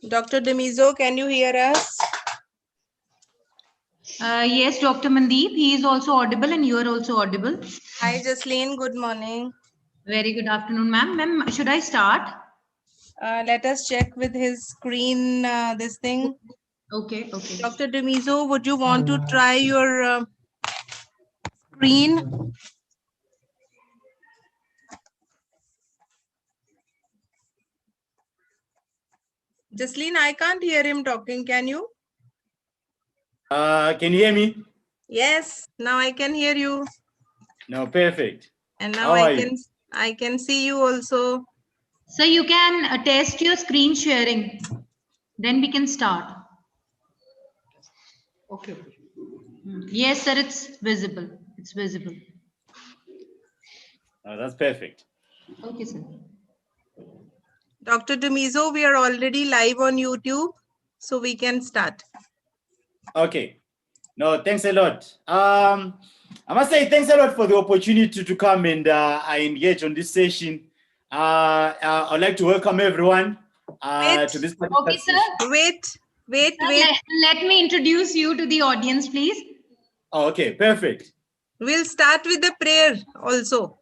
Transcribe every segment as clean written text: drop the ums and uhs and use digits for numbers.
Dr. Demizo, can you hear us? Yes, Dr. Mandeep, he is also audible and you are also audible. Hi, Jasleen. Good morning. Very good afternoon, ma'am. Ma'am, should I start? Let us check with his screen, this thing. Okay. Dr. Demizo, would you want to try your screen? Jasleen, I can't hear him talking. Can you? Can you hear me? Yes, now I can hear you. No, perfect. And now I can see you also. So you can test your screen sharing. Then we can start. Okay. Yes, sir, it's visible. It's visible. That's perfect. Okay, sir. Dr. Demizo, we are already live on YouTube, so we can start. Okay. No, thanks a lot. I must say thanks a lot for the opportunity to come and engage on this session. I'd like to welcome everyone to this particular Okay, sir. session. Wait. Let me introduce you to the audience, please. Oh, okay, perfect. We'll start with the prayer also.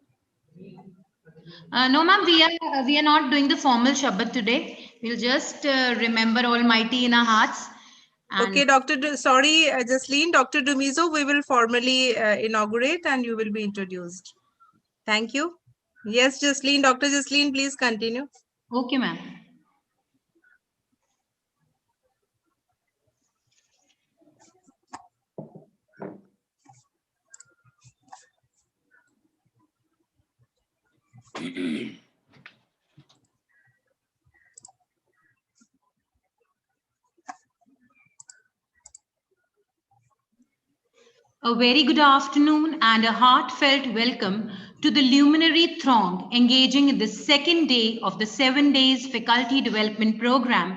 No, ma'am, we are not doing the formal Shabbat today. We'll just remember Almighty in our hearts. Okay, Jasleen, Dr. Dumizo, we will formally inaugurate and you will be introduced. Thank you. Yes, Jasleen, Dr. Jasleen, please continue. Okay, ma'am. A very good afternoon and a heartfelt welcome to the luminary throng engaging in the second day of the 7 days faculty development program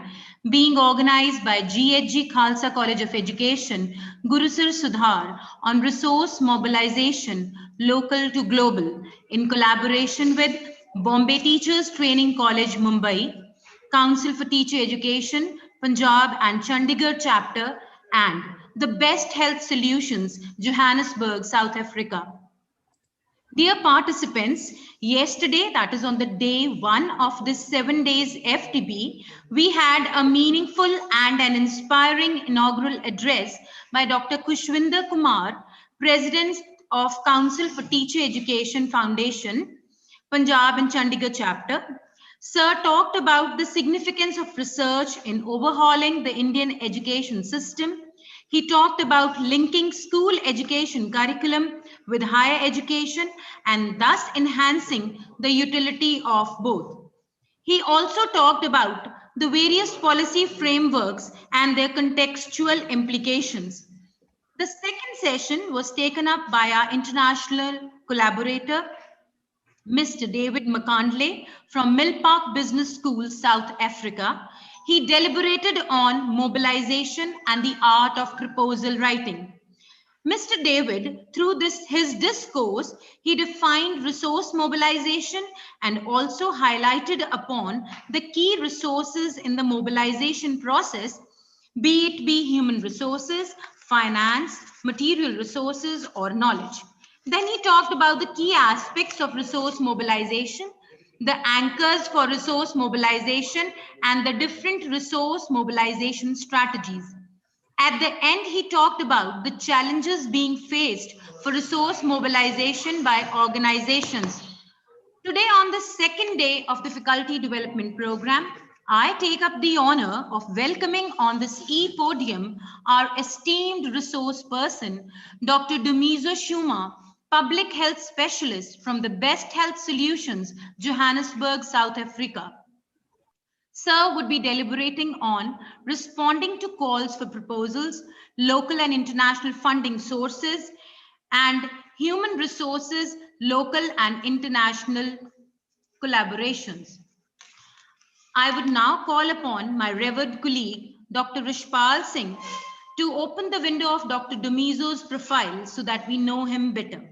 being organized by G.H.G. Khalsa College of Education, Gurusar Sadhar on resource mobilization local to global in collaboration with Bombay Teachers Training College, Mumbai, Council for Teacher Education, Punjab and Chandigarh chapter, and the Best Health Solutions, Johannesburg, South Africa. Dear participants, yesterday, that is on the day one of this 7 days FDP, we had a meaningful and an inspiring inaugural address by Dr. Kushwinder Kumar, President of Council for Teacher Education Foundation, Punjab and Chandigarh chapter. Sir talked about the significance of research in overhauling the Indian education system. He talked about linking school education curriculum with higher education and thus enhancing the utility of both. He also talked about the various policy frameworks and their contextual implications. The second session was taken up by our international collaborator, Mr. David McCandley from Mill Park Business School, South Africa. He deliberated on mobilization and the art of proposal writing. Mr. David, through his discourse, he defined resource mobilization and also highlighted upon the key resources in the mobilization process, be it human resources, finance, material resources, or knowledge. Then he talked about the key aspects of resource mobilization, the anchors for resource mobilization, and the different resource mobilization strategies. At the end, he talked about the challenges being faced for resource mobilization by organizations. Today, on the second day of the Faculty Development Program, I take up the honor of welcoming on this e-podium our esteemed resource person, Dr. Dumizo Shuma, Public Health Specialist from the Best Health Solutions, Johannesburg, South Africa. Sir would be deliberating on responding to calls for proposals, local and international funding sources, and human resources, local and international collaborations. I would now call upon my revered colleague, Dr. Rishpal Singh, to open the window of Dr. Dumizo's profile so that we know him better.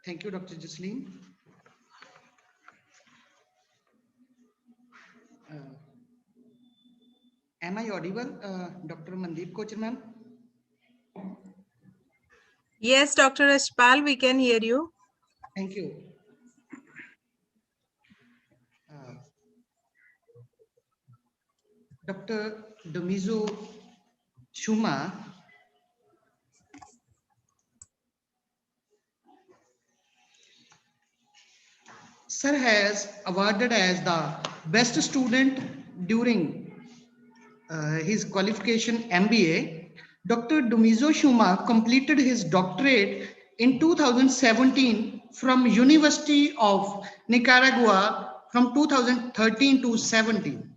Thank you, Dr. Jasleen. Am I audible, Dr. Mandeep Kochar ma'am? Yes, Dr. Ashpal, we can hear you. Thank you. Dr. Domizo Shuma Sir has awarded as the best student during his qualification MBA. Dr. Domizo Shuma completed his doctorate in 2017 from University of Nicaragua from 2013 to 17.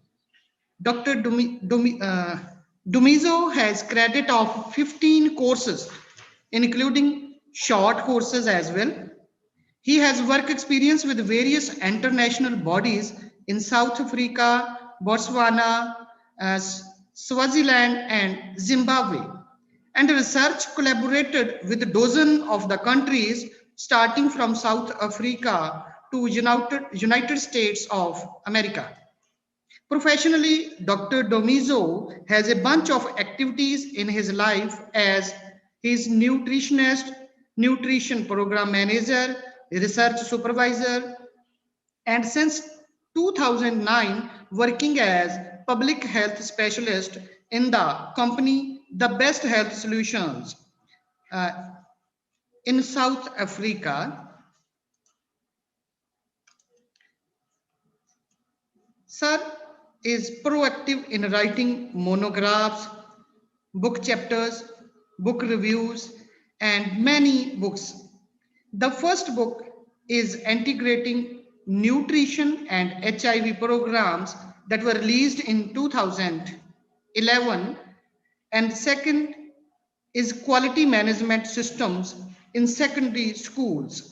Dr. Domizo has credit of 15 courses, including short courses as well. He has work experience with various international bodies in South Africa, Botswana, Swaziland, and Zimbabwe, and research collaborated with a dozen of the countries, starting from South Africa to United States of America. Professionally, Dr. Domizo has a bunch of activities in his life as his nutritionist, nutrition program manager, research supervisor, and since 2009 working as public health specialist in the company The Best Health Solutions uh, in South Africa. Sir is proactive in writing monographs, book chapters, book reviews, and many books. The first book is integrating nutrition and HIV programs that were released in 2011, and second is quality management systems in secondary schools.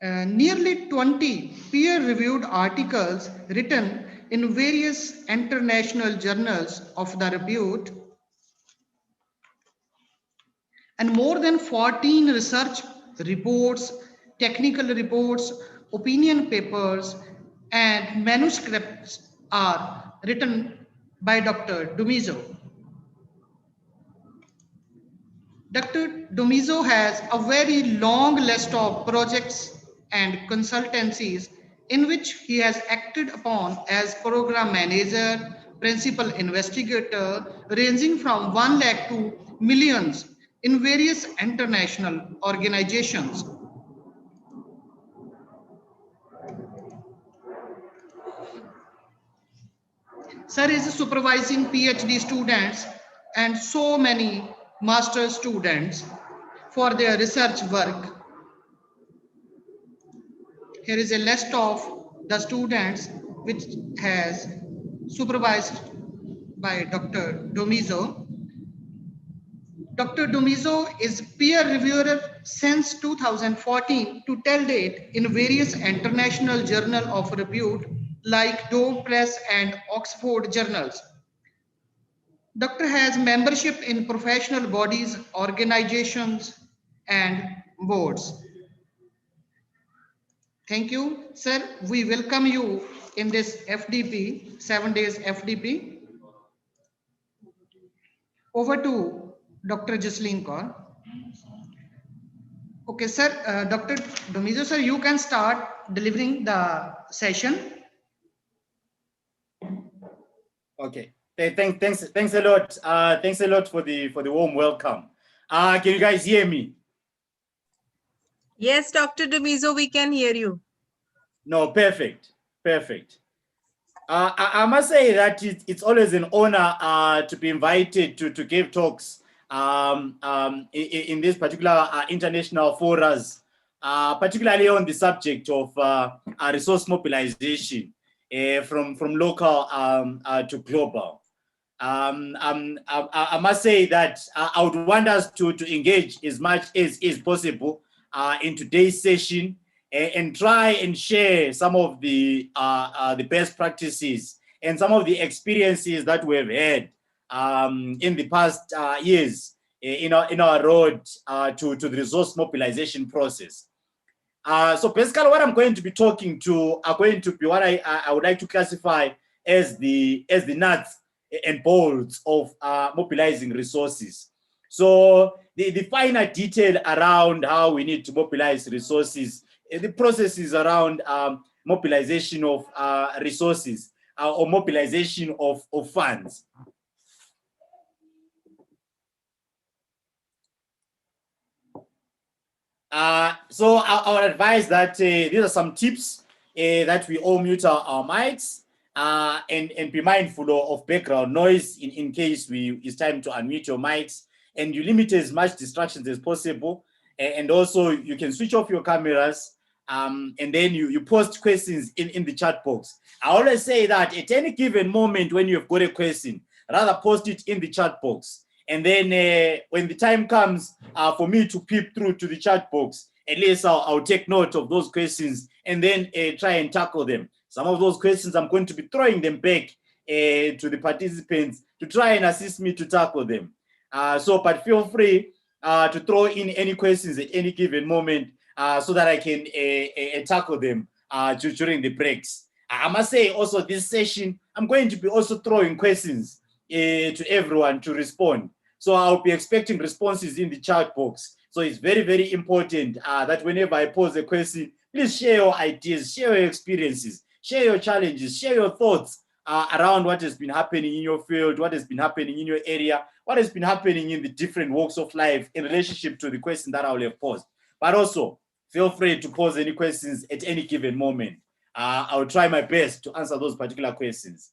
Nearly 20 peer-reviewed articles written in various international journals of the repute, and more than 14 research reports, technical reports, opinion papers, and manuscripts are written by Dr. Domizo. Dr. Domizo has a very long list of projects and consultancies in which he has acted upon as program manager, principal investigator, ranging from 1 lakh to millions in various international organizations. Sir is supervising PhD students and so many master students for their research work. Here is a list of the students which has supervised by Dr. Domizo. Dr. Domizo is peer reviewer since 2014 to tell date in various international journal of repute like Dove Press and Oxford journals. Doctor has membership in professional bodies, organizations, and boards. Thank you, sir. We welcome you in this FDP, 7 days FDP. Over to Dr. Jasleen Kaur. Okay, sir. Dr. Domizo, sir, you can start delivering the session. Okay. Thanks a lot. Thanks a lot for the warm welcome. Can you guys hear me? Yes, Dr. Domizo, we can hear you. No, perfect. I must say that it's always an honor to be invited to give talks in this particular international forums, particularly on the subject of resource mobilization from local to global. I must say that I would want us to engage as much as is possible in today's session and try and share some of the best practices and some of the experiences that we've had in the past years in our road to the resource mobilization process. So basically what I'm going to be talking to are going to be what I would like to classify as the nuts and bolts of mobilizing resources. So the finer detail around how we need to mobilize resources, the processes around mobilization of resources or mobilization of funds. So I would advise that these are some tips that we all mute our mics and be mindful of background noise in case it's time to unmute your mics, and you limit as much distractions as possible. And also you can switch off your cameras and then you post questions in the chat box. I always say that at any given moment when you've got a question, rather post it in the chat box. And then when the time comes for me to peep through to the chat box, at least I'll take note of those questions and then try and tackle them. Some of those questions, I'm going to be throwing them back to the participants to try and assist me to tackle them. But feel free to throw in any questions at any given moment so that I can tackle them during the breaks. I must say also this session, I'm going to be also throwing questions to everyone to respond. So I'll be expecting responses in the chat box. So it's very, very important that whenever I pose a question, please share your ideas, share your experiences, share your challenges, share your thoughts around what has been happening in your field, what has been happening in your area, what has been happening in the different walks of life in relationship to the question that I will have posed. But also, feel free to pose any questions at any given moment. I will try my best to answer those particular questions.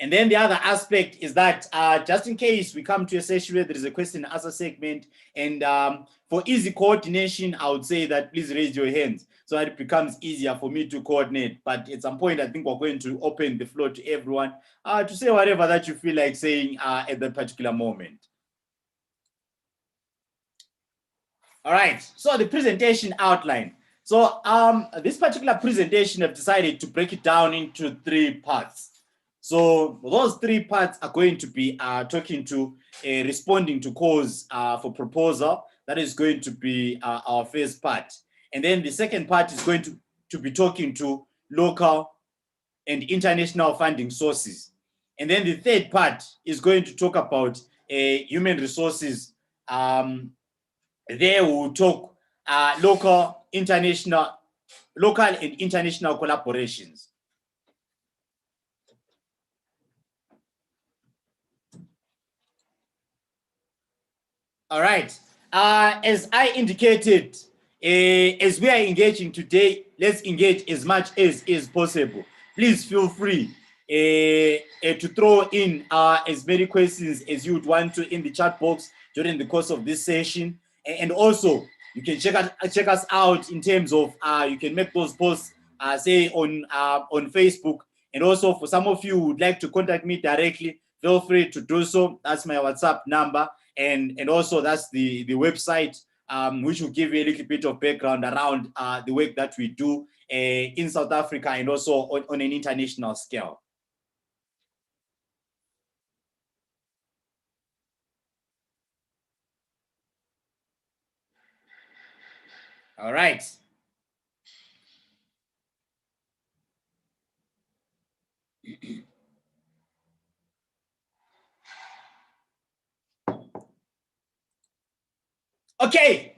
And then the other aspect is that just in case we come to a session where there is a question and answer segment, and for easy coordination, I would say that please raise your hands so that it becomes easier for me to coordinate. But at some point, I think we're going to open the floor to everyone to say whatever that you feel like saying at that particular moment. All right, so the presentation outline. So this particular presentation, I've decided to break it down into 3 parts. So those 3 parts are going to be talking to responding to calls for proposal. That is going to be our first part. And then the second part is going to be talking to local and international funding sources. And then the third part is going to talk about human resources. There we'll talk local and international collaborations. All right. As I indicated, as we are engaging today, let's engage as much as is possible. Please feel free to throw in as many questions as you would want to in the chat box during the course of this session. And also, you can check us out in terms of you can make those posts, say on Facebook. And also, for some of you who would like to contact me directly, feel free to do so. That's my WhatsApp number. And also that's the website, which will give you a little bit of background around the work that we do in South Africa and also on an international scale. All right. Okay,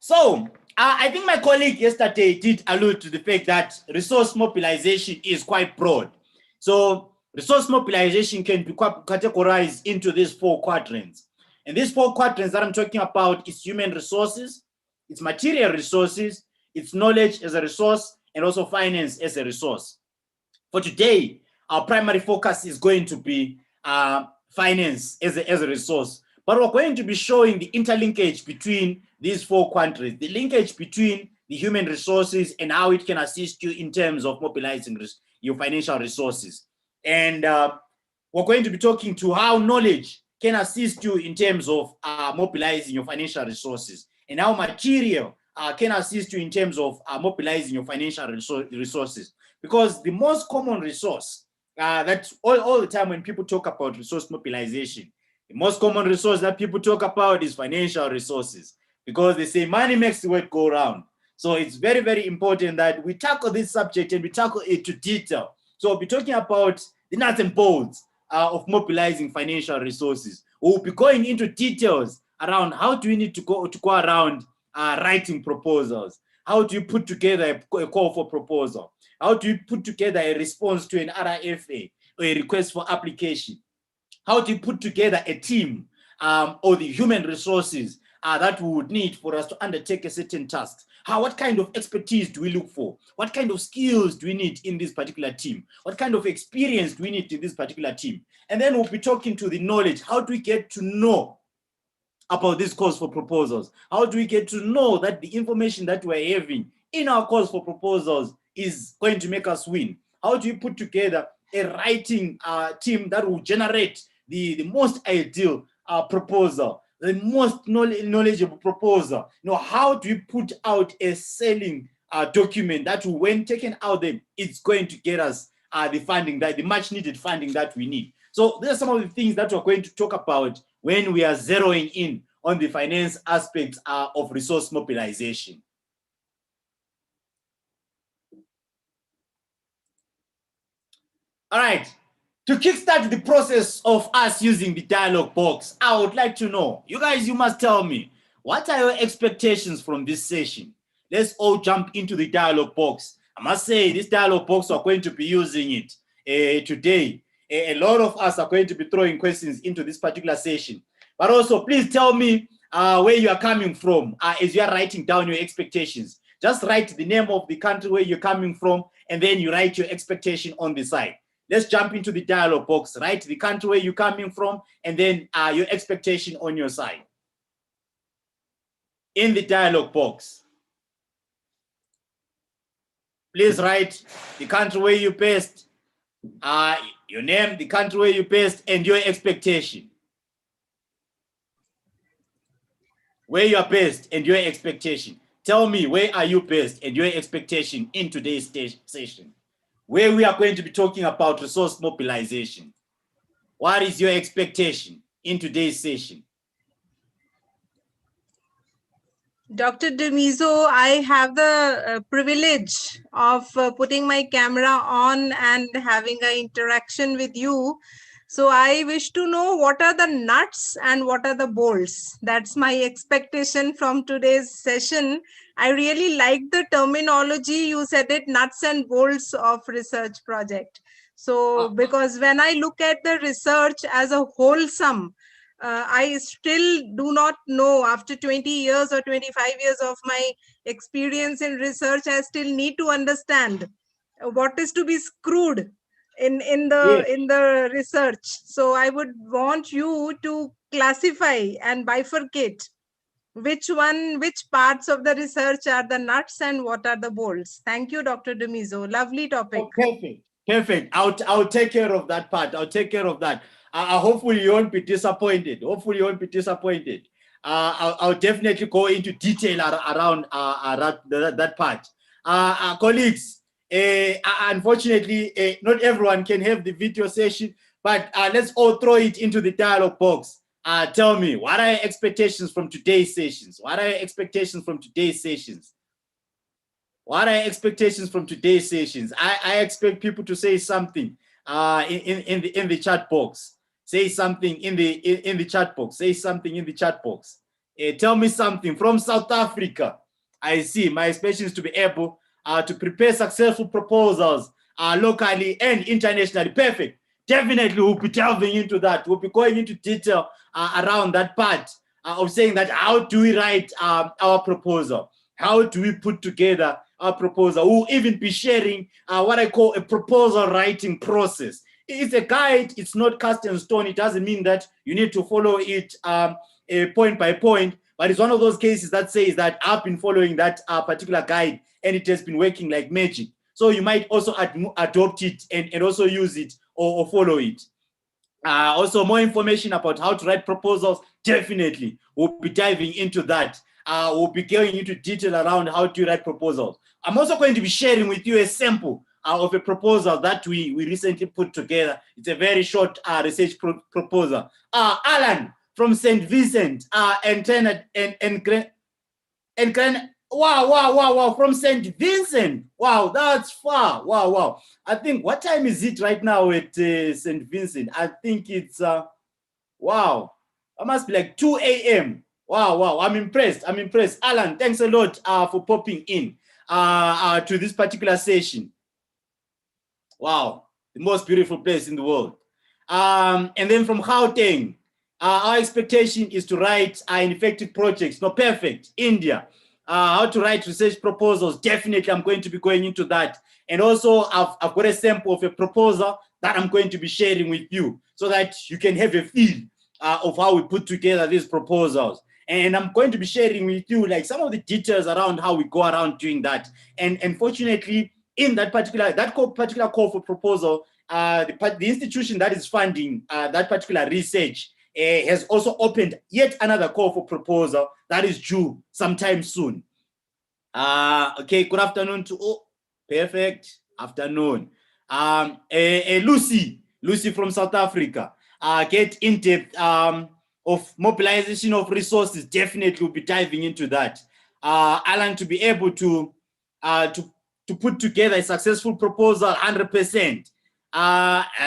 so I think my colleague yesterday did allude to the fact that resource mobilization is quite broad. So resource mobilization can be categorized into these 4 quadrants. And these 4 quadrants that I'm talking about is human resources, it's material resources, it's knowledge as a resource, and also finance as a resource. For today, our primary focus is going to be finance as a resource. But we're going to be showing the interlinkage between these 4 quadrants, the linkage between the human resources and how it can assist you in terms of mobilizing your financial resources. And we're going to be talking to how knowledge can assist you in terms of mobilizing your financial resources, and how material can assist you in terms of mobilizing your financial resources. Because the most common resource that all the time when people talk about resource mobilization, the most common resource that people talk about is financial resources, because they say money makes the world go round. So it's very, very important that we tackle this subject and we tackle it to detail. So we'll be talking about the nuts and bolts of mobilizing financial resources. We'll be going into details around how do we need to go around writing proposals. How do you put together a call for proposal? How do you put together a response to an RFA or a request for application? How do you put together a team or the human resources that we would need for us to undertake a certain task? What kind of expertise do we look for? What kind of skills do we need in this particular team? What kind of experience do we need in this particular team? And then we'll be talking to the knowledge. How do we get to know about these calls for proposals? How do we get to know that the information that we're having in our calls for proposals is going to make us win? How do you put together a writing team that will generate the most ideal proposal, the most knowledgeable proposal? How do you put out a selling document that will, when taken out there, it's going to get us the funding, the much needed funding that we need? So these are some of the things that we're going to talk about when we are zeroing in on the finance aspects of resource mobilization. All right, to kickstart the process of us using the dialogue box, I would like to know, you guys, you must tell me, what are your expectations from this session? Let's all jump into the dialogue box. I must say, this dialogue box, we're going to be using it today. A lot of us are going to be throwing questions into this particular session. But also, please tell me where you are coming from as you are writing down your expectations. Just write the name of the country where you're coming from, and then you write your expectation on the side. Let's jump into the dialogue box. Write the country where you're coming from, and then your expectation on your side. In the dialogue box, please write the country where you're based, your name, the country where you're based, and your expectation. Where you are based and your expectation. Tell me, where are you based and your expectation in today's session, where we are going to be talking about resource mobilization? What is your expectation in today's session? Dr. Demizo, I have the privilege of putting my camera on and having an interaction with you. So I wish to know what are the nuts and what are the bolts. That's my expectation from today's session. I really like the terminology. You said it, nuts and bolts of research project. So because when I look at the research as a wholesome I still do not know, after 20 years or 25 years of my experience in research, I still need to understand what is to be screwed in Yes. the research. So I would want you to classify and bifurcate which parts of the research are the nuts and what are the bolts. Thank you, Dr. Demizo. Lovely topic. Oh, perfect. Perfect. I'll take care of that part. I'll take care of that. Hopefully you won't be disappointed. Hopefully you won't be disappointed. I'll definitely go into detail around that part. Colleagues, unfortunately, not everyone can have the video session, but let's all throw it into the dialogue box. Tell me, what are your expectations from today's sessions? What are your expectations from today's sessions? What are your expectations from today's sessions? I expect people to say something in the chat box. Say something in the chat box. Say something in the chat box. Tell me something from South Africa. I see. My expectation is to be able to prepare successful proposals locally and internationally. Perfect. Definitely, we'll be delving into that. We'll be going into detail around that part of saying that how do we write our proposal? How do we put together a proposal? We'll even be sharing what I call a proposal writing process. It's a guide. It's not cast in stone. It doesn't mean that you need to follow it point by point, but it's one of those cases that says that I've been following that particular guide and it has been working like magic. So you might also adopt it and also use it or follow it. Also, more information about how to write proposals, definitely. We'll be diving into that. We'll be going into detail around how to write proposals. I'm also going to be sharing with you a sample of a proposal that we recently put together. It's a very short research proposal. Alan from St. Vincent wow, from St. Vincent. Wow, that's far. Wow. I think, what time is it right now at St. Vincent? I think it's, wow, it must be like 2 a.m. Wow, I'm impressed. Alan, thanks a lot for popping in to this particular session. Wow, the most beautiful place in the world. And then from Gauteng, our expectation is to write effective projects. No, perfect. India. How to write research proposals. Definitely, I'm going to be going into that. And also, I've got a sample of a proposal that I'm going to be sharing with you so that you can have a feel of how we put together these proposals. And I'm going to be sharing with you like some of the details around how we go around doing that. And unfortunately, in that particular call for proposal, the institution that is funding that particular research has also opened yet another call for proposal that is due sometime soon. Okay, good afternoon to perfect afternoon. Lucy from South Africa. Get in depth of mobilization of resources. Definitely will be diving into that. Alan, to be able to put together a successful proposal 100%.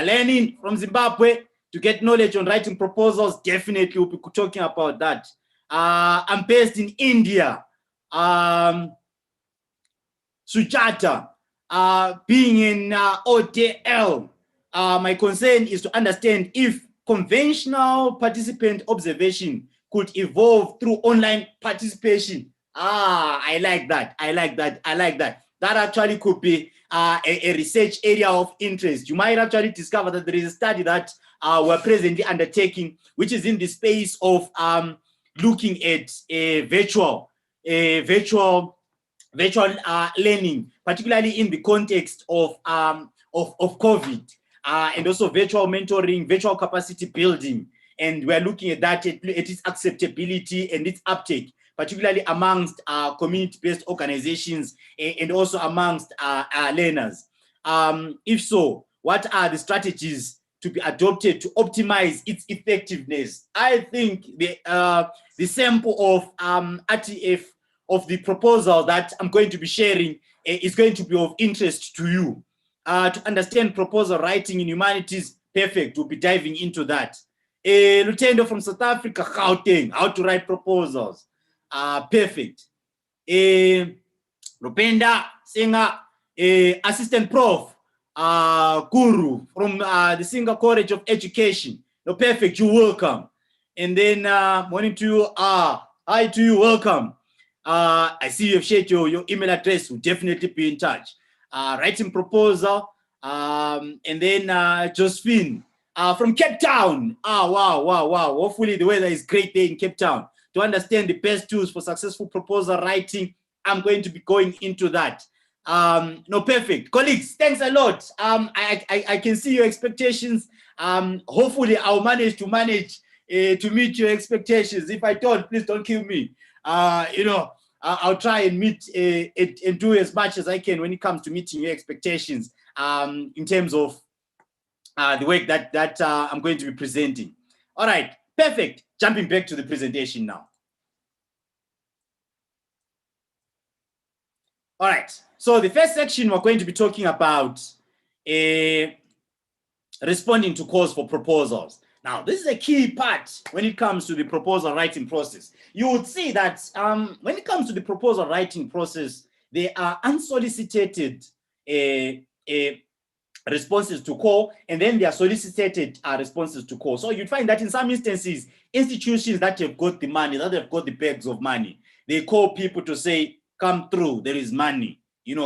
Learning from Zimbabwe to get knowledge on writing proposals, definitely we'll be talking about that. I'm based in India. Sujata, being in ODL, my concern is to understand if conventional participant observation could evolve through online participation. I like that. That actually could be a research area of interest. You might actually discover that there is a study that we're presently undertaking, which is in the space of looking at virtual learning, particularly in the context of COVID, and also virtual mentoring, virtual capacity building. And we're looking at that, at its acceptability and its uptake, particularly amongst community-based organizations and also amongst learners. If so, what are the strategies to be adopted to optimize its effectiveness? I think the sample of RTF of the proposal that I'm going to be sharing is going to be of interest to you. To understand proposal writing in humanities, perfect, we'll be diving into that. Lutendo from South Africa, Gauteng, how to write proposals, perfect. Rupenda Singer, assistant prof, Guru from the Singer College of Education, no, perfect, you're welcome. And then morning to you. Hi to you. Welcome. I see you have shared your email address. We'll definitely be in touch. Writing proposal. And then Josephine from Cape Town. Wow. Hopefully the weather is great there in Cape Town. To understand the best tools for successful proposal writing, I'm going to be going into that. No, perfect. Colleagues, thanks a lot. I can see your expectations. Hopefully I'll manage to meet your expectations. If I don't, please don't kill me. I'll try and meet and do as much as I can when it comes to meeting your expectations in terms of the work that I'm going to be presenting. All right, perfect. Jumping back to the presentation now. All right, so the first section we're going to be talking about responding to calls for proposals. Now, this is a key part when it comes to the proposal writing process. You would see that when it comes to the proposal writing process, there are unsolicited responses to call, and then there are solicited responses to call. So you'd find that in some instances, institutions that have got the money, that have got the bags of money, they call people to say, come through, there is money.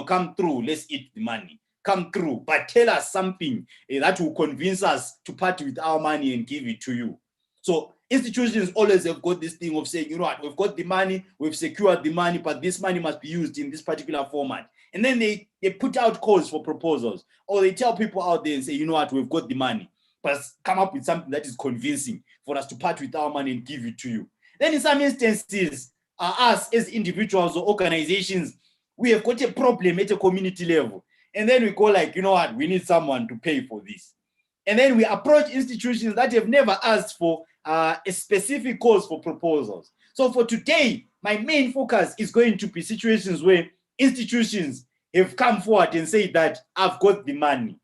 Come through, let's eat the money. Come through, but tell us something that will convince us to part with our money and give it to you. So institutions always have got this thing of saying, we've got the money, we've secured the money, but this money must be used in this particular format. And then they put out calls for proposals, or they tell people out there and say, we've got the money, but come up with something that is convincing for us to part with our money and give it to you. Then in some instances, us as individuals or organizations, we have got a problem at a community level. And then we go like, we need someone to pay for this. And then we approach institutions that have never asked for a specific cause for proposals. So for today, my main focus is going to be situations where institutions have come forward and said that I've got the money,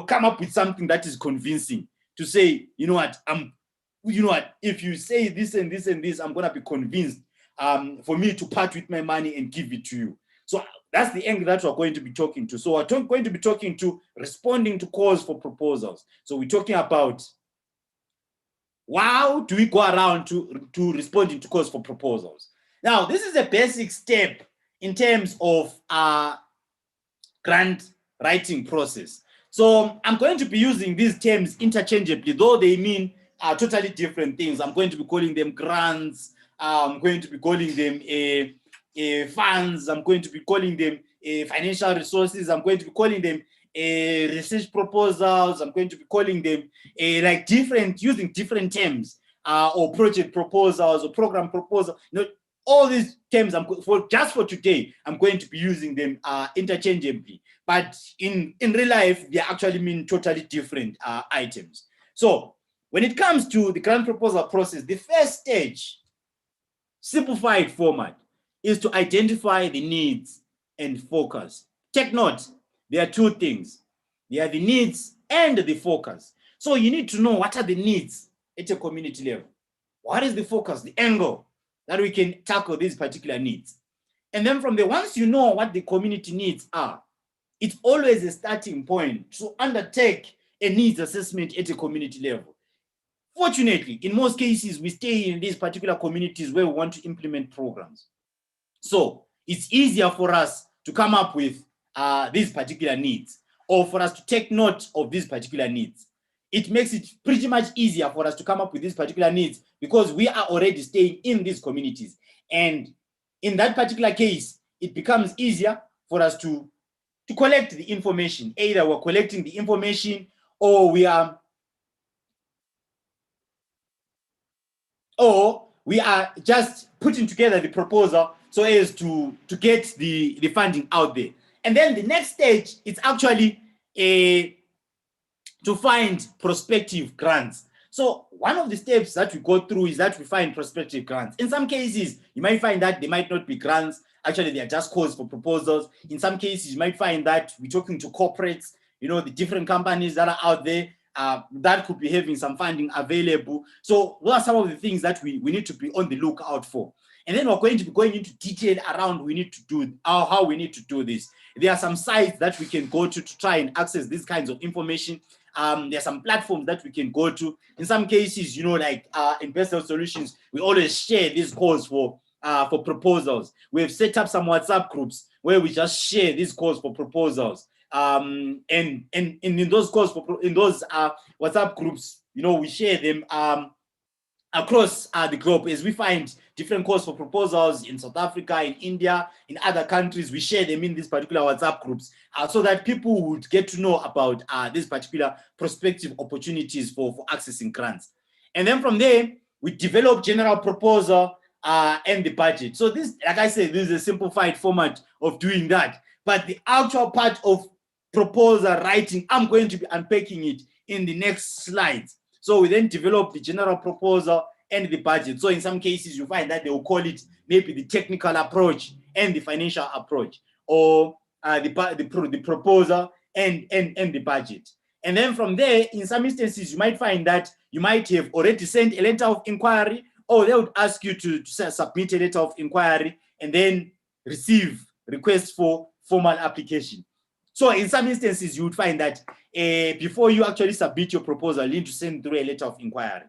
come up with something that is convincing to say, if you say this and this and this, I'm going to be convinced for me to part with my money and give it to you. So that's the angle that we're going to be talking to. So we're going to be talking to responding to calls for proposals. So we're talking about how do we go around to responding to calls for proposals. Now, this is a basic step in terms of grant writing process. So I'm going to be using these terms interchangeably, though they mean totally different things. I'm going to be calling them grants. I'm going to be calling them funds. I'm going to be calling them financial resources. I'm going to be calling them research proposals. I'm going to be calling them using different terms or project proposals or program proposals. All these terms, just for today, I'm going to be using them interchangeably. But in real life, they actually mean totally different items. So when it comes to the grant proposal process, the first stage, simplified format, is to identify the needs and focus. Take note, there are two things. There are the needs and the focus. So you need to know what are the needs at a community level. What is the focus, the angle that we can tackle these particular needs? And then from there, once you know what the community needs are, it's always a starting point to undertake a needs assessment at a community level. Fortunately, in most cases, we stay in these particular communities where we want to implement programs. So it's easier for us to come up with these particular needs, or for us to take note of these particular needs. It makes it pretty much easier for us to come up with these particular needs because we are already staying in these communities. And in that particular case, it becomes easier for us to collect the information. Either we're collecting the information or we are just putting together the proposal so as to get the funding out there. And then the next stage is actually to find prospective grants. So one of the steps that we go through is that we find prospective grants. In some cases, you might find that they might not be grants. Actually, they are just calls for proposals. In some cases, you might find that we're talking to corporates, the different companies that are out there that could be having some funding available. So those are some of the things that we need to be on the lookout for. And then we're going to be going into detail around how we need to do this. There are some sites that we can go to try and access these kinds of information. There are some platforms that we can go to. In some cases, you know, like in Best Health Solutions, we always share these calls for proposals. We have set up some WhatsApp groups where we just share these calls for proposals. And in those calls in those WhatsApp groups, you know, we share them across the globe as we find different calls for proposals in South Africa, in India, in other countries. We share them in these particular WhatsApp groups so that people would get to know about these particular prospective opportunities for accessing grants. And then from there, we develop general proposal and the budget. So this, like I said, this is a simplified format of doing that. But the actual part of proposal writing, I'm going to be unpacking it in the next slides. So we then develop the general proposal and the budget. So in some cases, you find that they will call it maybe the technical approach and the financial approach, or the proposal and the budget. And then from there, in some instances, you might find that you might have already sent a letter of inquiry, or they would ask you to submit a letter of inquiry and then receive requests for formal application. So in some instances, you would find that before you actually submit your proposal, you need to send through a letter of inquiry.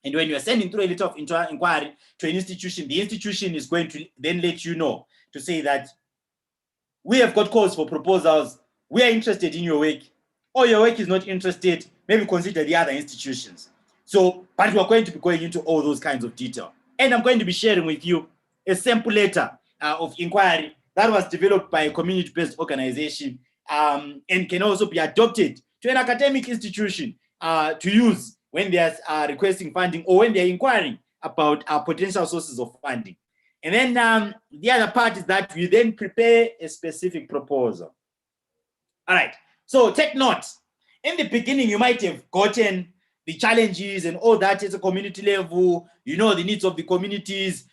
And when you are sending through a letter of inquiry to an institution, the institution is going to then let you know to say that we have got calls for proposals, we are interested in your work, or your work is not interested, maybe consider the other institutions. So, but we are going to be going into all those kinds of detail. And I'm going to be sharing with you a sample letter of inquiry that was developed by a community-based organization and can also be adopted to an academic institution to use when they are requesting funding or when they're inquiring about potential sources of funding. And then the other part is that we then prepare a specific proposal. All right, so take note. In the beginning, you might have gotten the challenges and all that at a community level, you know, the needs of the communities.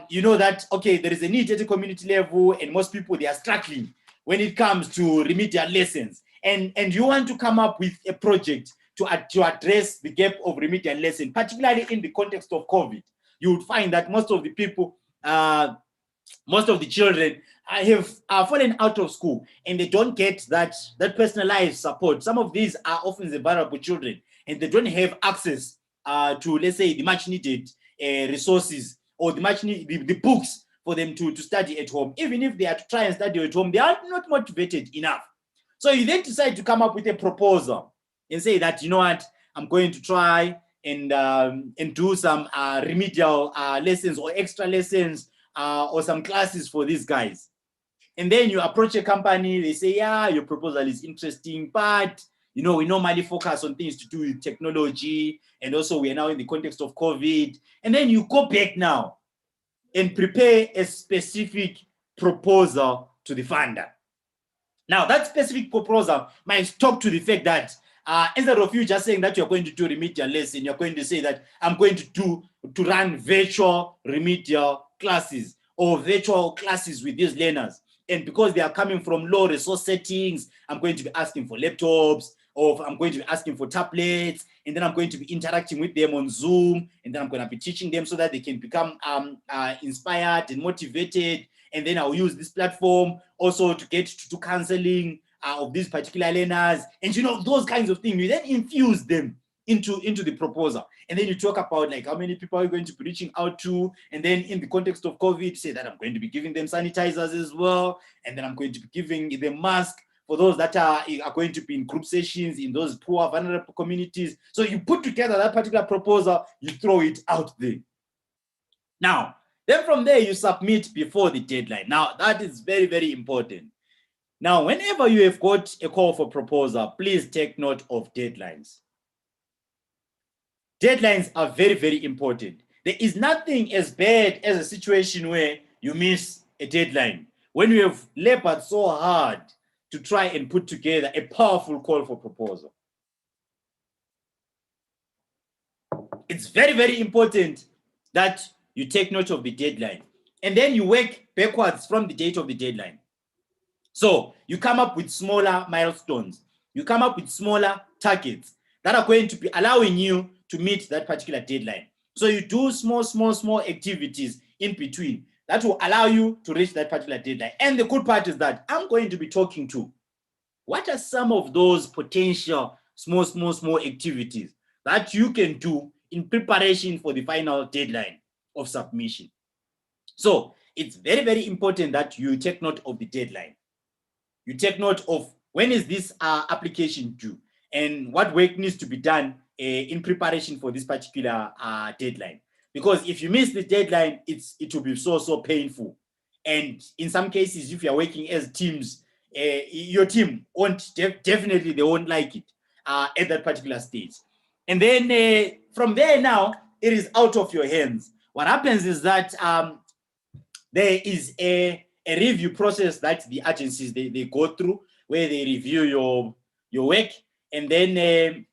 You know that, okay, there is a need at a community level and most people, they are struggling when it comes to remedial lessons. And you want to come up with a project to address the gap of remedial lesson, particularly in the context of COVID. You would find that most of the people, most of the children have fallen out of school and they don't get that personalized support. Some of these are often the vulnerable children and they don't have access to, let's say, the much needed resources or the books for them to study at home. Even if they are to try and study at home, they are not motivated enough. So you then decide to come up with a proposal and say that, you know what, I'm going to try and do some remedial lessons or extra lessons or some classes for these guys. And then you approach a company, they say, yeah, your proposal is interesting, but you know, we normally focus on things to do with technology, and also we are now in the context of COVID. And then you go back now and prepare a specific proposal to the funder. Now, that specific proposal might talk to the fact that instead of you just saying that you're going to do remedial lesson, you're going to say that I'm going to run virtual remedial classes or virtual classes with these learners. And because they are coming from low resource settings, I'm going to be asking for laptops, or I'm going to be asking for tablets, and then I'm going to be interacting with them on Zoom, and then I'm going to be teaching them so that they can become inspired and motivated. And then I'll use this platform also to get to counseling of these particular learners. And you know, those kinds of things, you then infuse them into the proposal. And then you talk about like how many people are you going to be reaching out to. And then in the context of COVID, say that I'm going to be giving them sanitizers as well. And then I'm going to be giving them masks for those that are going to be in group sessions in those poor, vulnerable communities. So you put together that particular proposal, you throw it out there. Now, then from there, you submit before the deadline. Now, that is very, very important. Now, whenever you have got a call for proposal, please take note of deadlines. Deadlines are very, very important. There is nothing as bad as a situation where you miss a deadline. When you have labored so hard to try and put together a powerful call for proposal. It's very, very important that you take note of the deadline. And then you work backwards from the date of the deadline. So you come up with smaller milestones. You come up with smaller targets that are going to be allowing you to meet that particular deadline. So you do small activities in between that will allow you to reach that particular deadline. And the good part is that I'm going to be talking to what are some of those potential small activities that you can do in preparation for the final deadline of submission. So it's very important that you take note of the deadline. You take note of when is this application due and what work needs to be done in preparation for this particular deadline. Because if you miss the deadline, it will be so painful. And in some cases, if you're working as teams, your team won't definitely they won't like it at that particular stage. And then from there now, it is out of your hands. What happens is that there is a review process that the agencies they go through where they review your work, and then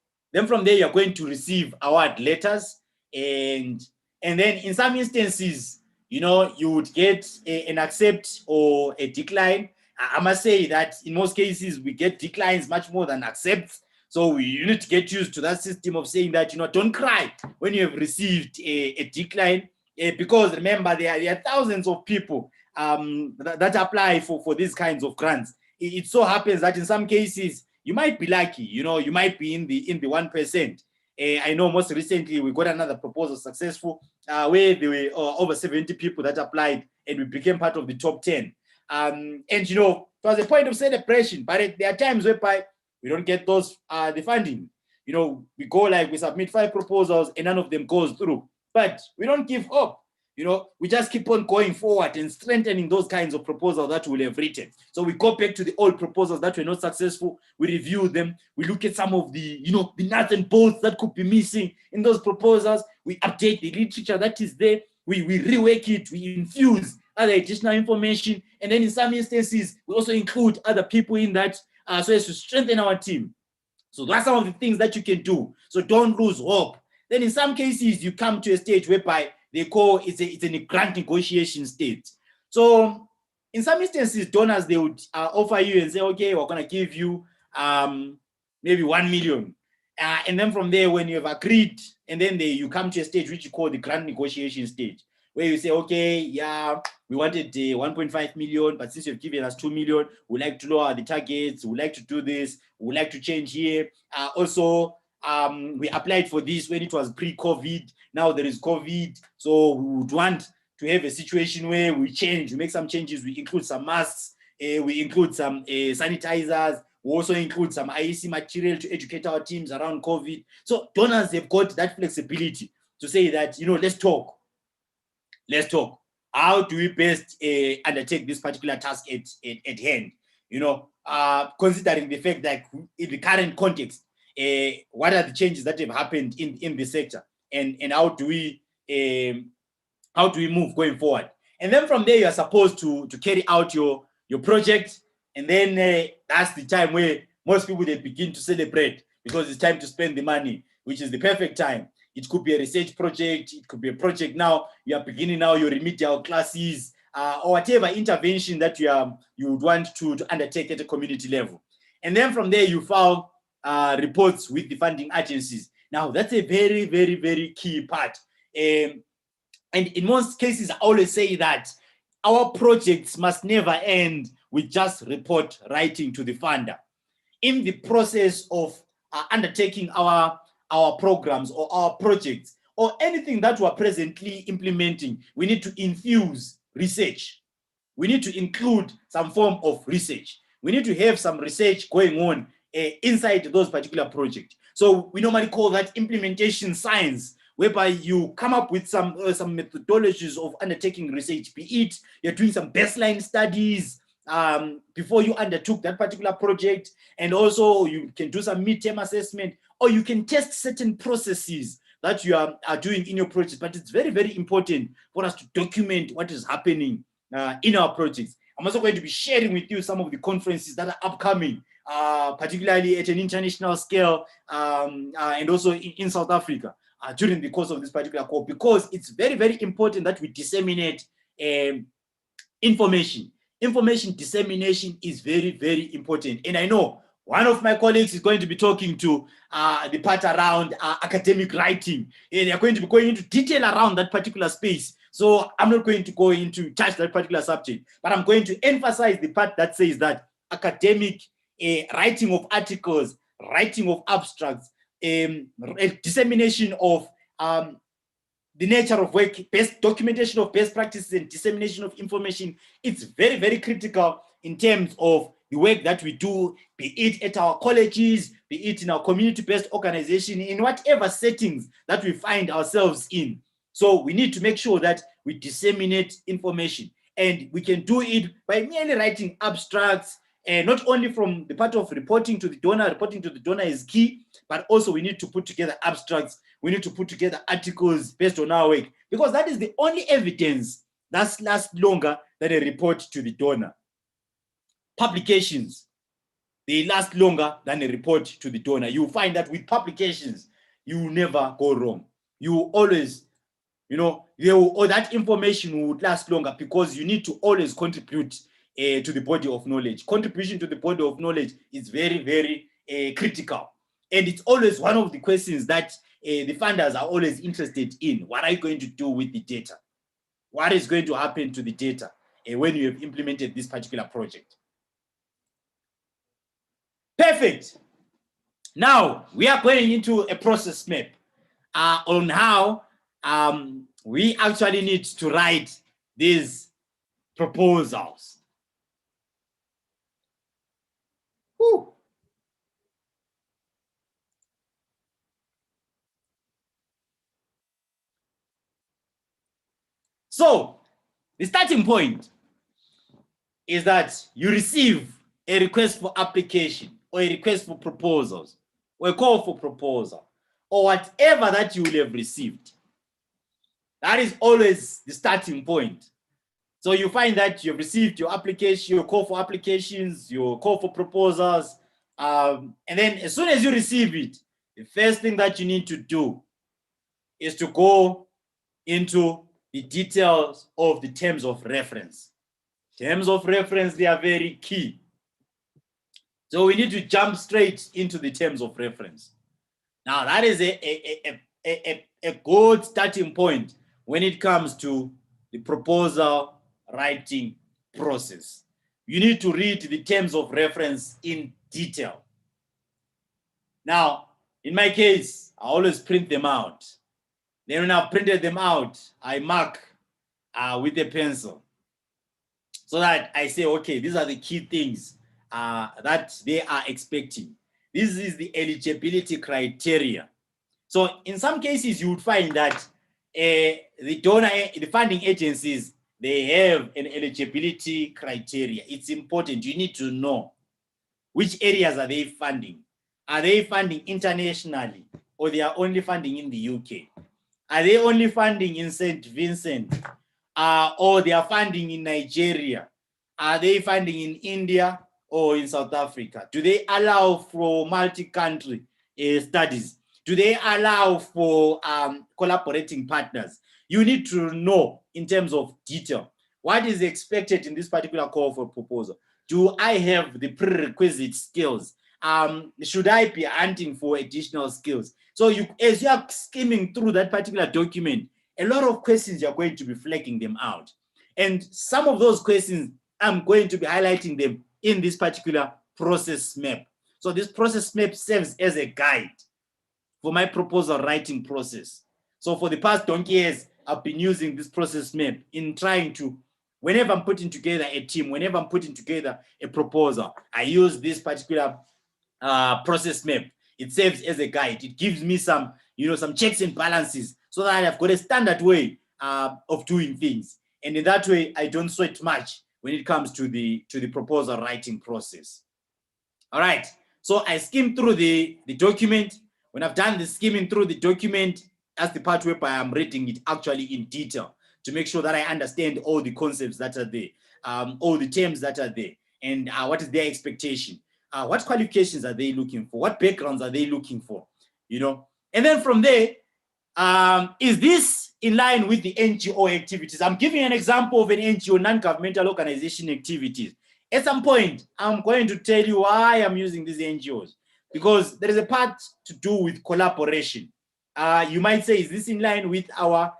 from there you're going to receive award letters, and then in some instances, you know, you would get an accept or a decline. I must say that in most cases we get declines much more than accepts. So you need to get used to that system of saying that, you know, don't cry when you have received a decline, because remember there are thousands of people that apply for these kinds of grants. It so happens that in some cases you might be lucky, you know, you might be in the 1%. I know most recently we got another proposal successful where there were over 70 people that applied and we became part of the top 10. And you know, it was a point of celebration, but there are times whereby we don't get those the funding. You know, we submit 5 proposals and none of them goes through. But we don't give up. You know, we just keep on going forward and strengthening those kinds of proposals that we'll have written. So we go back to the old proposals that were not successful. We review them. We look at some of the, you know, the nuts and bolts that could be missing in those proposals. We update the literature that is there. We rework it. We infuse other additional information. And then in some instances, we also include other people in that so as to strengthen our team. So that's some of the things that you can do. So don't lose hope. Then in some cases, you come to a stage whereby they call it's a grant negotiation stage. So in some instances, donors, they would offer you and say, okay, we're going to give you maybe 1 million. And then from there, when you have agreed, and then you come to a stage which you call the grant negotiation stage, where you say, okay, yeah, we wanted 1.5 million, but since you've given us 2 million, we'd like to lower the targets, we'd like to do this, we'd like to change here. Also, we applied for this when it was pre-COVID. Now there is COVID. So we would want to have a situation where we make some changes. We include some masks, we include some sanitizers. We also include some IEC material to educate our teams around COVID. So donors have got that flexibility to say that, you know, let's talk. How do we best undertake this particular task at hand? You know, considering the fact that in the current context, what are the changes that have happened in the sector, and how do we move going forward? And then from there, you are supposed to carry out your project, and then that's the time where most people they begin to celebrate because it's time to spend the money, which is the perfect time. It could be a research project, it could be a project now, you are beginning now your remedial classes, or whatever intervention that you would want to undertake at a community level. And then from there, you file reports with the funding agencies. Now, that's a very key part. And in most cases, I always say that our projects must never end with just report writing to the funder. In the process of undertaking our programs or our projects or anything that we're presently implementing, we need to infuse research. We need to include some form of research. We need to have some research going on inside those particular projects. So we normally call that implementation science, whereby you come up with some methodologies of undertaking research, be it you're doing some baseline studies before you undertook that particular project, and also you can do some midterm assessment, or you can test certain processes that you are doing in your project. But it's very important for us to document what is happening in our projects. I'm also going to be sharing with you some of the conferences that are upcoming, particularly at an international scale, and also in South Africa during the course of this particular call, because it's very important that we disseminate information. Information dissemination is very important. And I know one of my colleagues is going to be talking to the part around academic writing, and they're going to be going into detail around that particular space. So I'm not going to go into touch that particular subject, but I'm going to emphasize the part that says that academic writing of articles writing of abstracts, dissemination of the nature of work, documentation of best practices and dissemination of information. It's very, very critical in terms of the work that we do, be it at our colleges, be it in our community-based organization, in whatever settings that we find ourselves in. So we need to make sure that we disseminate information, and we can do it by merely writing abstracts, and not only from the part of reporting to the donor. Reporting to the donor is key, but also we need to put together abstracts. We need to put together articles based on our work, because that is the only evidence that lasts longer than a report to the donor. Publications, they last longer than a report to the donor. You find that with publications, you never go wrong. You always, that information would last longer, because you need to always contribute to the body of knowledge. Contribution to the body of knowledge is very, very critical. And it's always one of the questions that the funders are always interested in. What are you going to do with the data? What is going to happen to the data when you have implemented this particular project? Perfect. Now we are going into a process map on how we actually need to write these proposals. Whew. So the starting point is that you receive a request for application, or a request for proposals, or a call for proposal, or whatever that you will have received. That is always the starting point. So you find that you've received your application, your call for applications, your call for proposals, and then as soon as you receive it, the first thing that you need to do is to go into the details of the terms of reference. Terms of reference, they are very key. So we need to jump straight into the terms of reference. Now that is a good starting point when it comes to the proposal writing process. You need to read the terms of reference in detail. Now, in my case, I always print them out. Then when I've printed them out, I mark with a pencil, so that I say, okay, these are the key things that they are expecting. This is the eligibility criteria. So in some cases, you would find that the funding agencies, they have an eligibility criteria. It's important. You need to know which areas are they funding. Are they funding internationally, or they are only funding in the UK? Are they only funding in St. Vincent, or they are funding in Nigeria? Are they funding in India or in South Africa? Do they allow for multi-country studies? Do they allow for collaborating partners? You need to know in terms of detail what is expected in this particular call for proposal. Do I have the prerequisite skills? Should I be hunting for additional skills? So as you are skimming through that particular document, a lot of questions you're going to be flagging them out. And some of those questions, I'm going to be highlighting them in this particular process map. So this process map serves as a guide for my proposal writing process. So for the past donkey years, I've been using this process map in trying to, whenever I'm putting together a team, whenever I'm putting together a proposal, I use this particular process map. It serves as a guide. It gives me some, some checks and balances, so that I've got a standard way of doing things. And in that way, I don't sweat much when it comes to the proposal writing process. All right. So I skim through the document. When I've done the skimming through the document, that's the part where I am reading it actually in detail to make sure that I understand all the concepts that are there, all the terms that are there, and what is their expectation. What qualifications are they looking for? What backgrounds are they looking for? And then from there, is this in line with the NGO activities? I'm giving an example of an NGO, non-governmental organization activities. At some point, I'm going to tell you why I'm using these NGOs, because there is a part to do with collaboration. You might say, is this in line with our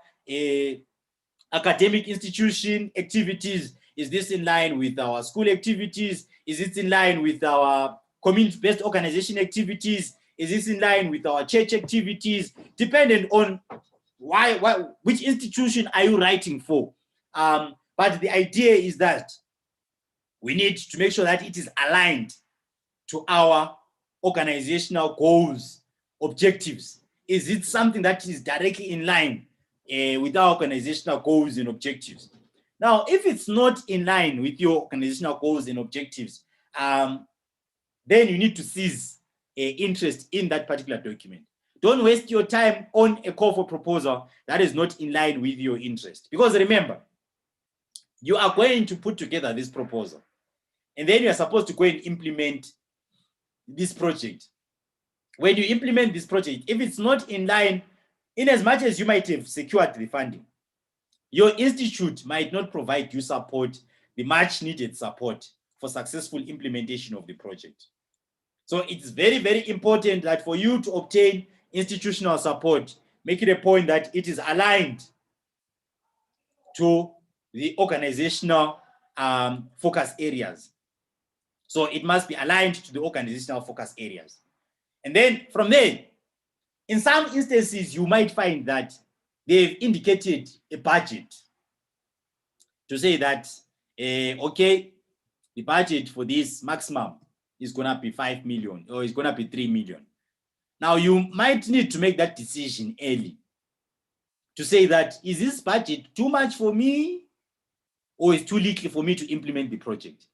academic institution activities? Is this in line with our school activities? Is it in line with our community-based organization activities? Is this in line with our church activities? Dependent on which institution are you writing for? But the idea is that we need to make sure that it is aligned to our organizational goals, objectives. Is it something that is directly in line with our organizational goals and objectives? Now, if it's not in line with your organizational goals and objectives, then you need to cease interest in that particular document. Don't waste your time on a call for proposal that is not in line with your interest. Because remember, you are going to put together this proposal, and then you are supposed to go and implement this project. When you implement this project, if it's not in line, in as much as you might have secured the funding, your institute might not provide you support, the much needed support for successful implementation of the project. So it's very, very important that for you to obtain institutional support, make it a point that it is aligned to the organizational focus areas. So it must be aligned to the organizational focus areas. And then from there, in some instances, you might find that they've indicated a budget to say that, okay, the budget for this maximum is going to be 5 million or it's going to be 3 million. Now, you might need to make that decision early to say that, is this budget too much for me or is too little for me to implement the project?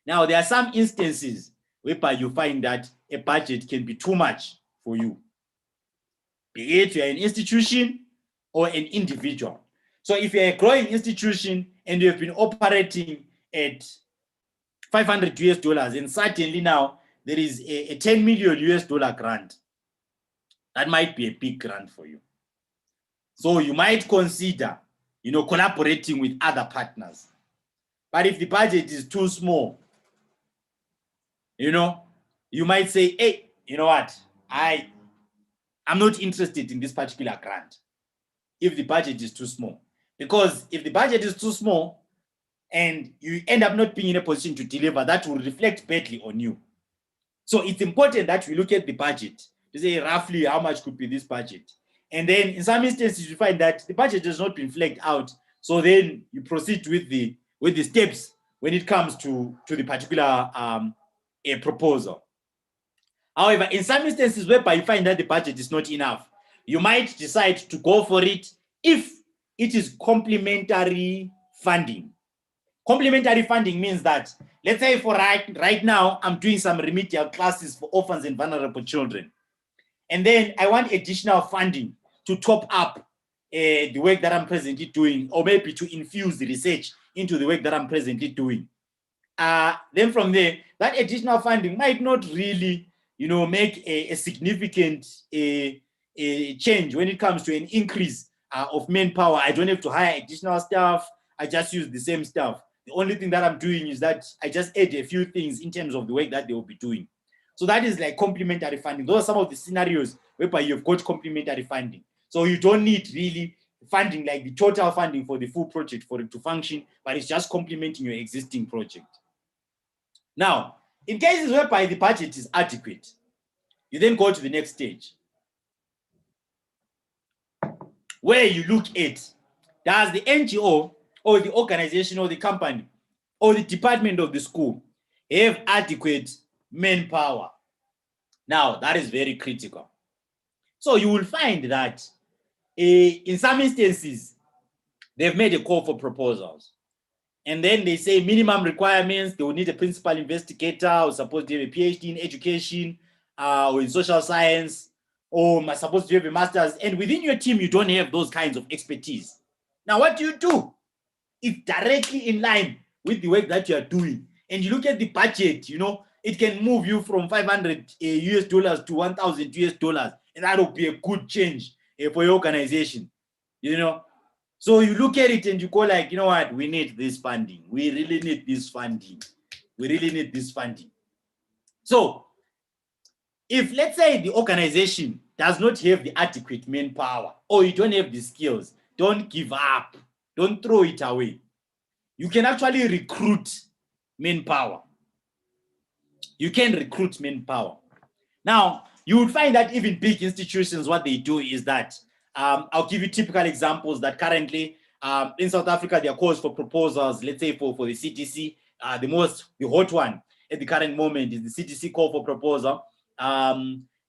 Now, there are some instances whereby you find that a budget can be too much for you, be it you're an institution or an individual. So if you're a growing institution and you have been operating at $500 and suddenly now there is a $10 million grant, that might be a big grant for you. So you might consider, collaborating with other partners. But if the budget is too small, you might say, hey, you know what? I'm not interested in this particular grant if the budget is too small. Because if the budget is too small and you end up not being in a position to deliver, that will reflect badly on you. So it's important that we look at the budget to say roughly how much could be this budget. And then in some instances, you find that the budget has not been flagged out. So then you proceed with the steps when it comes to the particular a proposal. However, in some instances whereby you find that the budget is not enough, you might decide to go for it if it is complementary funding. Complementary funding means that, let's say for right now, I'm doing some remedial classes for orphans and vulnerable children. And then I want additional funding to top up the work that I'm presently doing, or maybe to infuse the research into the work that I'm presently doing. Then from there, that additional funding might not really, make a significant change when it comes to an increase of manpower. I don't have to hire additional staff. I just use the same staff. The only thing that I'm doing is that I just add a few things in terms of the work that they will be doing. So that is like complementary funding. Those are some of the scenarios whereby you've got complementary funding. So you don't need really funding like the total funding for the full project for it to function, but it's just complementing your existing project. Now, in cases whereby the budget is adequate, you then go to the next stage, where you look at, does the NGO or the organization or the company or the department of the school have adequate manpower? Now, that is very critical. So you will find that in some instances, they've made a call for proposals. And then they say minimum requirements, they will need a principal investigator who's supposed to have a PhD in education or in social science, or supposed to have a master's. And within your team, you don't have those kinds of expertise. Now, what do? It's directly in line with the work that you are doing. And you look at the budget, it can move you from $500 to $1,000, and that will be a good change for your organization, So you look at it and you go like, you know what, we need this funding. We really need this funding. We really need this funding. So if, let's say, the organization does not have the adequate manpower, or you don't have the skills, don't give up. Don't throw it away. You can actually recruit manpower. you can recruit manpower. Now, you would find that even big institutions, what they do is that, I'll give you typical examples that currently in South Africa, there are calls for proposals, let's say for the CTC, the hot one at the current moment is the CTC call for proposal.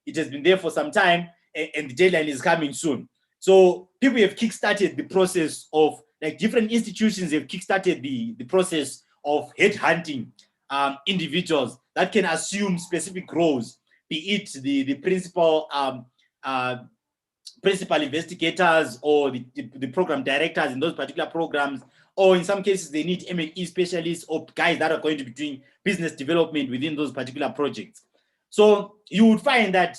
It has been there for some time and the deadline is coming soon. So people have kickstarted the process of, like different institutions have kickstarted the process of headhunting individuals that can assume specific roles, be it the principal principal investigators or the program directors in those particular programs, or in some cases they need M&E specialists or guys that are going to be doing business development within those particular projects. So you would find that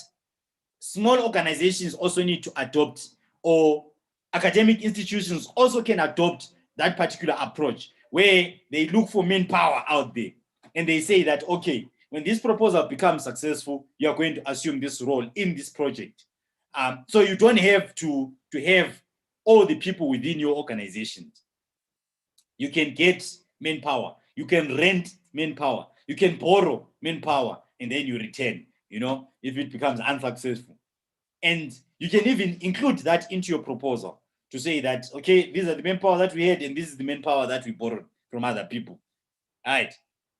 small organizations also need to adopt, or academic institutions also can adopt that particular approach where they look for manpower out there and they say that, okay, when this proposal becomes successful, you are going to assume this role in this project. So you don't have to have all the people within your organization. You can get manpower, you can rent manpower, you can borrow manpower, and then you return, if it becomes unsuccessful. And you can even include that into your proposal to say that, okay, these are the manpower that we had, and this is the manpower that we borrowed from other people. All right.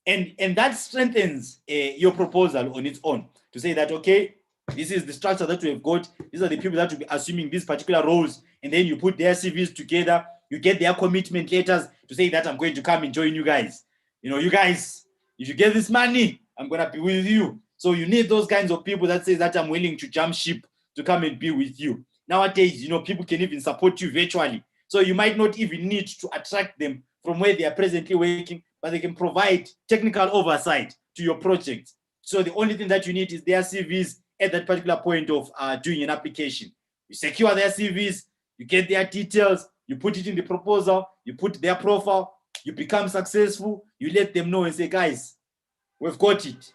And that strengthens your proposal on its own to say that, okay, this is the structure that we have got. These are the people that will be assuming these particular roles. And then you put their CVs together. You get their commitment letters to say that I'm going to come and join you guys. You guys, if you get this money, I'm going to be with you. So you need those kinds of people that say that I'm willing to jump ship to come and be with you. Nowadays, people can even support you virtually. So you might not even need to attract them from where they are presently working, but they can provide technical oversight to your project. So the only thing that you need is their CVs at that particular point of doing an application. You secure their CVs, you get their details, you put it in the proposal, you put their profile, you become successful, you let them know and say, guys, we've got it.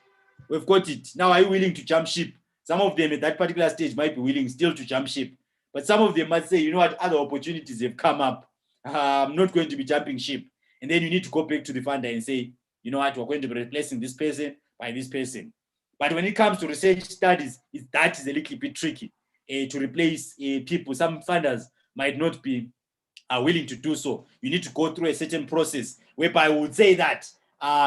We've got it. Now, are you willing to jump ship? Some of them at that particular stage might be willing still to jump ship. But some of them might say, you know what, other opportunities have come up. I'm not going to be jumping ship. And then you need to go back to the funder and say, you know what, we're going to be replacing this person by this person. But when it comes to research studies, that is a little bit tricky to replace people. Some funders might not be willing to do so. You need to go through a certain process whereby I would say that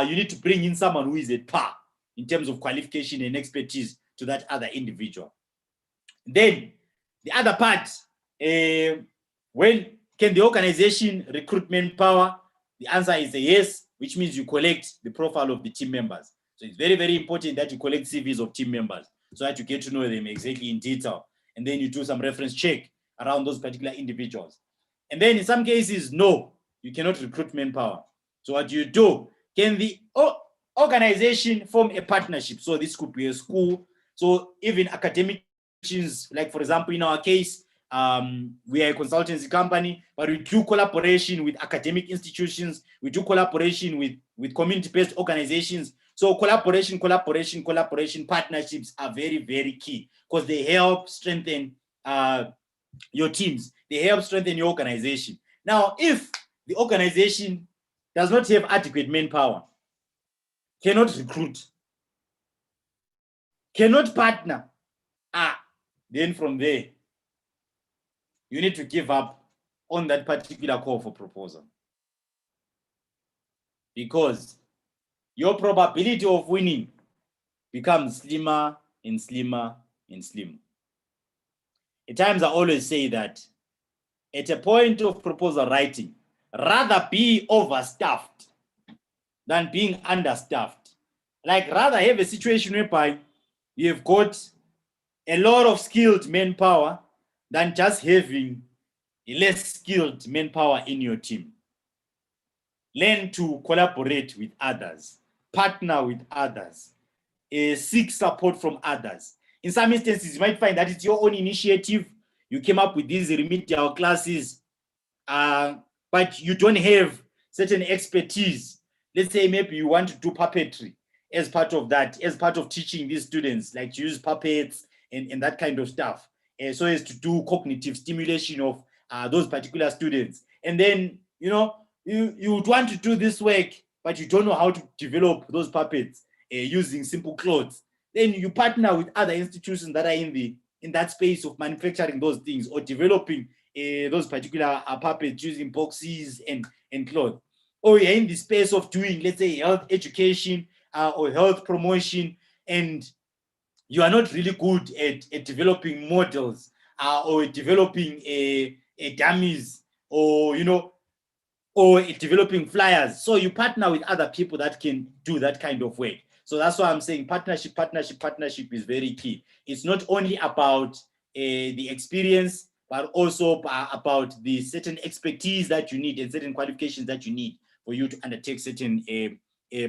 you need to bring in someone who is at par in terms of qualification and expertise to that other individual. Then the other part, when can the organization recruit manpower? The answer is a yes, which means you collect the profile of the team members. So it's very, very important that you collect CVs of team members so that you get to know them exactly in detail. And then you do some reference check around those particular individuals. And then in some cases, no, you cannot recruit manpower. So what do you do? Can the organization form a partnership? So this could be a school. So even academic institutions, like for example, in our case, we are a consultancy company, but we do collaboration with academic institutions. We do collaboration with community-based organizations. So collaboration, partnerships are very, very key because they help strengthen your teams. They help strengthen your organization. Now, if the organization does not have adequate manpower, cannot recruit, cannot partner, then from there, you need to give up on that particular call for proposal. Because your probability of winning becomes slimmer and slimmer and slimmer. At times I always say that at a point of proposal writing, rather be overstaffed than being understaffed. Like rather have a situation whereby you've got a lot of skilled manpower than just having less skilled manpower in your team. Learn to collaborate with others, partner with others, seek support from others. In some instances, you might find that it's your own initiative. You came up with these remedial classes, but you don't have certain expertise. Let's say maybe you want to do puppetry as part of that, as part of teaching these students, like to use puppets and that kind of stuff, so as to do cognitive stimulation of those particular students. And then, you would want to do this work, but you don't know how to develop those puppets. using simple clothes. Then you partner with other institutions that are in that space of manufacturing those things or developing those particular puppets using boxes and cloth. Or you're in the space of doing, let's say, health education or health promotion, and you are not really good at developing models or developing dummies, or or developing flyers. So you partner with other people that can do that kind of work. So that's why I'm saying partnership is very key. It's not only about the experience, but also about the certain expertise that you need and certain qualifications that you need for you to undertake certain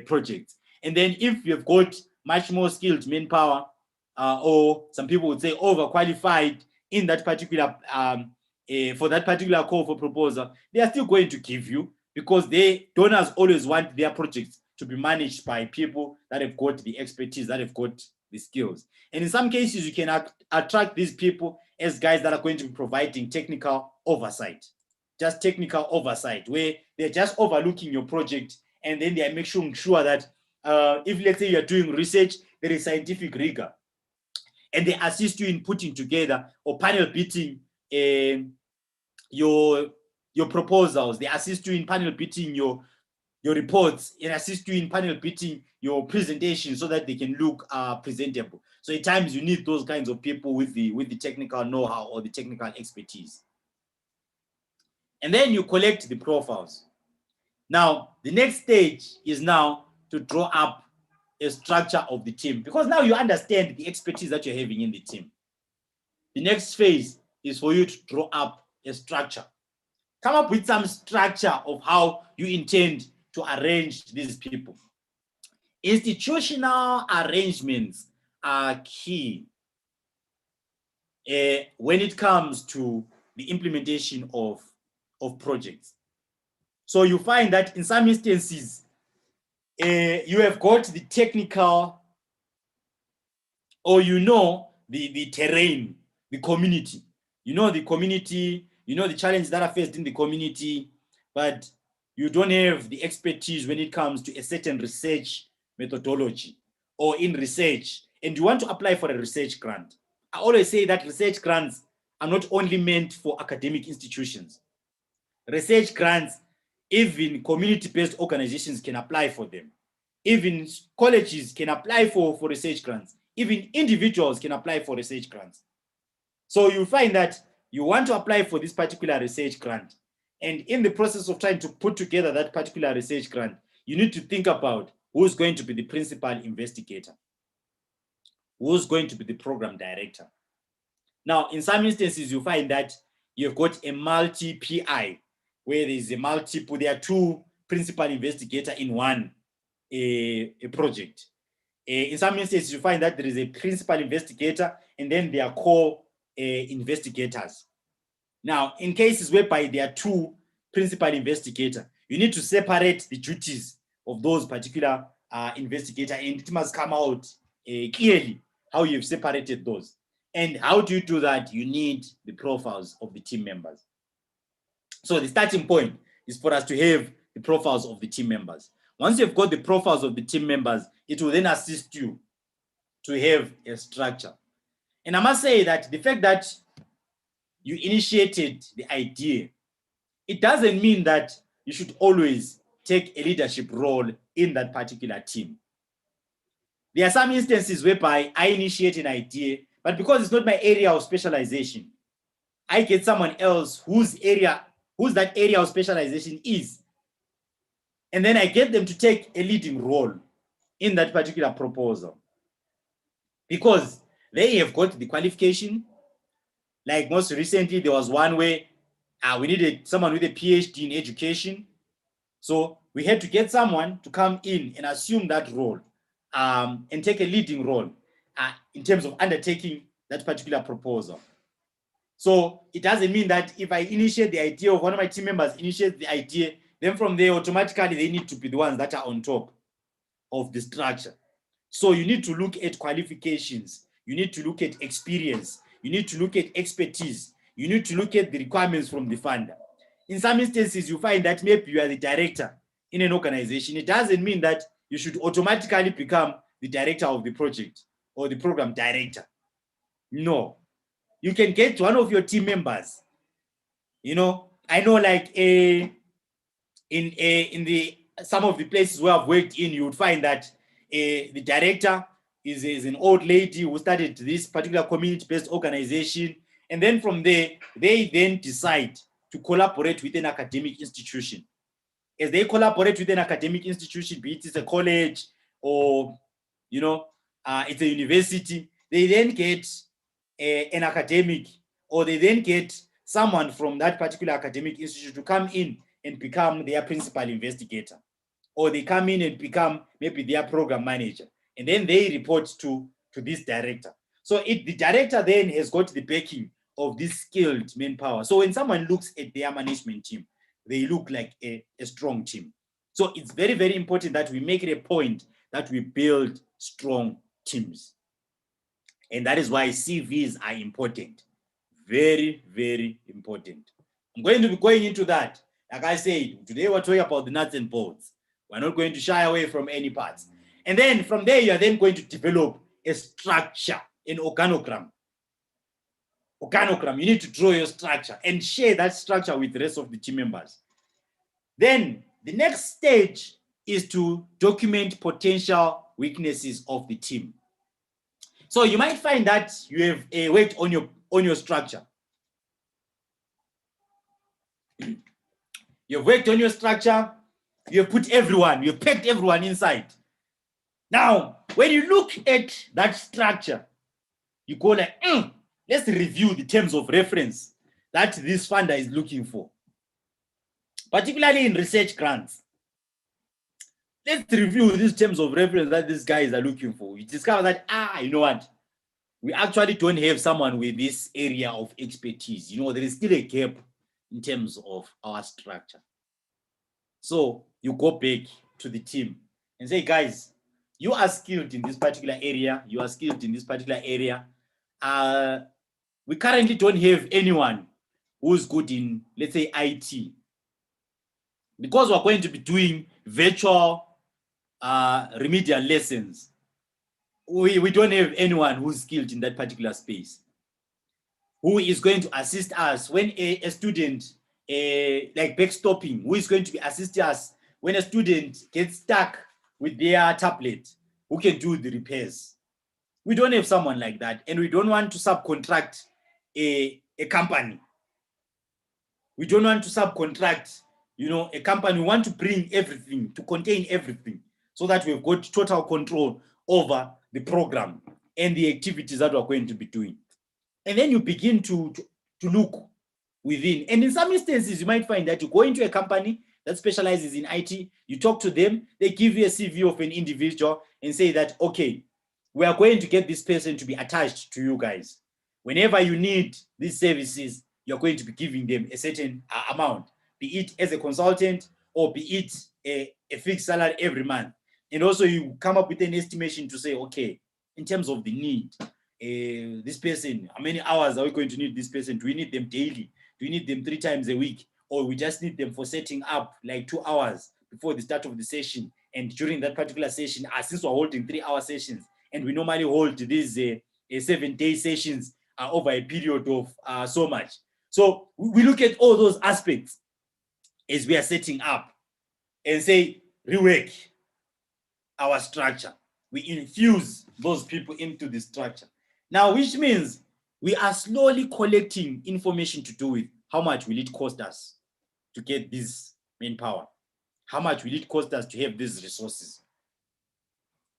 projects. And then if you've got much more skilled manpower, or some people would say overqualified in that particular for that particular call for proposal, they are still going to give you, because donors always want their projects to be managed by people that have got the expertise, that have got the skills. And in some cases, you can attract these people as guys that are going to be providing technical oversight, just technical oversight, where they're just overlooking your project, and then they are making sure that if, let's say, you're doing research, there is scientific rigor, and they assist you in putting together or panel beating your proposals. They assist you in panel beating your reports, and assist you in panel beating your presentation so that they can look presentable. So at times you need those kinds of people with the technical know-how or the technical expertise. And then you collect the profiles. Now, the next stage is now to draw up a structure of the team, because now you understand the expertise that you're having in the team. The next phase is for you to draw up a structure. Come up with some structure of how you intend to arrange these people. Institutional arrangements are key when it comes to the implementation of projects. So you find that in some instances, you have got the technical, or the terrain, the community. The community, the challenges that are faced in the community, but you don't have the expertise when it comes to a certain research methodology or in research, and you want to apply for a research grant. I always say that research grants are not only meant for academic institutions. Research grants, even community-based organizations can apply for them. Even colleges can apply for research grants. Even individuals can apply for research grants. So you find that you want to apply for this particular research grant. And in the process of trying to put together that particular research grant, you need to think about who's going to be the principal investigator, who's going to be the program director. Now, in some instances, you find that you've got a multi-PI, where there are two principal investigators in one a project. In some instances, you find that there is a principal investigator and then there are co-investigators. Now, in cases whereby there are two principal investigators, you need to separate the duties of those particular investigators, and it must come out clearly how you've separated those. And how do you do that? You need the profiles of the team members. So the starting point is for us to have the profiles of the team members. Once you've got the profiles of the team members, it will then assist you to have a structure. And I must say that the fact that you initiated the idea, it doesn't mean that you should always take a leadership role in that particular team. There are some instances whereby I initiate an idea, but because it's not my area of specialization, I get someone else whose that area of specialization is. And then I get them to take a leading role in that particular proposal, because they have got the qualification. Like most recently, there was one where we needed someone with a PhD in education. So we had to get someone to come in and assume that role and take a leading role in terms of undertaking that particular proposal. So it doesn't mean that if I initiate the idea, or one of my team members initiates the idea, then from there automatically they need to be the ones that are on top of the structure. So you need to look at qualifications, you need to look at experience, you need to look at expertise, you need to look at the requirements from the funder. In some instances, you find that maybe you are the director in an organization. It doesn't mean that you should automatically become the director of the project or the program director. No, you can get one of your team members. You know, I know like in the some of the places where I've worked in, you would find that the director is an old lady who started this particular community-based organization, and then from there they then decide to collaborate with an academic institution. As they collaborate with an academic institution, be it a college or it's a university, they then get an academic, or they then get someone from that particular academic institute to come in and become their principal investigator, or they come in and become maybe their program manager, and then they report to this director. So the director then has got the backing of this skilled manpower. So when someone looks at their management team, they look like a strong team. So it's very, very important that we make it a point that we build strong teams. And that is why CVs are important. Very, very important. I'm going to be going into that. Like I said, today we're talking about the nuts and bolts. We're not going to shy away from any parts. And then from there, you are then going to develop a structure, an organogram. You need to draw your structure and share that structure with the rest of the team members. Then the next stage is to document potential weaknesses of the team. So you might find that you have worked on your structure. You've worked on your structure, you've put everyone, you've packed everyone inside. Now, when you look at that structure, you go like, let's review the terms of reference that this funder is looking for, particularly in research grants. Let's review these terms of reference that these guys are looking for. You discover that, you know what? We actually don't have someone with this area of expertise. There is still a gap in terms of our structure. So you go back to the team and say, guys, you are skilled in this particular area. You are skilled in this particular area. We currently don't have anyone who's good in, let's say, IT. Because we're going to be doing virtual remedial lessons, we don't have anyone who's skilled in that particular space, who is going to assist us when a student, like backstopping, who is going to be assisting us when a student gets stuck with their tablet, who can do the repairs. We don't have someone like that, and we don't want to subcontract a company. We don't want to subcontract, a company. We want to bring everything, to contain everything, so that we've got total control over the program and the activities that we're going to be doing. And then you begin to look within. And in some instances, you might find that you go into a company that specializes in IT, you talk to them, they give you a CV of an individual and say that, okay, we are going to get this person to be attached to you guys. Whenever you need these services, you're going to be giving them a certain amount, be it as a consultant or be it a fixed salary every month. And also you come up with an estimation to say, okay, in terms of the need, this person, how many hours are we going to need this person? Do we need them daily? Do we need them 3 times a week? Or we just need them for setting up like 2 hours before the start of the session? And during that particular session, since we're holding 3-hour sessions, and we normally hold these 7-day sessions over a period of so much. So we look at all those aspects as we are setting up and say, rework our structure. We infuse those people into the structure. Now, which means we are slowly collecting information to do with how much will it cost us to get this manpower? How much will it cost us to have these resources?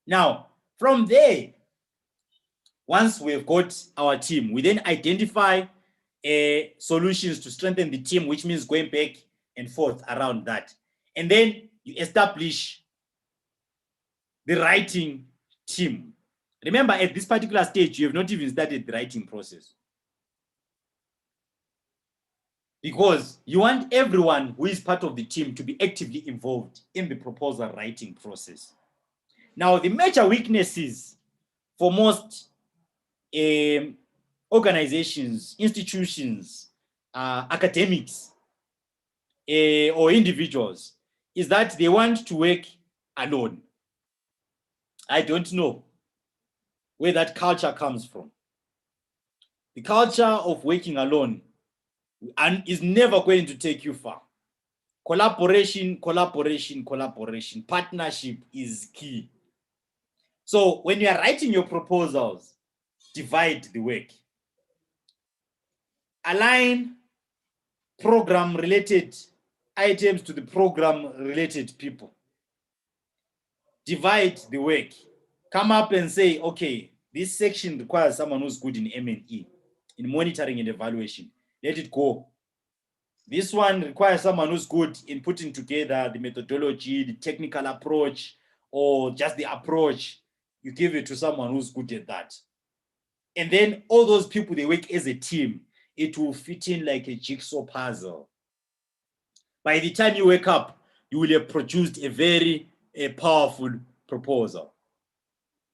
Now, from there, once we've got our team, we then identify solutions to strengthen the team, which means going back and forth around that. And then you establish the writing team. Remember, at this particular stage, you have not even started the writing process, because you want everyone who is part of the team to be actively involved in the proposal writing process. Now, the major weaknesses for most organizations, institutions, academics, or individuals is that they want to work alone. I don't know where that culture comes from. The culture of working alone and is never going to take you far. Collaboration, collaboration, collaboration. Partnership is key. So when you are writing your proposals, divide the work. Align program-related items to the program-related people. Divide the work. Come up and say, okay, this section requires someone who's good in M&E, in monitoring and evaluation. Let it go. This one requires someone who's good in putting together the methodology, the technical approach, or just the approach. You give it to someone who's good at that. And then all those people, they work as a team. It will fit in like a jigsaw puzzle. By the time you wake up, you will have produced a very powerful proposal.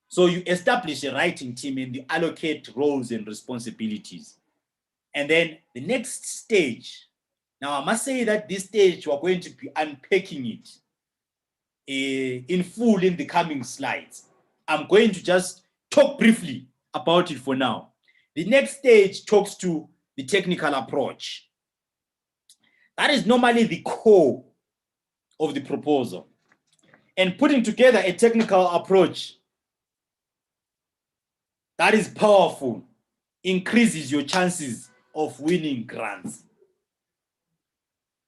So you establish a writing team and you allocate roles and responsibilities. And then the next stage, now I must say that this stage we're going to be unpacking it in full in the coming slides. I'm going to just talk briefly about it for now. The next stage talks to the technical approach. That is normally the core of the proposal. And putting together a technical approach that is powerful increases your chances of winning grants.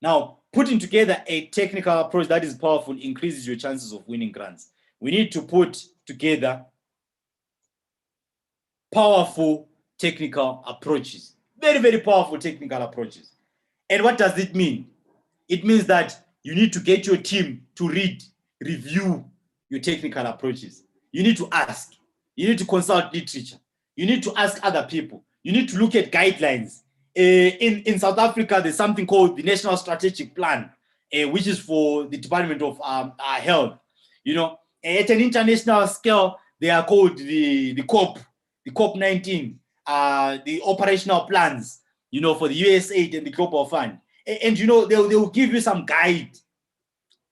Now, putting together a technical approach that is powerful increases your chances of winning grants. We need to put together powerful technical approaches. Very, very powerful technical approaches. And what does it mean? It means that you need to get your team to read, review your technical approaches. You need to ask. You need to consult literature. You need to ask other people. You need to look at guidelines. In South Africa, there's something called the National Strategic Plan, which is for the Department of Health. You know, at an international scale, they are called the COP19, the operational plans, you know, for the USAID and the Global Fund. And you know, they will give you some guide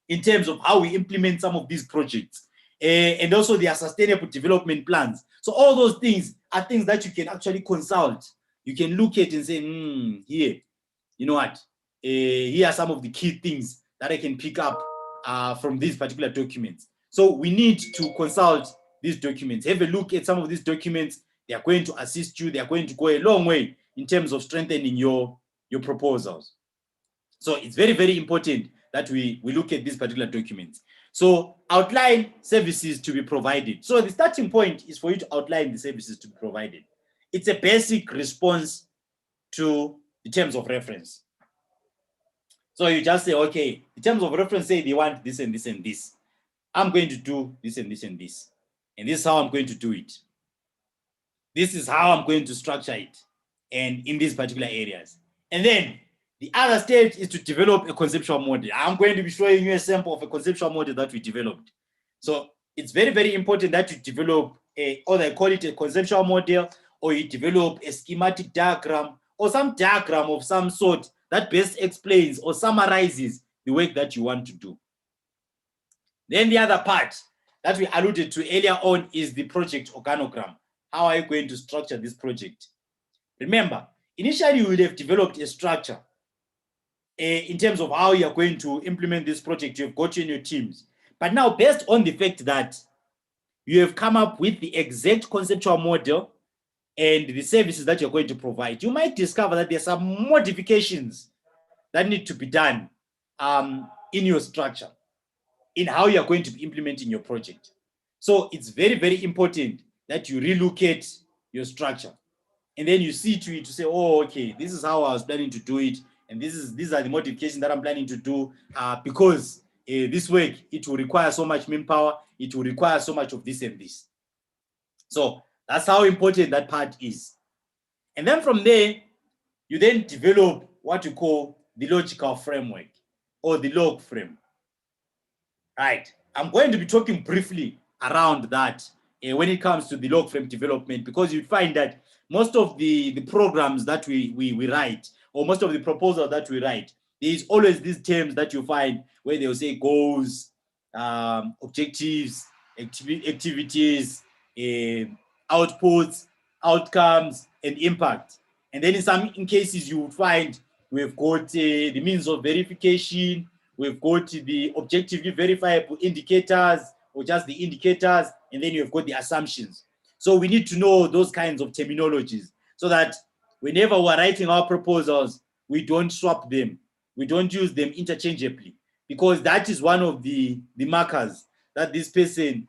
in terms of how we implement some of these projects. And also their sustainable development plans. So all those things are things that you can actually consult. You can look at and say, here, you know what? Here are some of the key things that I can pick up from these particular documents. So we need to consult these documents. Have a look at some of these documents. They are going to assist you. They are going to go a long way in terms of strengthening your proposals. So it's very, very important that we look at these particular documents. So outline services to be provided. So the starting point is for you to outline the services to be provided. It's a basic response to the terms of reference. So you just say, okay, the terms of reference say they want this and this and this. I'm going to do this and this and this. And this is how I'm going to do it. This is how I'm going to structure it. And in these particular areas. And then the other stage is to develop a conceptual model. I'm going to be showing you a sample of a conceptual model that we developed. So it's very, very important that you develop or they call it a conceptual model, or you develop a schematic diagram or some diagram of some sort that best explains or summarizes the work that you want to do. Then the other part that we alluded to earlier on is the project organogram. How are you going to structure this project? Remember, initially you would have developed a structure in terms of how you're going to implement this project. You've got in your teams. But now, based on the fact that you have come up with the exact conceptual model and the services that you're going to provide, you might discover that there's some modifications that need to be done in your structure, in how you're going to be implementing your project. So it's very, very important that you relook at your structure. And then you see to it to say, oh, okay, this is how I was planning to do it. And these are the modifications that I'm planning to do because this work, it will require so much manpower. It will require so much of this and this. So that's how important that part is. And then from there, you then develop what you call the logical framework or the log frame. Right. I'm going to be talking briefly around that when it comes to the log frame development, because you find that most of the programs that we write, or most of the proposals that we write, there is always these terms that you find where they'll say goals, objectives, activities, outputs, outcomes, and impact. And then in some cases, you would find we've got the means of verification, we've got the objectively verifiable indicators, or just the indicators, and then you've got the assumptions. So we need to know those kinds of terminologies so that whenever we're writing our proposals, we don't swap them. We don't use them interchangeably, because that is one of the markers that this person,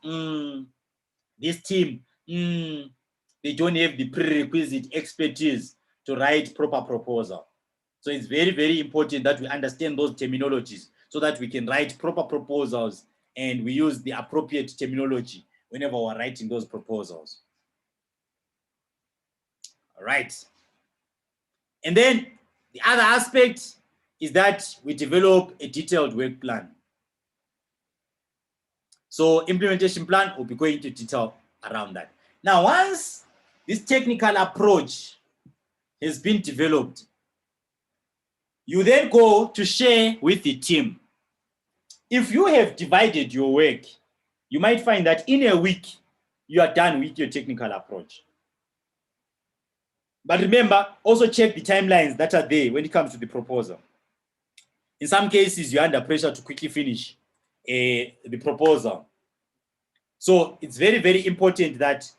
this team, they don't have the prerequisite expertise to write proper proposal. So it's very, very important that we understand those terminologies so that we can write proper proposals and we use the appropriate terminology whenever we're writing those proposals. All right. And then the other aspect is that we develop a detailed work plan. So implementation plan will be going into detail around that. Now, once this technical approach has been developed, you then go to share with the team. If you have divided your work, you might find that in a week, you are done with your technical approach. But remember, also check the timelines that are there when it comes to the proposal. In some cases, you're under pressure to quickly finish the proposal. So it's very, very important that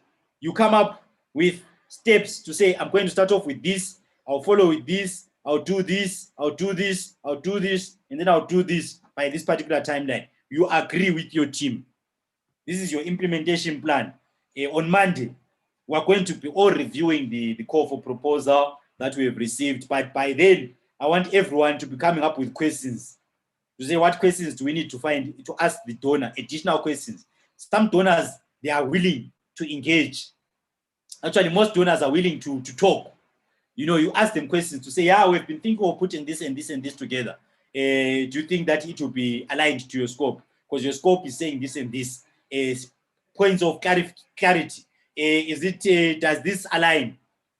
you come up with steps to say, I'm going to start off with this, I'll follow with this, I'll do this, I'll do this, I'll do this, and then I'll do this by this particular timeline. You agree with your team. This is your implementation plan. On Monday, we're going to be all reviewing the call for proposal that we have received. But by then, I want everyone to be coming up with questions. To say, what questions do we need to ask the donor? Additional questions. Some donors, they are willing to engage. Actually, most donors are willing to talk. You know, you ask them questions to say, yeah, we've been thinking of putting this and this and this together. Do you think that it will be aligned to your scope? Because your scope is saying this and this. Points of clarity. Does this align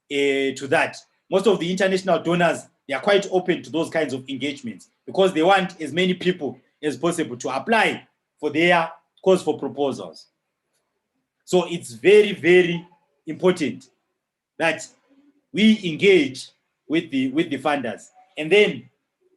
to that? Most of the international donors, they are quite open to those kinds of engagements because they want as many people as possible to apply for their calls for proposals. So it's very, very important that we engage with the funders. And then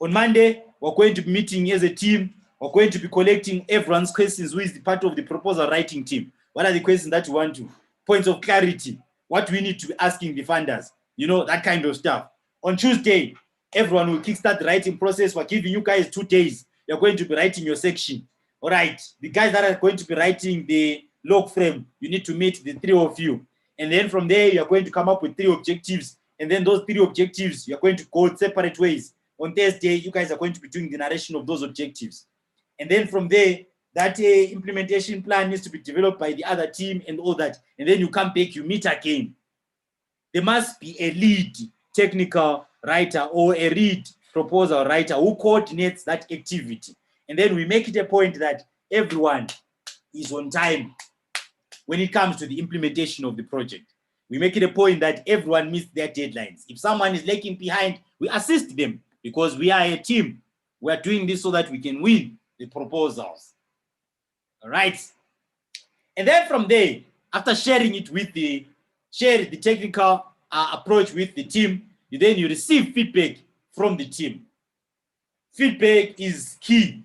on Monday, we're going to be meeting as a team. We're going to be collecting everyone's questions who is the part of the proposal writing team. What are the questions that you want to? Points of clarity. What we need to be asking the funders. You know, that kind of stuff. On Tuesday, everyone will kickstart the writing process. We're giving you guys 2 days. You're going to be writing your section. All right. The guys that are going to be writing the log frame, you need to meet the 3 of you. And then from there, you're going to come up with 3 objectives. And then those 3 objectives, you're going to go separate ways. On Thursday, you guys are going to be doing the narration of those objectives. And then from there, that implementation plan needs to be developed by the other team and all that. And then you come back, you meet again. There must be a lead technical writer or a lead proposal writer who coordinates that activity. And then we make it a point that everyone is on time when it comes to the implementation of the project. We make it a point that everyone meets their deadlines. If someone is lagging behind, we assist them because we are a team. We are doing this so that we can win the proposals. All right. And then from there, after sharing it with share the technical approach with the team, you receive feedback from the team. Feedback is key.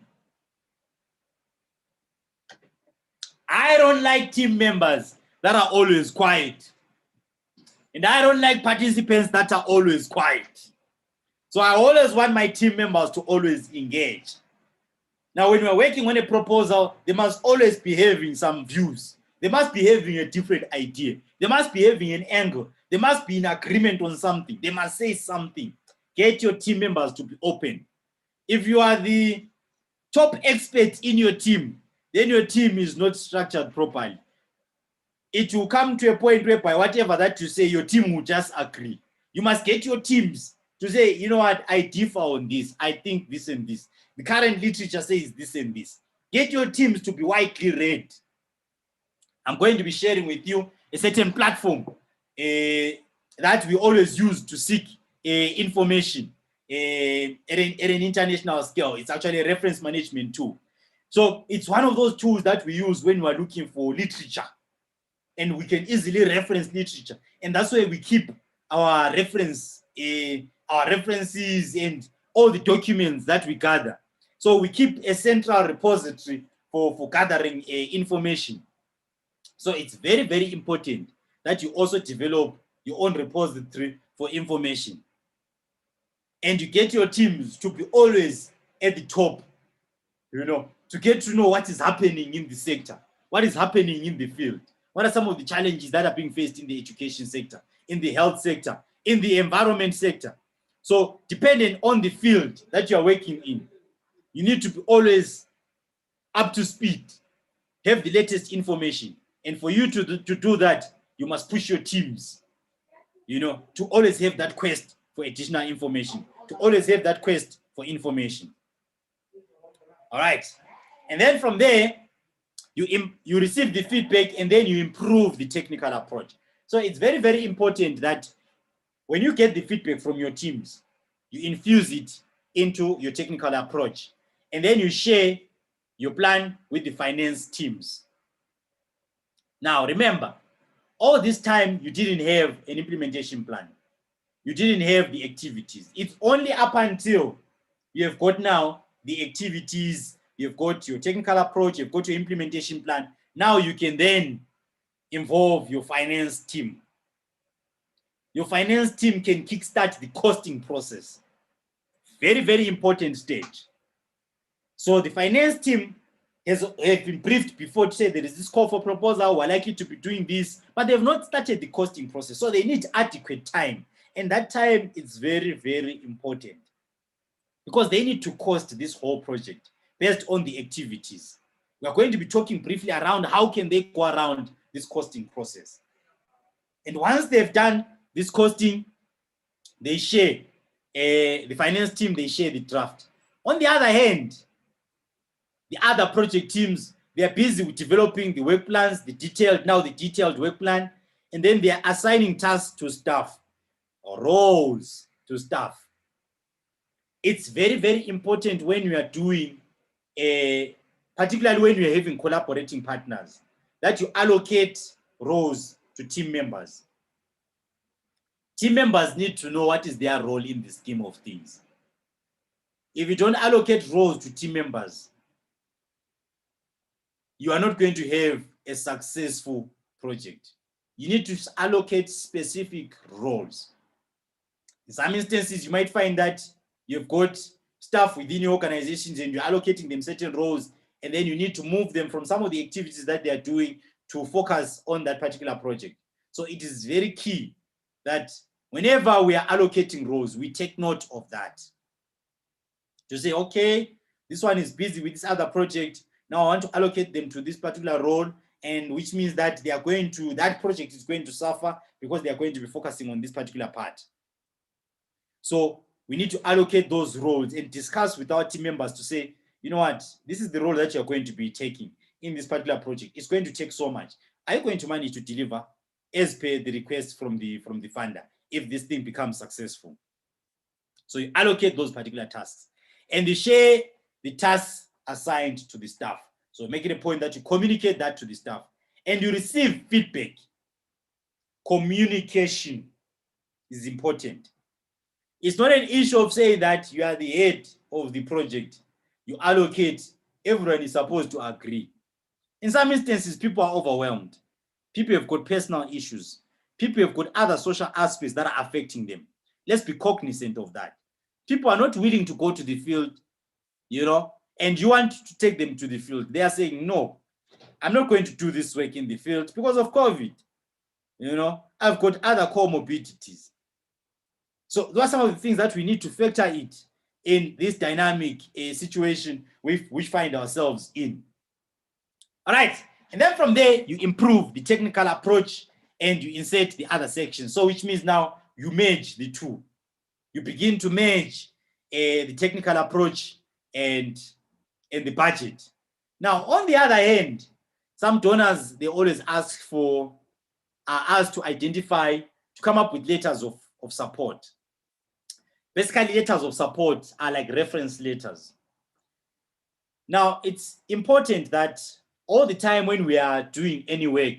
I don't like team members that are always quiet. And I don't like participants that are always quiet. So I always want my team members to always engage. Now, when we're working on a proposal, they must always be having some views. They must be having a different idea. They must be having an angle. They must be in agreement on something. They must say something. Get your team members to be open. If you are the top expert in your team, then your team is not structured properly. It will come to a point whereby whatever that you say, your team will just agree. You must get your teams to say, you know what, I differ on this. I think this and this. The current literature says this and this. Get your teams to be widely read. I'm going to be sharing with you a certain platform that we always use to seek information at an international scale. It's actually a reference management tool. So it's one of those tools that we use when we are looking for literature, and we can easily reference literature. And that's where we keep our references and all the documents that we gather. So we keep a central repository for gathering information. So it's very, very important that you also develop your own repository for information. And you get your teams to be always at the top, to get to know what is happening in the sector, what is happening in the field, what are some of the challenges that are being faced in the education sector, in the health sector, in the environment sector. So depending on the field that you are working in, you need to be always up to speed, have the latest information. And for you to do that, you must push your teams, to always have that quest for additional information, to always have that quest for information. All right. And then from there, you receive the feedback, and then you improve the technical approach. So it's very, very important that when you get the feedback from your teams, you infuse it into your technical approach, and then you share your plan with the finance teams. Now, remember, all this time you didn't have an implementation plan. You didn't have the activities. It's only up until you have got now the activities, you've got your technical approach, you've got your implementation plan. Now you can then involve your finance team. Your finance team can kickstart the costing process. Very, very important stage. So the finance team have been briefed before to say there is this call for proposal, we're likely to be doing this, but they've not started the costing process. So they need adequate time. And that time is very, very important, because they need to cost this whole project based on the activities. We are going to be talking briefly around how can they go around this costing process. And once they've done this costing, they share, the finance team, they share the draft. On the other hand, the other project teams, they are busy with developing the work plans, the detailed work plan, and then they are assigning tasks to staff, or roles to staff. It's very, very important when you are doing, particularly when you're having collaborating partners, that you allocate roles to team members. Team members need to know what is their role in the scheme of things. If you don't allocate roles to team members, you are not going to have a successful project. You need to allocate specific roles. In some instances, you might find that you've got staff within your organizations and you're allocating them certain roles, and then you need to move them from some of the activities that they are doing to focus on that particular project. So it is very key that whenever we are allocating roles, we take note of that. To say, okay, this one is busy with this other project. Now I want to allocate them to this particular role, and which means that that project is going to suffer because they are going to be focusing on this particular part. So we need to allocate those roles and discuss with our team members to say, you know what, this is the role that you're going to be taking in this particular project. It's going to take so much. Are you going to manage to deliver as per the request from the funder if this thing becomes successful? So you allocate those particular tasks and you share the tasks assigned to the staff. So make it a point that you communicate that to the staff and you receive feedback. Communication is important. It's not an issue of saying that you are the head of the project. You allocate, everyone is supposed to agree. In some instances, people are overwhelmed. People have got personal issues. People have got other social aspects that are affecting them. Let's be cognizant of that. People are not willing to go to the field, and you want to take them to the field. They are saying, no, I'm not going to do this work in the field because of COVID. I've got other comorbidities. So those are some of the things that we need to factor it in this dynamic situation we find ourselves in. All right. And then from there, you improve the technical approach and you insert the other sections. So which means now you merge the two. You begin to merge the technical approach and the budget. Now, on the other hand, some donors, they always ask for us to identify, to come up with letters of support. Basically, letters of support are like reference letters. Now, it's important that all the time when we are doing any work,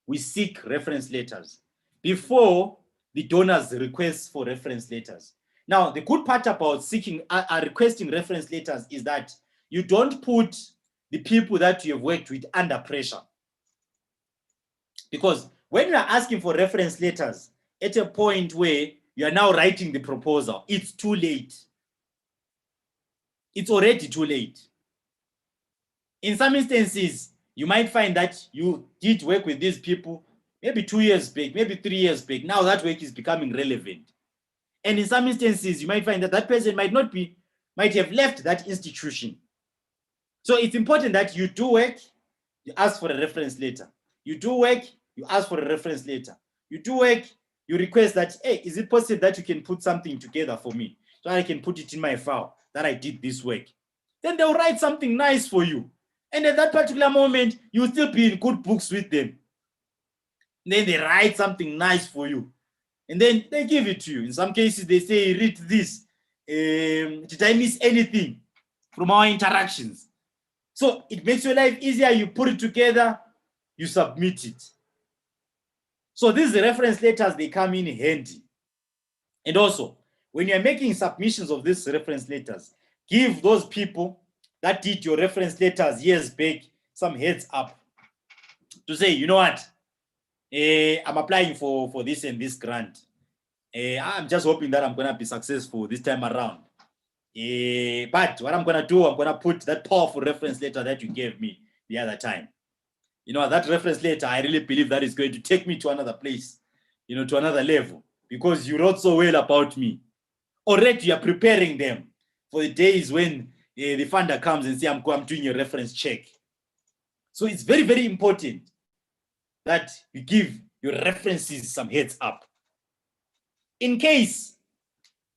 we seek reference letters before the donors request for reference letters. Now, the good part about requesting reference letters is that you don't put the people that you have worked with under pressure. Because when you are asking for reference letters at a point where you are now writing the proposal, it's too late. It's already too late. In some instances, you might find that you did work with these people maybe 2 years back, maybe 3 years back. Now that work is becoming relevant. And in some instances, you might find that that person might have left that institution. So it's important that you do work, you ask for a reference letter. You do work, you ask for a reference letter. You do work, you request that, hey, is it possible that you can put something together for me so I can put it in my file that I did this work? Then they'll write something nice for you. And at that particular moment, you'll still be in good books with them. And then they write something nice for you. And then they give it to you. In some cases, they say, read this. Did I miss anything from our interactions? So it makes your life easier. You put it together, you submit it. So these reference letters, they come in handy. And also, when you're making submissions of these reference letters, give those people that did your reference letters years back some heads up to say, you know what, I'm applying for this and this grant. I'm just hoping that I'm going to be successful this time around. But what I'm going to do, I'm going to put that powerful reference letter that you gave me the other time. You know, that reference letter, I really believe that is going to take me to another place, you know, to another level, because you wrote so well about me. Already you are preparing them for the days when the funder comes and say, I'm doing a reference check. So it's very, very important that you give your references some heads up. In case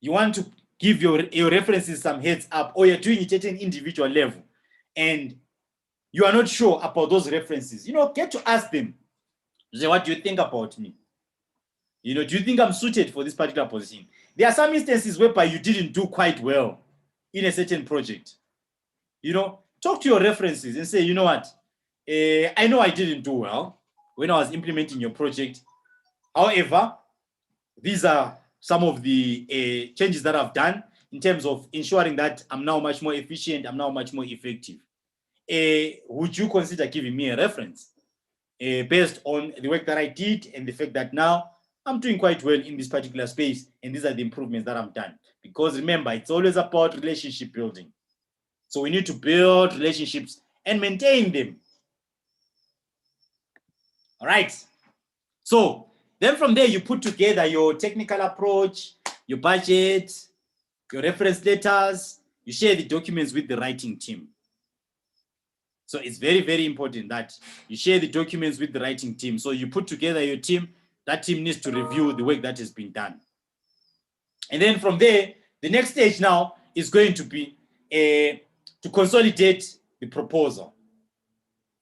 you want to give your references some heads up, or you're doing it at an individual level and you are not sure about those references, you know, get to ask them. Say, what do you think about me? You know, do you think I'm suited for this particular position? There are some instances whereby you didn't do quite well in a certain project. You know, talk to your references and say, you know what, I know I didn't do well when I was implementing your project. However, these are some of the changes that I've done in terms of ensuring that I'm now much more efficient, I'm now much more effective. Would you consider giving me a reference based on the work that I did and the fact that now I'm doing quite well in this particular space, and these are the improvements that I've done? Because remember, it's always about relationship building. So we need to build relationships and maintain them. All right. So then from there, you put together your technical approach, your budget, your reference letters, you share the documents with the writing team. So it's very, very important that you share the documents with the writing team. So you put together your team, that team needs to review the work that has been done. And then from there, the next stage now is going to be to consolidate the proposal.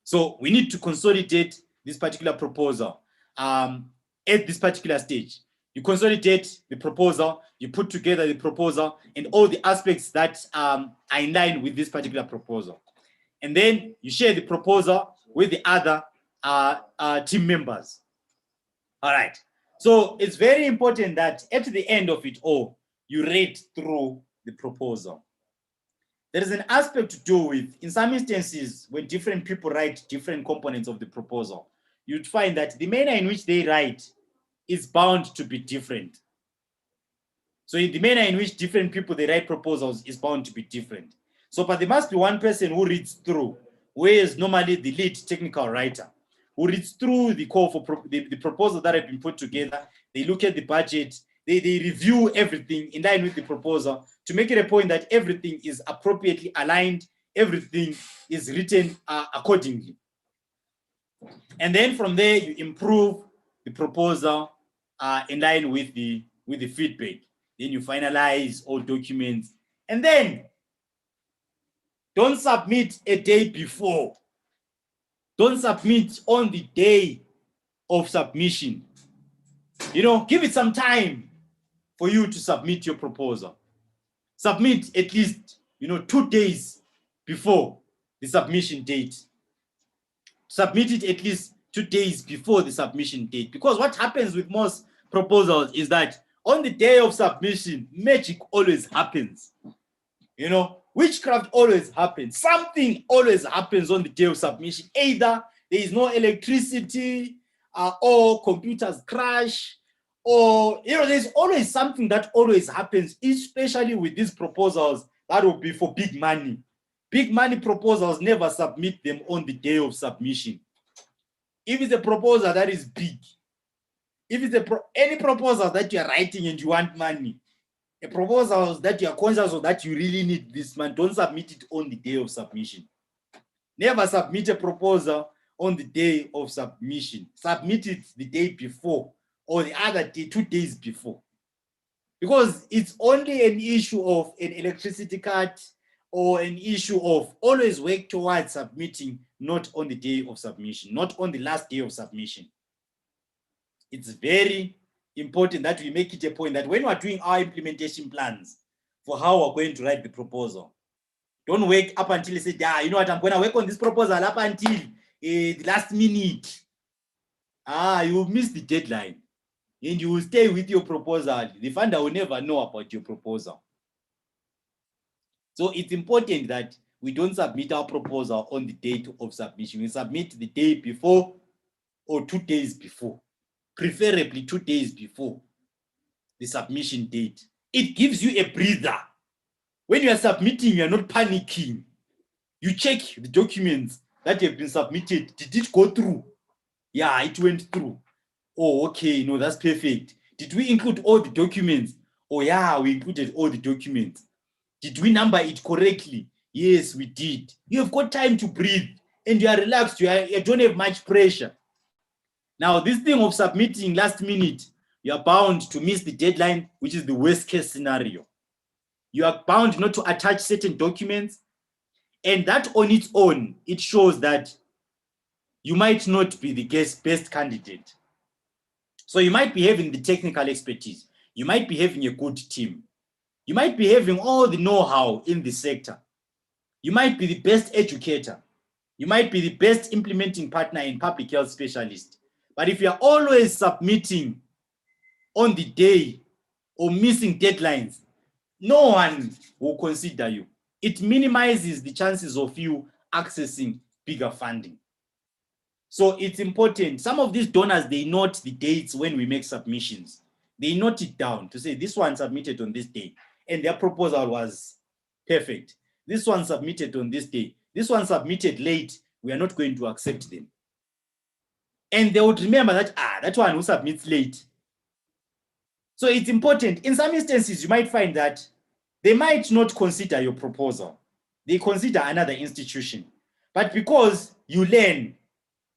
So we need to consolidate this particular proposal at this particular stage. You consolidate the proposal, you put together the proposal and all the aspects that are in line with this particular proposal. And then you share the proposal with the other team members. All right. So it's very important that at the end of it all, you read through the proposal. There is an aspect to do with, in some instances, when different people write different components of the proposal, you'd find that the manner in which they write is bound to be different. So the manner in which different people they write proposals is bound to be different. So, but there must be one person who reads through, who is normally the lead technical writer, who reads through the call for the proposal that have been put together. They look at the budget, they review everything in line with the proposal to make it a point that everything is appropriately aligned, everything is written accordingly. And then from there, you improve the proposal in line with the feedback. Then you finalize all documents, and then don't submit a day before. Don't submit on the day of submission. You know, give it some time for you to submit your proposal. Submit at least, 2 days before the submission date. Submit it at least 2 days before the submission date, because what happens with most proposals is that on the day of submission, magic always happens. You know, witchcraft always happens. Something always happens on the day of submission. Either there is no electricity, or computers crash, or, you know, there's always something that always happens, especially with these proposals that will be for big money. Big money proposals never submit them on the day of submission. If it's a proposal that is big, if it's any proposal that you're writing and you want money, a proposal that you're conscious of that you really need this money, don't submit it on the day of submission. Never submit a proposal on the day of submission. Submit it the day before or the other day, 2 days before. Because it's only an issue of an electricity cut or an issue of always work towards submitting, not on the day of submission, not on the last day of submission. It's very important that we make it a point that when we're doing our implementation plans for how we're going to write the proposal, don't wait up until you say, you know what, I'm going to work on this proposal up until the last minute. You will miss the deadline and you will stay with your proposal. The funder will never know about your proposal. So it's important that we don't submit our proposal on the date of submission. We submit the day before or 2 days before, preferably 2 days before the submission date. It gives you a breather. When you are submitting, you are not panicking. You check the documents that have been submitted. Did it go through? Yeah, it went through. Oh, okay, no, that's perfect. Did we include all the documents? Oh, yeah, we included all the documents. Did we number it correctly? Yes, we did. You have got time to breathe and you are relaxed. You don't have much pressure. Now, this thing of submitting last minute, you are bound to miss the deadline, which is the worst case scenario. You are bound not to attach certain documents, and that on its own, it shows that you might not be the best candidate. So you might be having the technical expertise. You might be having a good team. You might be having all the know-how in the sector. You might be the best educator. You might be the best implementing partner and public health specialist. But if you're always submitting on the day or missing deadlines, no one will consider you. It minimizes the chances of you accessing bigger funding. So it's important. Some of these donors, they note the dates when we make submissions. They note it down to say this one submitted on this day and their proposal was perfect. This one submitted on this day. This one submitted late. We are not going to accept them. And they would remember that, that one who submits late. So it's important. In some instances, you might find that they might not consider your proposal. They consider another institution. But because you learn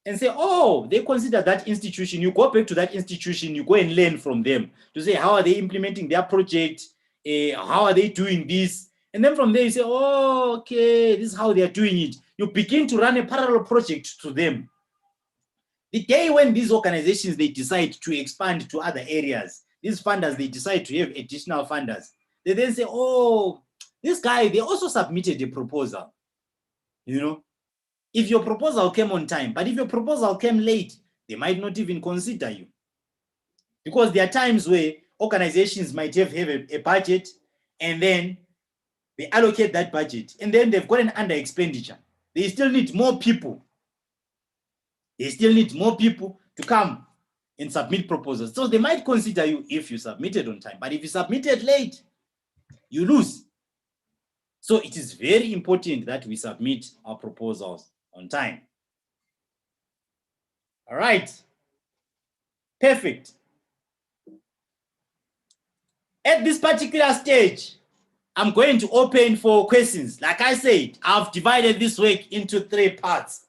and say, oh, they consider that institution, you go back to that institution, you go and learn from them to say, how are they implementing their project? How are they doing this? And then from there you say, oh, okay, this is how they are doing it. You begin to run a parallel project to them. The day when these organizations, they decide to expand to other areas, these funders, they decide to have additional funders, they then say, oh, this guy, they also submitted a proposal. You know, if your proposal came on time, but if your proposal came late, they might not even consider you. Because there are times where organizations might have a budget and then they allocate that budget and then they've got an under expenditure. They still need more people. They still need more people to come and submit proposals. So they might consider you if you submitted on time, but if you submitted late, you lose. So it is very important that we submit our proposals on time. All right. Perfect. At this particular stage, I'm going to open for questions. Like I said, I've divided this work into 3 parts.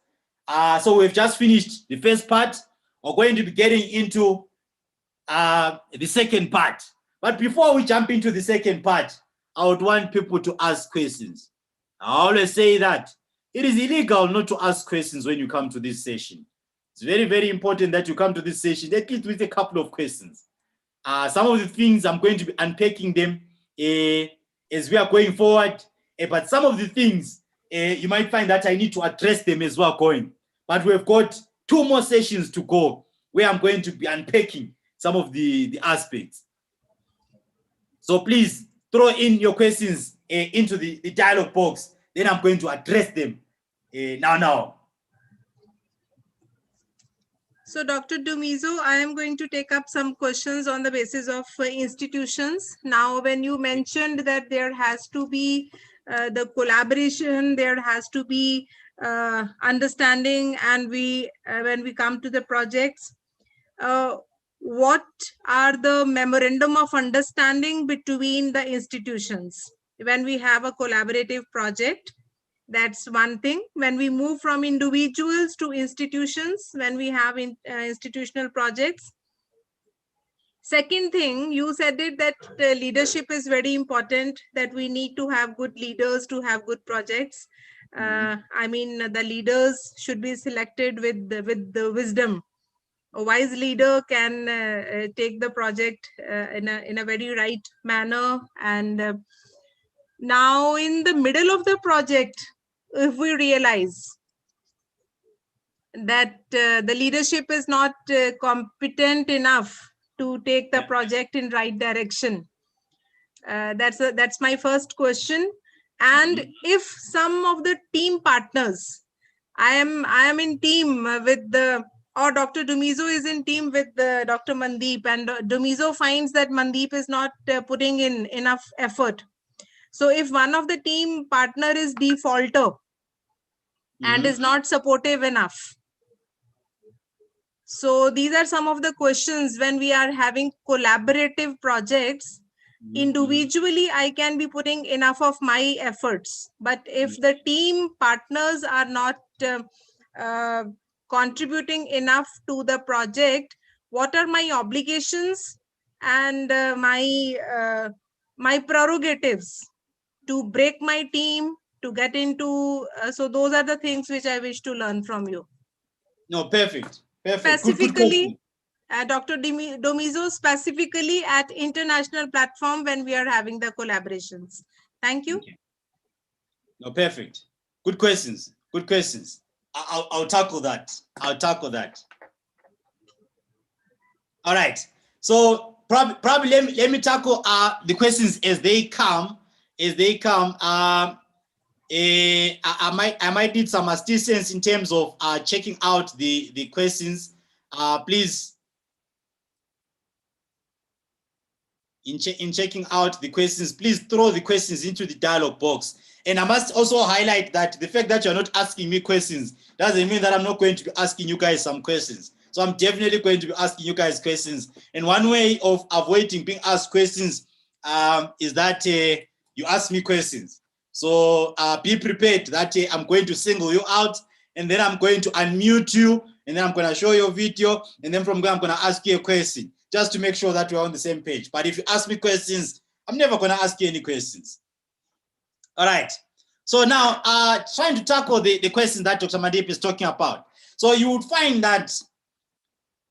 So we've just finished the first part. We're going to be getting into the second part. But before we jump into the second part, I would want people to ask questions. I always say that it is illegal not to ask questions when you come to this session. It's very, very important that you come to this session at least with a couple of questions. Some of the things I'm going to be unpacking them as we are going forward, but some of the things you might find that I need to address them as well going. But we've got 2 more sessions to go where I'm going to be unpacking some of the aspects. So please throw in your questions into the dialogue box. Then I'm going to address them now. So Dr. Dumizo, I am going to take up some questions on the basis of institutions. Now, when you mentioned that there has to be the collaboration, there has to be understanding, and when we come to the projects, what are the memorandum of understanding between the institutions when we have a collaborative project? That's one thing. When we move from individuals to institutions, when we have institutional projects. Second thing, you said it that leadership is very important, that we need to have good leaders to have good projects. I mean, the leaders should be selected with the wisdom. A wise leader can take the project in a very right manner. And now in the middle of the project, if we realize that the leadership is not competent enough to take the project in right direction, that's my first question. And if some of the team partners, I am in team with or Dr. Dumizo is in team with Dr. Mandeep, and Dumizo finds that Mandeep is not putting in enough effort. So if one of the team partner is defaulter and is not supportive enough, so these are some of the questions when we are having collaborative projects. Individually, I can be putting enough of my efforts, but if the team partners are not contributing enough to the project, what are my obligations and my prerogatives to break my team, to get into, so those are the things which I wish to learn from you. No, perfect. Specifically, Dr. Dumizo, specifically at international platform when we are having the collaborations. Thank you. Okay. No, perfect. Good questions. I'll tackle that. All right. So probably let me tackle the questions as they come. I might need some assistance in terms of checking out the questions. Please, in checking out the questions, please throw the questions into the dialogue box. And I must also highlight that the fact that you're not asking me questions doesn't mean that I'm not going to be asking you guys some questions. So I'm definitely going to be asking you guys questions. And one way of avoiding being asked questions is that you ask me questions. So be prepared that I'm going to single you out, and then I'm going to unmute you, and then I'm going to show you a video, and then from there I'm going to ask you a question, just to make sure that we're on the same page. But if you ask me questions, I'm never going to ask you any questions. All right. So now, trying to tackle the question that Dr. Mandeep is talking about. So you would find that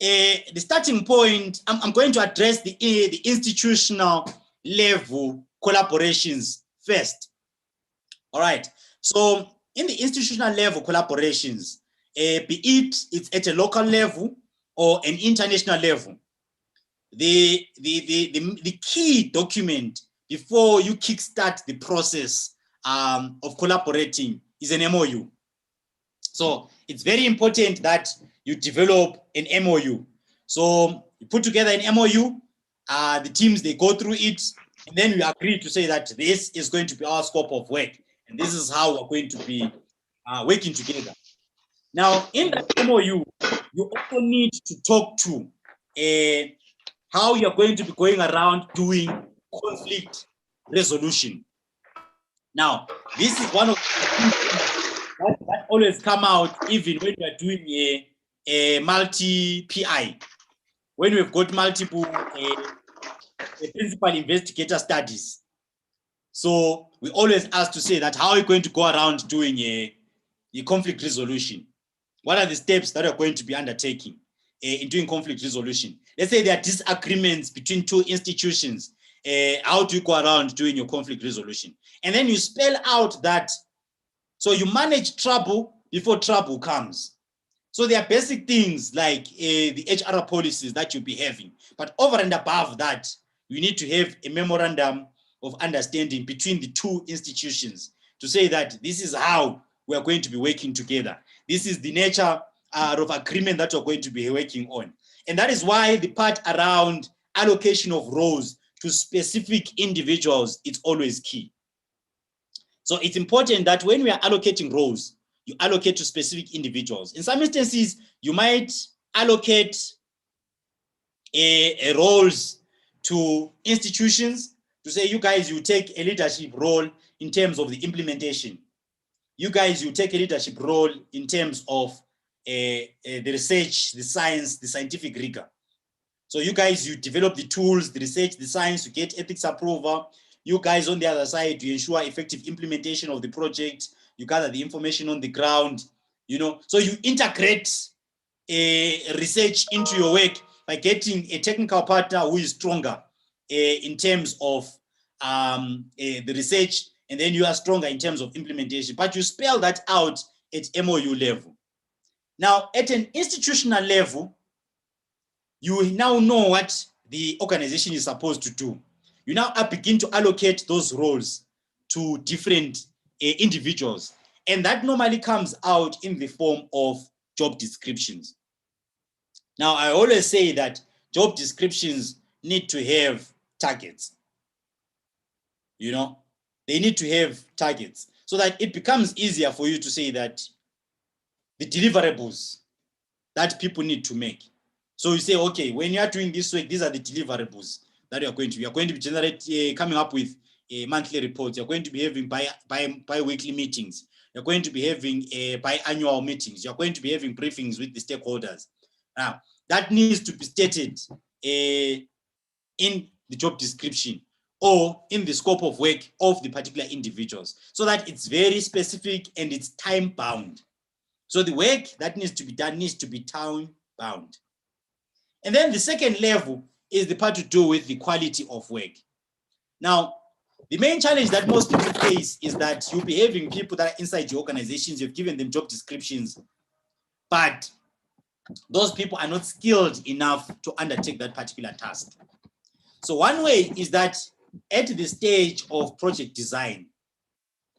the starting point, I'm going to address the institutional level collaborations first. All right. So in the institutional level collaborations, be it's at a local level or an international level, the key document before you kickstart the process of collaborating is an MOU. So it's very important that you develop an MOU. So you put together an MOU, the teams, they go through it, and then we agree to say that this is going to be our scope of work, and this is how we're going to be working together. Now, in that MOU, you also need to talk to how you're going to be going around doing conflict resolution. Now, this is one of the things that always come out even when we are doing a multi-PI, when we've got multiple principal investigator studies. So we always ask to say that how are you going to go around doing a conflict resolution? What are the steps that are going to be undertaking in doing conflict resolution? Let's say there are disagreements between two institutions. How do you go around doing your conflict resolution? And then you spell out that So you manage trouble before trouble comes. So there are basic things like the HR policies that you'll be having. But over and above that, you need to have a memorandum of understanding between the two institutions to say that this is how we are going to be working together. This is the nature of agreement that we're going to be working on. And that is why the part around allocation of roles to specific individuals, it's always key. So it's important that when we are allocating roles, you allocate to specific individuals. In some instances, you might allocate roles to institutions to say, you guys, you take a leadership role in terms of the implementation. You guys, you take a leadership role in terms of the research, the science, the scientific rigor. So you guys, you develop the tools, the research, the science, you get ethics approval. You guys on the other side, you ensure effective implementation of the project. You gather the information on the ground, you know. So you integrate research into your work by getting a technical partner who is stronger in terms of the research, and then you are stronger in terms of implementation. But you spell that out at MOU level. Now, at an institutional level, you now know what the organization is supposed to do. You now begin to allocate those roles to different individuals. And that normally comes out in the form of job descriptions. Now, I always say that job descriptions need to have targets. You know, they need to have targets so that it becomes easier for you to say that the deliverables that people need to make. So you say, okay, when you are doing this work, these are the deliverables that you are going to be coming up with monthly reports. You're going to be having bi-weekly meetings. You're going to be having biannual meetings. You're going to be having briefings with the stakeholders. Now, that needs to be stated in the job description or in the scope of work of the particular individuals, so that it's very specific and it's time bound. So the work that needs to be done needs to be time bound. And then the second level is the part to do with the quality of work. Now, the main challenge that most people face is that you'll be having people that are inside your organizations, you've given them job descriptions, but those people are not skilled enough to undertake that particular task. So one way is that at the stage of project design,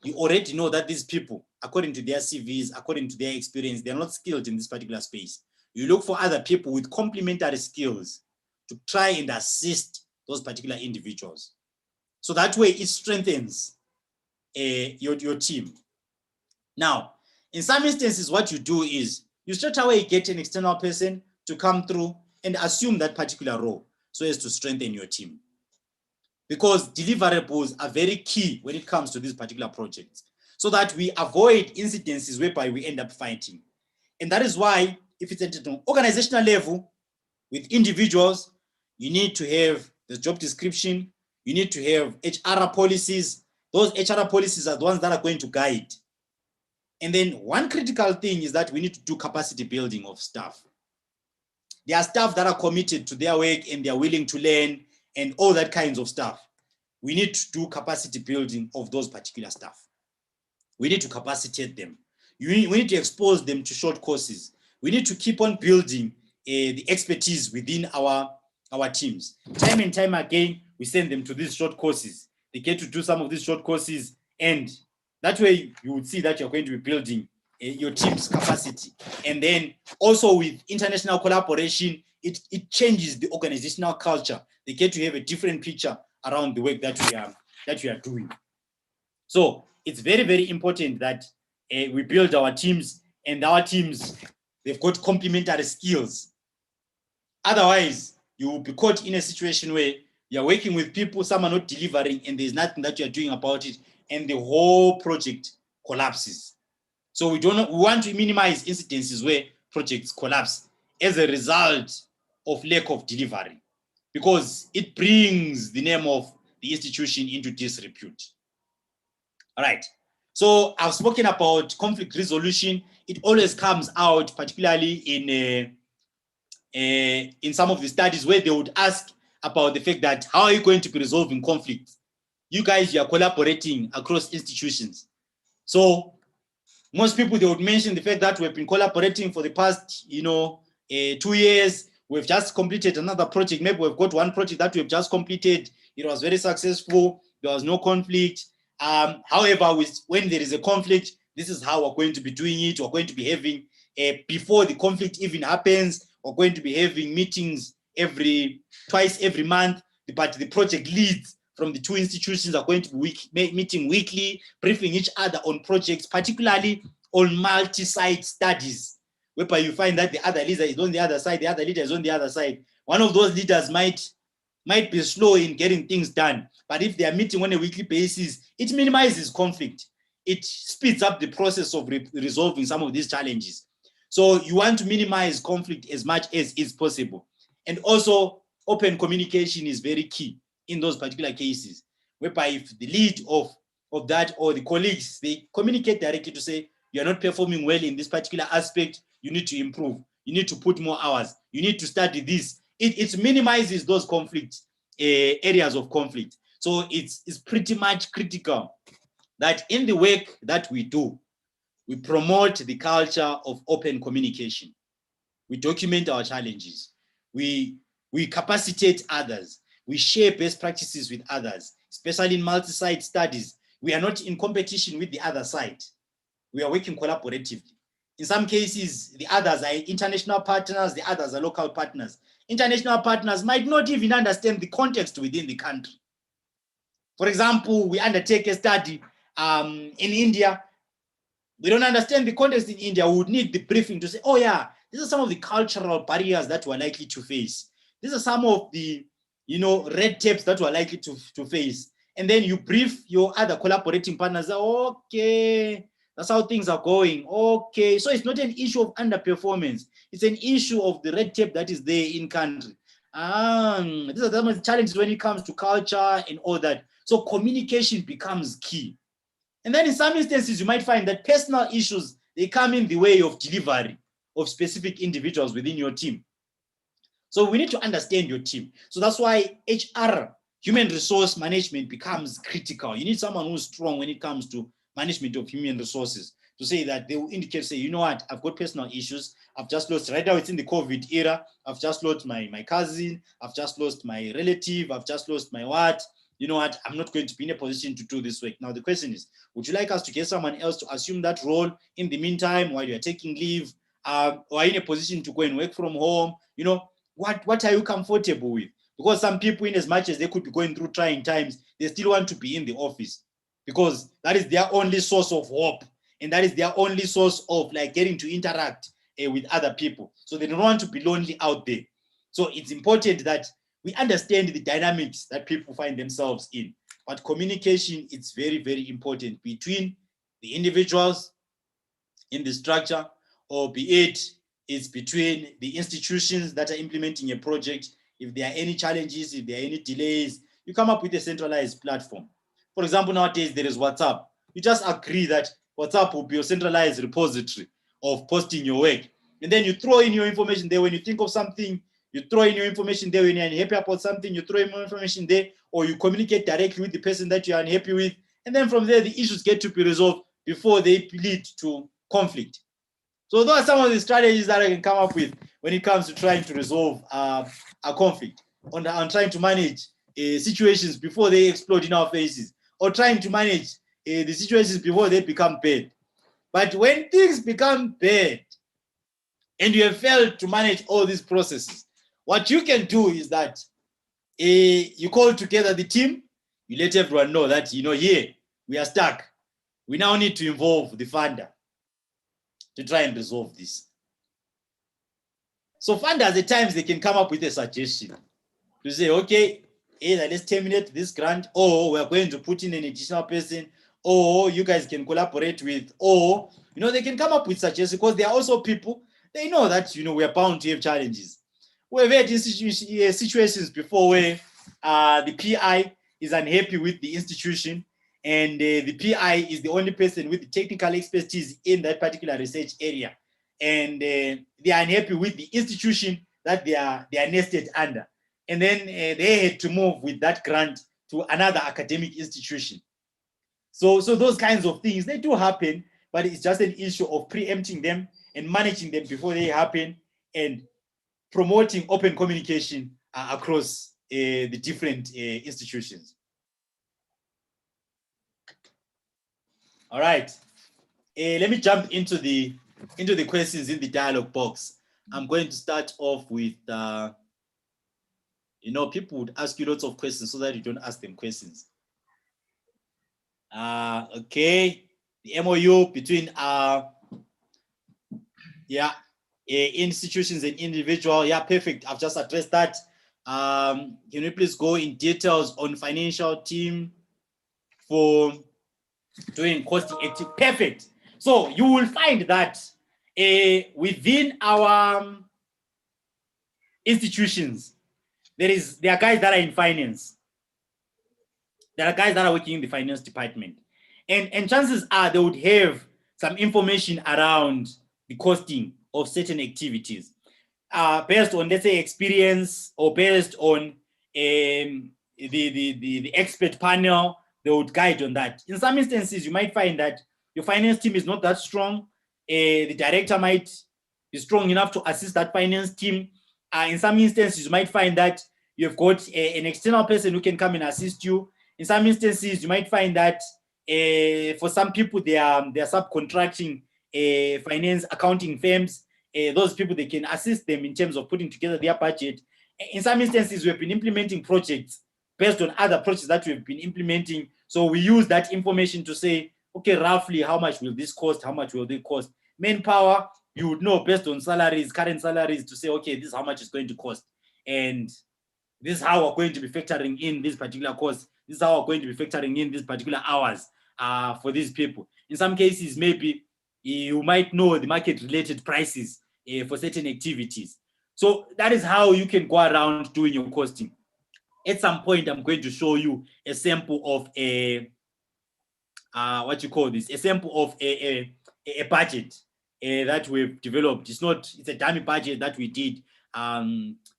you already know that these people, according to their CVs, according to their experience, they're not skilled in this particular space. You look for other people with complementary skills to try and assist those particular individuals. So that way it strengthens your team. Now, in some instances, what you do is you straight away get an external person to come through and assume that particular role so as to strengthen your team. Because deliverables are very key when it comes to these particular projects, so that we avoid incidences whereby we end up fighting. And that is why, if it's at an organizational level with individuals, you need to have the job description, you need to have HR policies. Those HR policies are the ones that are going to guide. And then one critical thing is that we need to do capacity building of staff. There are staff that are committed to their work and they are willing to learn and all that kinds of stuff. We need to do capacity building of those particular staff. We need to capacitate them. We need to expose them to short courses. We need to keep on building the expertise within our teams. Time and time again, we send them to these short courses. They get to do some of these short courses, and that way you would see that you're going to be building your team's capacity. And then also with international collaboration, it changes the organizational culture. They get to have a different picture around the work that we are doing. So it's very, very important that we build our teams, and our teams, they've got complementary skills. Otherwise, you will be caught in a situation where you're working with people, some are not delivering, and there's nothing that you're doing about it, and the whole project collapses. So we want to minimize incidences where projects collapse as a result of lack of delivery, because it brings the name of the institution into disrepute. All right. So I've spoken about conflict resolution. It always comes out, particularly in some of the studies, where they would ask about the fact that how are you going to be resolving conflicts? You guys, you are collaborating across institutions. So Most people, they would mention the fact that we've been collaborating for the past, 2 years. We've just completed another project. Maybe we've got one project that we've just completed. It was very successful. There was no conflict. However, when there is a conflict, this is how we're going to be doing it. We're going to be having, before the conflict even happens, we're going to be having meetings twice every month. But the project leads from the two institutions are going to be meeting weekly, briefing each other on projects, particularly on multi-site studies, whereby you find that the other leader is on the other side, the other leader is on the other side. One of those leaders might be slow in getting things done, but if they are meeting on a weekly basis, it minimizes conflict. It speeds up the process of resolving some of these challenges. So you want to minimize conflict as much as is possible. And also, open communication is very key in those particular cases, whereby if the lead of that or the colleagues, they communicate directly to say, you're not performing well in this particular aspect, you need to improve, you need to put more hours, you need to study this. It minimizes those conflict areas of conflict. So it's pretty much critical that in the work that we do, we promote the culture of open communication. We document our challenges. We capacitate others. We share best practices with others, especially in multi-site studies. We are not in competition with the other side. We are working collaboratively. In some cases, the others are international partners, the others are local partners. International partners might not even understand the context within the country. For example, we undertake a study in India. We don't understand the context in India. We would need the briefing to say, oh yeah, these are some of the cultural barriers that we're likely to face. These are some of the, red tapes that we're likely to face. And then you brief your other collaborating partners. Okay, that's how things are going. Okay, so it's not an issue of underperformance. It's an issue of the red tape that is there in country. These are some of the challenges when it comes to culture and all that. So communication becomes key. And then in some instances, you might find that personal issues, they come in the way of delivery of specific individuals within your team. So we need to understand your team. So that's why HR, human resource management, becomes critical. You need someone who's strong when it comes to management of human resources, to say that they will indicate, say, you know what, I've got personal issues. I've just lost, right now it's in the COVID era. I've just lost my cousin. I've just lost my relative. I've just lost my what. You know what, I'm not going to be in a position to do this work. Now, the question is, would you like us to get someone else to assume that role in the meantime while you're taking leave, or in a position to go and work from home? What are you comfortable with? Because some people, in as much as they could be going through trying times, they still want to be in the office because that is their only source of hope. And that is their only source of like getting to interact with other people. So they don't want to be lonely out there. So it's important that we understand the dynamics that people find themselves in. But communication, it's very, very important between the individuals in the structure, or be it's between the institutions that are implementing a project. If there are any challenges, if there are any delays, you come up with a centralized platform. For example, nowadays there is WhatsApp. You just agree that WhatsApp will be your centralized repository of posting your work. And then you throw in your information there when you think of something. You throw in your information there when you're unhappy about something. You throw in more information there, or you communicate directly with the person that you're unhappy with. And then from there, the issues get to be resolved before they lead to conflict. So those are some of the strategies that I can come up with when it comes to trying to resolve a conflict, on trying to manage situations before they explode in our faces, or trying to manage the situations before they become bad. But when things become bad and you have failed to manage all these processes, what you can do is that you call together the team, you let everyone know that, here we are stuck. We now need to involve the funder to try and resolve this. So funders at times, they can come up with a suggestion to say, okay, either let's terminate this grant, or we're going to put in an additional person, or you guys can collaborate with, or, they can come up with suggestions, because there are also people, they know that, we're bound to have challenges. We've had situations before where the PI is unhappy with the institution, and the PI is the only person with the technical expertise in that particular research area, and they are unhappy with the institution that they are nested under, and then they had to move with that grant to another academic institution. So those kinds of things, they do happen, but it's just an issue of preempting them and managing them before they happen and promoting open communication across the different institutions. All right, let me jump into the questions in the dialogue box. I'm going to start off with, people would ask you lots of questions so that you don't ask them questions. Okay, the MOU between institutions and individual. Yeah, perfect. I've just addressed that. Can you please go in details on financial team for doing costing active? Perfect. So you will find that within our institutions, there are guys that are in finance. There are guys that are working in the finance department. And chances are they would have some information around the costing of certain activities based on, let's say, experience, or based on the expert panel. They would guide on that. In some instances, you might find that your finance team is not that strong. The director might be strong enough to assist that finance team. In some instances, you might find that you've got an external person who can come and assist you. In some instances, you might find that for some people, they are subcontracting finance accounting firms. Those people, they can assist them in terms of putting together their budget. In some instances, we've been implementing projects based on other projects that we've been implementing. So we use that information to say, okay, roughly how much will this cost? How much will they cost? Manpower, you would know based on salaries, current salaries, to say, okay, this is how much it's going to cost. And this is how we're going to be factoring in this particular cost. This is how we're going to be factoring in these particular hours for these people. In some cases, maybe you might know the market-related prices for certain activities. So that is how you can go around doing your costing. At some point, I'm going to show you a sample of a sample of a budget that we've developed. It's a dummy budget that we did.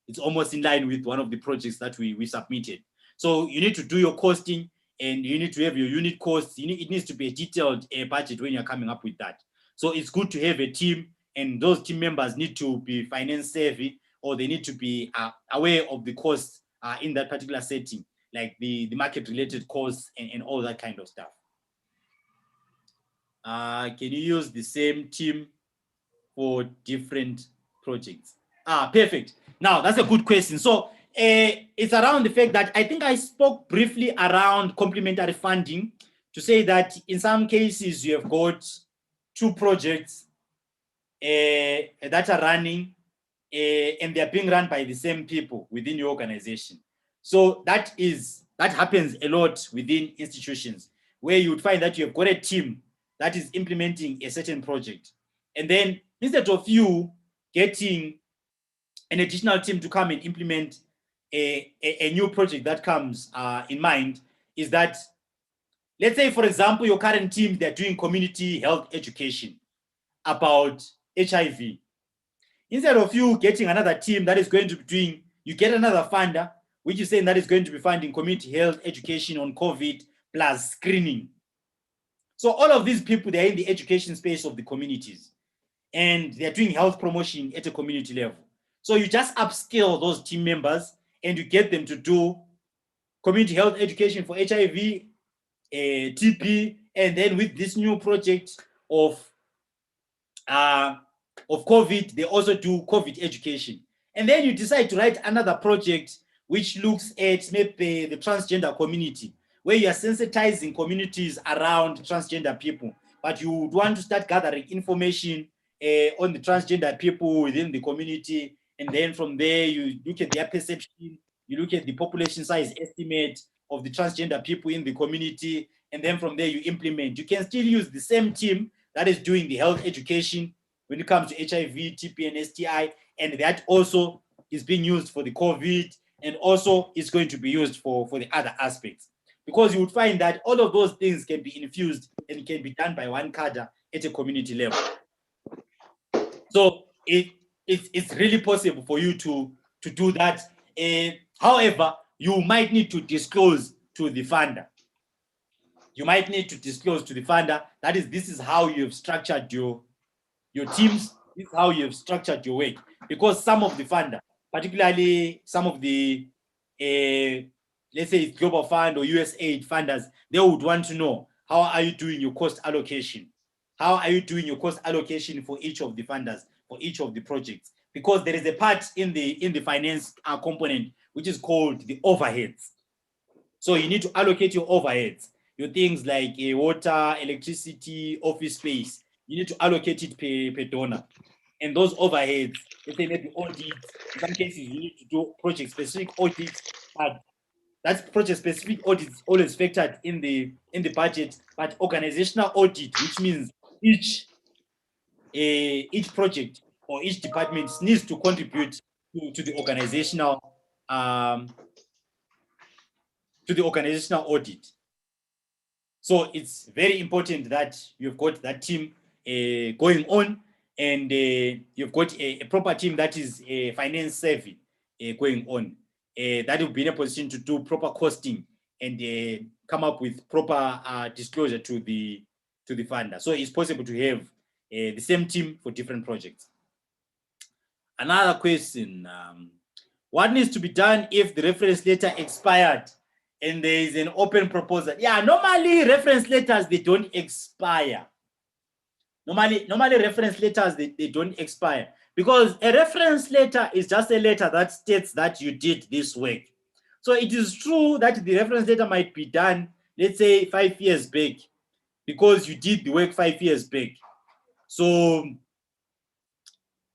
It's almost in line with one of the projects that we submitted. So you need to do your costing, and you need to have your unit costs. It needs to be a detailed budget when you're coming up with that. So it's good to have a team, and those team members need to be finance savvy, or they need to be aware of the costs in that particular setting, like the market-related costs and all that kind of stuff. Can you use the same team for different projects? Perfect. Now, that's a good question. So it's around the fact that I think I spoke briefly around complementary funding to say that in some cases you have got two projects that are running and they're being run by the same people within your organization. So that happens a lot within institutions, where you would find that you have got a team that is implementing a certain project. And then instead of you getting an additional team to come and implement a new project that comes in mind, is that, let's say, for example, your current team, they're doing community health education about HIV. Instead of you getting another team that is going to be doing, you get another funder, which is saying that is going to be funding community health education on COVID plus screening. So all of these people, they're in the education space of the communities, and they're doing health promotion at a community level. So you just upscale those team members and you get them to do community health education for HIV, TB, and then with this new project of COVID, they also do COVID education. And then you decide to write another project which looks at maybe the transgender community, where you are sensitizing communities around transgender people, but you would want to start gathering information on the transgender people within the community. And then from there, you look at their perception, you look at the population size estimate of the transgender people in the community, and then from there you implement. You can still use the same team that is doing the health education when it comes to HIV, TB, and STI, and that also is being used for the COVID, and also is going to be used for the other aspects. Because you would find that all of those things can be infused and can be done by one cadre at a community level. So it's really possible for you to do that. However, you might need to disclose to the funder. you might need to disclose to the funder. That is, this is how you've structured your teams. This is how you've structured your work. Because some of the funder, particularly some of the, let's say it's Global Fund or USAID funders, they would want to know, how are you doing your cost allocation? How are you doing your cost allocation for each of the funders, for each of the projects? Because there is a part in the finance component which is called the overheads. So you need to allocate your overheads, your things like water, electricity, office space. You need to allocate it per donor. And those overheads, let's say maybe audits, in some cases you need to do project-specific audits, but that's project-specific audits always factored in the budget, but organizational audit, which means each project or each department needs to contribute to the organizational audit. So it's very important that you've got that team going on, and you've got a proper team that is finance savvy going on. That will be in a position to do proper costing and come up with proper disclosure to the funder. So it's possible to have the same team for different projects. Another question, what needs to be done if the reference letter expired and there is an open proposal? Yeah, normally reference letters, they don't expire. Normally reference letters, they don't expire, because a reference letter is just a letter that states that you did this work. So it is true that the reference letter might be done, let's say 5 years back, because you did the work 5 years back. So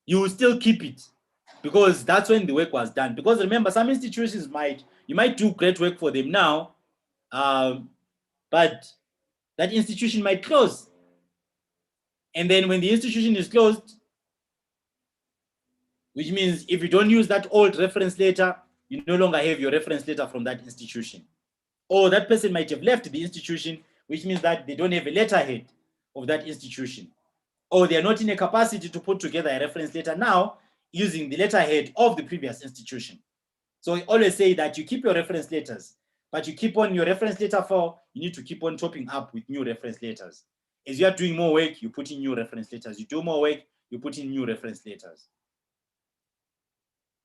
you will still keep it, because that's when the work was done. Because remember, some institutions you might do great work for them now, but that institution might close. And then when the institution is closed, which means if you don't use that old reference letter, you no longer have your reference letter from that institution. Or that person might have left the institution, which means that they don't have a letterhead of that institution. Or they are not in a capacity to put together a reference letter now using the letterhead of the previous institution. So we always say that you keep your reference letters, but you keep on your reference letter file, you need to keep on topping up with new reference letters. As you are doing more work, you put in new reference letters. You do more work, you put in new reference letters.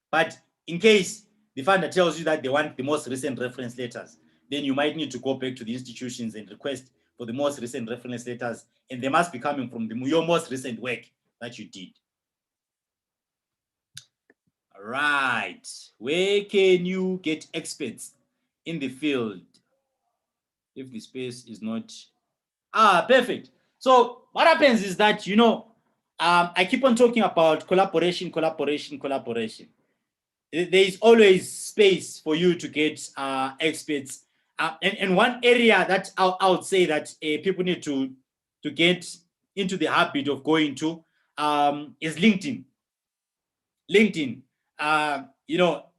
But in case the funder tells you that they want the most recent reference letters, then you might need to go back to the institutions and request for the most recent reference letters, and they must be coming from your most recent work that you did. All right, where can you get experts in the field if the space is not? Perfect. So what happens is that, I keep on talking about collaboration. There is always space for you to get experts. And one area that I would say that people need to get into the habit of going to is LinkedIn. LinkedIn.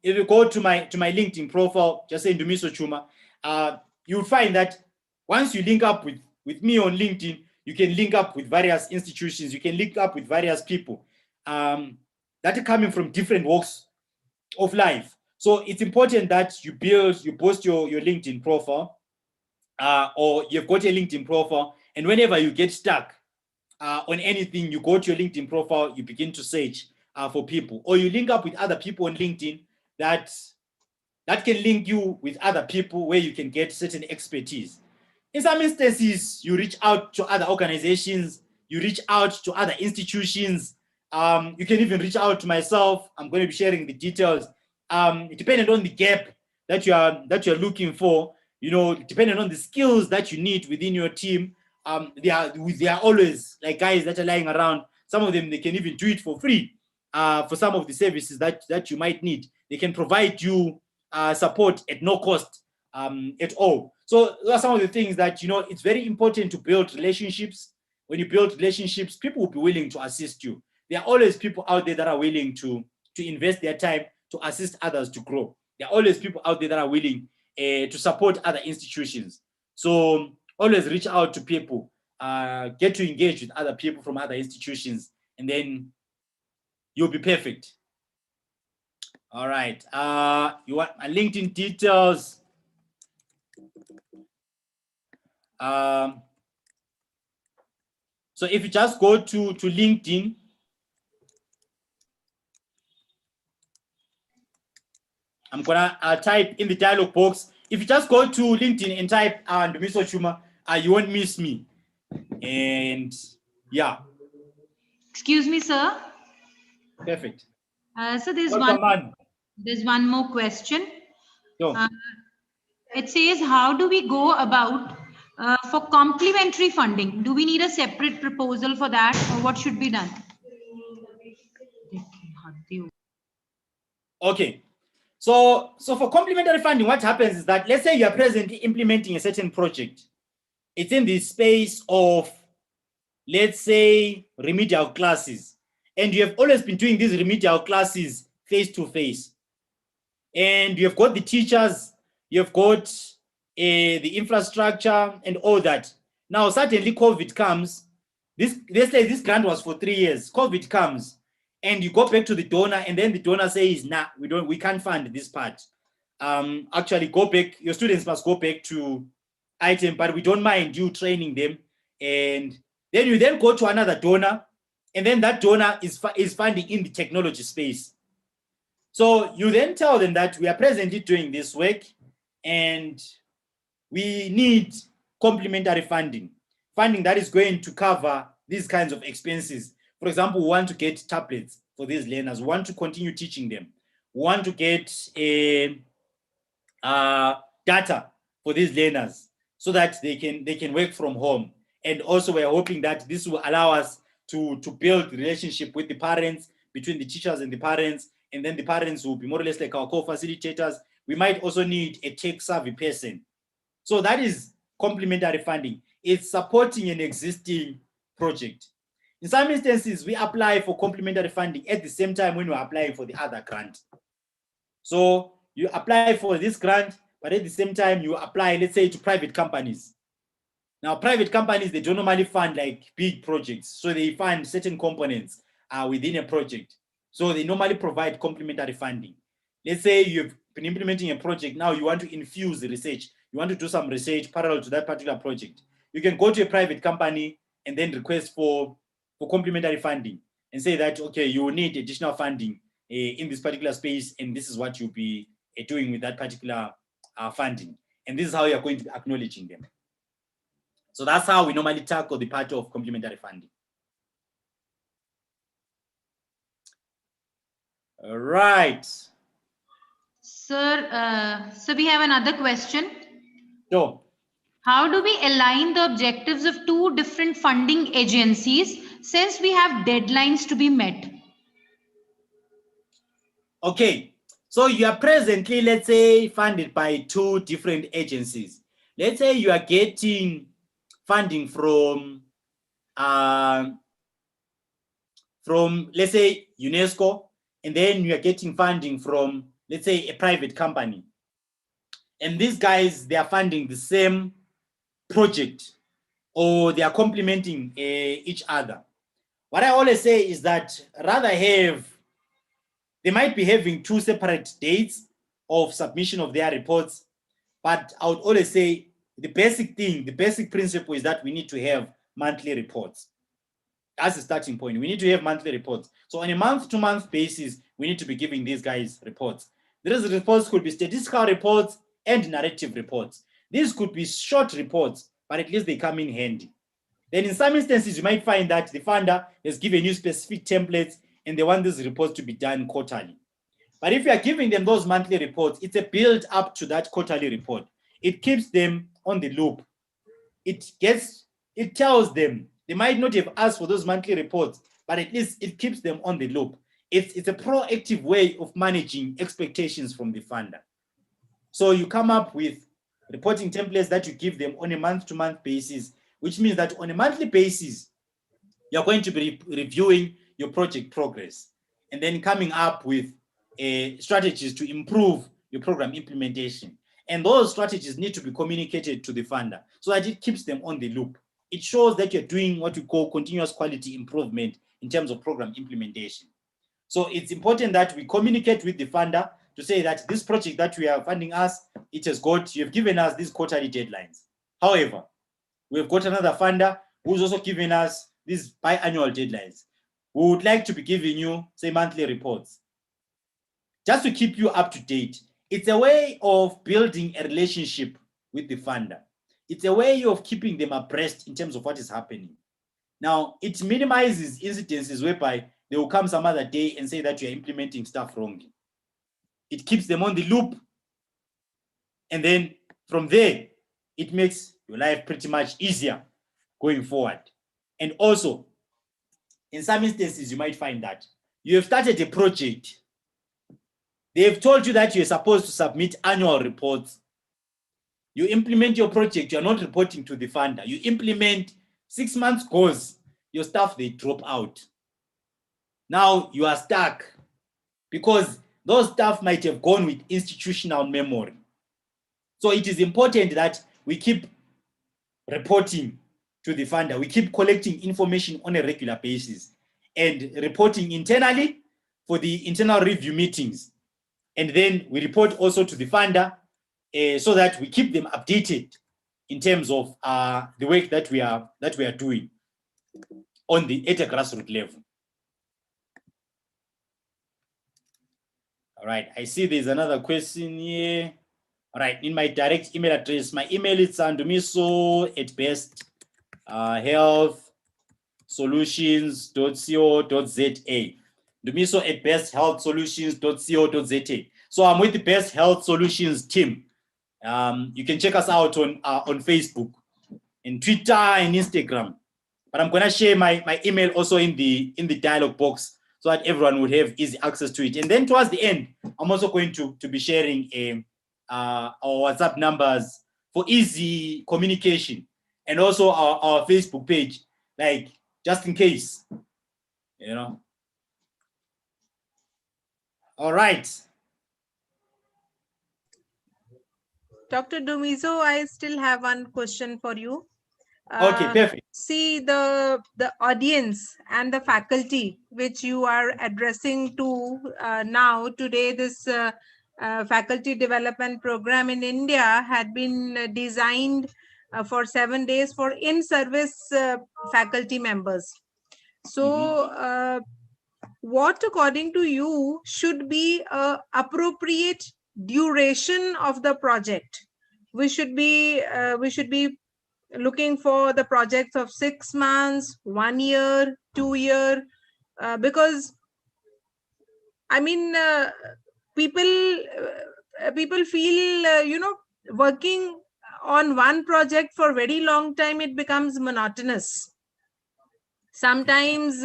If you go to my LinkedIn profile, just say Ndumiso Chuma, you'll find that once you link up with me on LinkedIn, you can link up with various institutions, you can link up with various people that are coming from different walks of life. So it's important that you post your LinkedIn profile, or you've got a LinkedIn profile, and whenever you get stuck on anything, you go to your LinkedIn profile, you begin to search for people, or you link up with other people on LinkedIn that can link you with other people where you can get certain expertise. In some instances, you reach out to other organizations, you reach out to other institutions. You can even reach out to myself. I'm going to be sharing the details. Depending on the gap that you're looking for, depending on the skills that you need within your team, they are always like guys that are lying around. Some of them, they can even do it for free for some of the services that you might need. They can provide you support at no cost at all. So those are some of the things that, it's very important to build relationships. When you build relationships, people will be willing to assist you. There are always people out there that are willing to invest their time to assist others to grow. There are always people out there that are willing to support other institutions. So always reach out to people, get to engage with other people from other institutions, and then you'll be perfect. All right. You want my LinkedIn details? So if you just go to LinkedIn, I'm gonna type in the dialog box. If you just go to LinkedIn and type Ndumiso Chuma, you won't miss me. And yeah. Excuse me, sir. Perfect. So there's Welcome, one more question. Yo. It says, how do we go about for complementary funding? Do we need a separate proposal for that, or what should be done? Okay. So for complementary funding, what happens is that, let's say you are presently implementing a certain project. It's in the space of, let's say, remedial classes. And you have always been doing these remedial classes face to face. And you have got the teachers, you have got the infrastructure and all that. Now, suddenly COVID comes. Let's say this grant was for 3 years. COVID comes and you go back to the donor, and then the donor says, nah, we can't fund this part. Actually go back, your students must go back to item, but we don't mind you training them. And then you then go to another donor, and then that donor is funding in the technology space. So you then tell them that we are presently doing this work and we need complementary funding that is going to cover these kinds of expenses. For example, we want to get tablets for these learners. We want to continue teaching them. We want to get data for these learners so that they can work from home. And also we're hoping that this will allow us to build relationship with the parents, between the teachers and the parents, and then the parents will be more or less like our co-facilitators. We might also need a tech-savvy person. So that is complementary funding. It's supporting an existing project. In some instances, we apply for complementary funding at the same time when we're applying for the other grant. So you apply for this grant, but at the same time, you apply, let's say, to private companies. Now, private companies, they don't normally fund like big projects. So they fund certain components within a project. So they normally provide complementary funding. Let's say you've been implementing a project. Now you want to infuse the research. You want to do some research parallel to that particular project. You can go to a private company and then request for complementary funding and say that, okay, you will need additional funding in this particular space, and this is what you'll be doing with that particular funding. And this is how you're going to be acknowledging them. So that's how we normally tackle the part of complementary funding. All right. Sir, so we have another question. So, how do we align the objectives of two different funding agencies since we have deadlines to be met? okay, so you are presently, let's say, funded by two different agencies. Let's say you are getting funding from, let's say, UNESCO, and then you are getting funding from, let's say, a private company. And these guys, they are funding the same project, or they are complementing each other. What I always say is that they might be having two separate dates of submission of their reports, but I would always say the basic principle is that we need to have monthly reports. As a starting point, we need to have monthly reports. So on a month-to-month basis, we need to be giving these guys reports. These reports could be statistical reports and narrative reports. These could be short reports, but at least they come in handy. Then in some instances, you might find that the funder has given you specific templates and they want these reports to be done quarterly. But if you are giving them those monthly reports, it's a build up to that quarterly report. It keeps them on the loop. It tells them, they might not have asked for those monthly reports, but at least it keeps them on the loop. It's a proactive way of managing expectations from the funder. So you come up with reporting templates that you give them on a month-to-month basis, which means that on a monthly basis, you're going to be reviewing your project progress and then coming up with strategies to improve your program implementation. And those strategies need to be communicated to the funder so that it keeps them on the loop. It shows that you're doing what we call continuous quality improvement in terms of program implementation. So it's important that we communicate with the funder to say that this project that we are funding us, you have given us these quarterly deadlines. However, we've got another funder who's also giving us these biannual deadlines. We would like to be giving you, say, monthly reports, just to keep you up to date. It's a way of building a relationship with the funder. It's a way of keeping them abreast in terms of what is happening. Now, it minimizes incidences whereby they will come some other day and say that you're implementing stuff wrongly. It keeps them on the loop. And then from there, it makes your life pretty much easier going forward. And also, in some instances, you might find that you have started a project. They've told you that you're supposed to submit annual reports. You implement your project, you're not reporting to the funder. You implement, 6 months goes, your staff, they drop out. Now you are stuck because those staff might have gone with institutional memory. So it is important that we keep reporting to the funder. We keep collecting information on a regular basis and reporting internally for the internal review meetings. And then we report also to the funder so that we keep them updated in terms of the work that we are doing at a grassroots level. All right, I see there's another question here. All right, in my direct email address, my email is ndumiso@besthealthsolutions.co.za. ndumiso@besthealthsolutions.co.za. So I'm with the Best Health Solutions team. You can check us out on Facebook, in Twitter, and Instagram. But I'm gonna share my email also in the dialog box so that everyone would have easy access to it. And then towards the end, I'm also going to be sharing our WhatsApp numbers for easy communication, and also our Facebook page, like just in case, you know. All right. Dr. Dumizo, I still have one question for you. Okay, perfect. See, the audience and the faculty which you are addressing to now today, this faculty development program in India had been designed for 7 days for in-service faculty members. So what, according to you, should be appropriate duration of the project? We should be looking for the projects of 6 months, 1 year, 2 year, because I mean, people feel working on one project for very long time, it becomes monotonous. Sometimes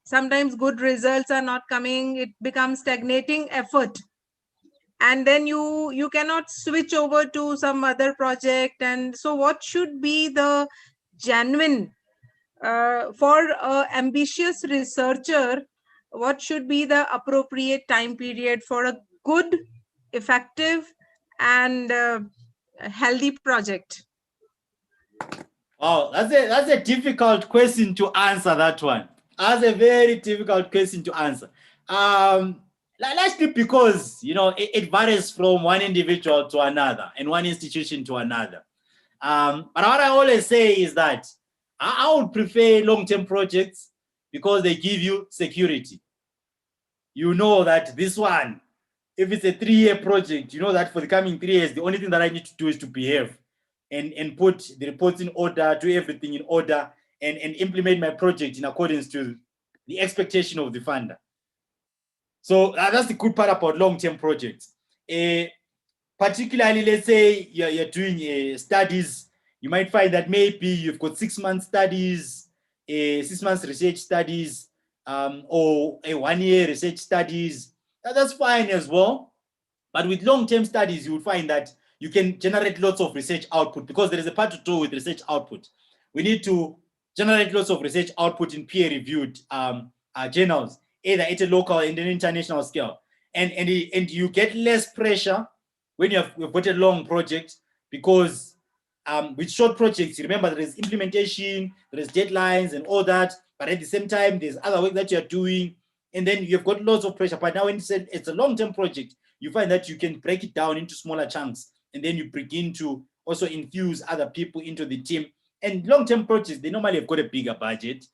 sometimes good results are not coming, it becomes stagnating effort, and then you cannot switch over to some other project. And so what should be the genuine for an ambitious researcher, what should be the appropriate time period for a good, effective, and healthy project? Wow, that's a difficult question to answer, that one. That's a very difficult question to answer. Largely because, it varies from one individual to another and one institution to another. But what I always say is that I would prefer long-term projects because they give you security. You know that this one, if it's a 3-year project, you know that for the coming 3 years, the only thing that I need to do is to behave and put the reports in order, do everything in order, and implement my project in accordance to the expectation of the funder. So that's the good part about long-term projects. Particularly, let's say you're doing studies, you might find that maybe you've got 6 month studies, 6 months research studies, or a 1 year research studies. That's fine as well. But with long-term studies, you will find that you can generate lots of research output, because there is a part to do with research output. We need to generate lots of research output in peer-reviewed journals, either at a local and an international scale. And you get less pressure when you've got a long project, because with short projects, you remember there is implementation, there is deadlines and all that, but at the same time, there's other work that you're doing, and then you've got lots of pressure. But now when it's a long-term project, you find that you can break it down into smaller chunks, and then you begin to also infuse other people into the team. And long-term projects, they normally have got a bigger budget,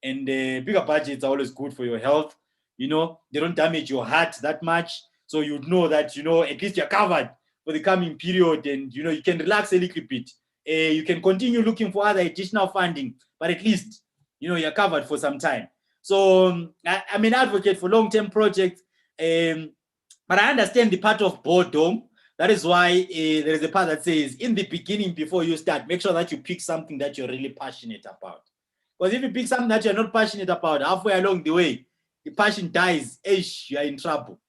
and bigger budgets are always good for your health. You know, they don't damage your heart that much. So you know that, you know, at least you're covered for the coming period, and, you know, you can relax a little bit. You can continue looking for other additional funding, but at least, you know, you're covered for some time. So I'm an advocate for long-term projects, but I understand the part of boredom. That is why there is a part that says, in the beginning, before you start, make sure that you pick something that you're really passionate about. Because if you pick something that you're not passionate about, halfway along the way, the passion dies, you're in trouble.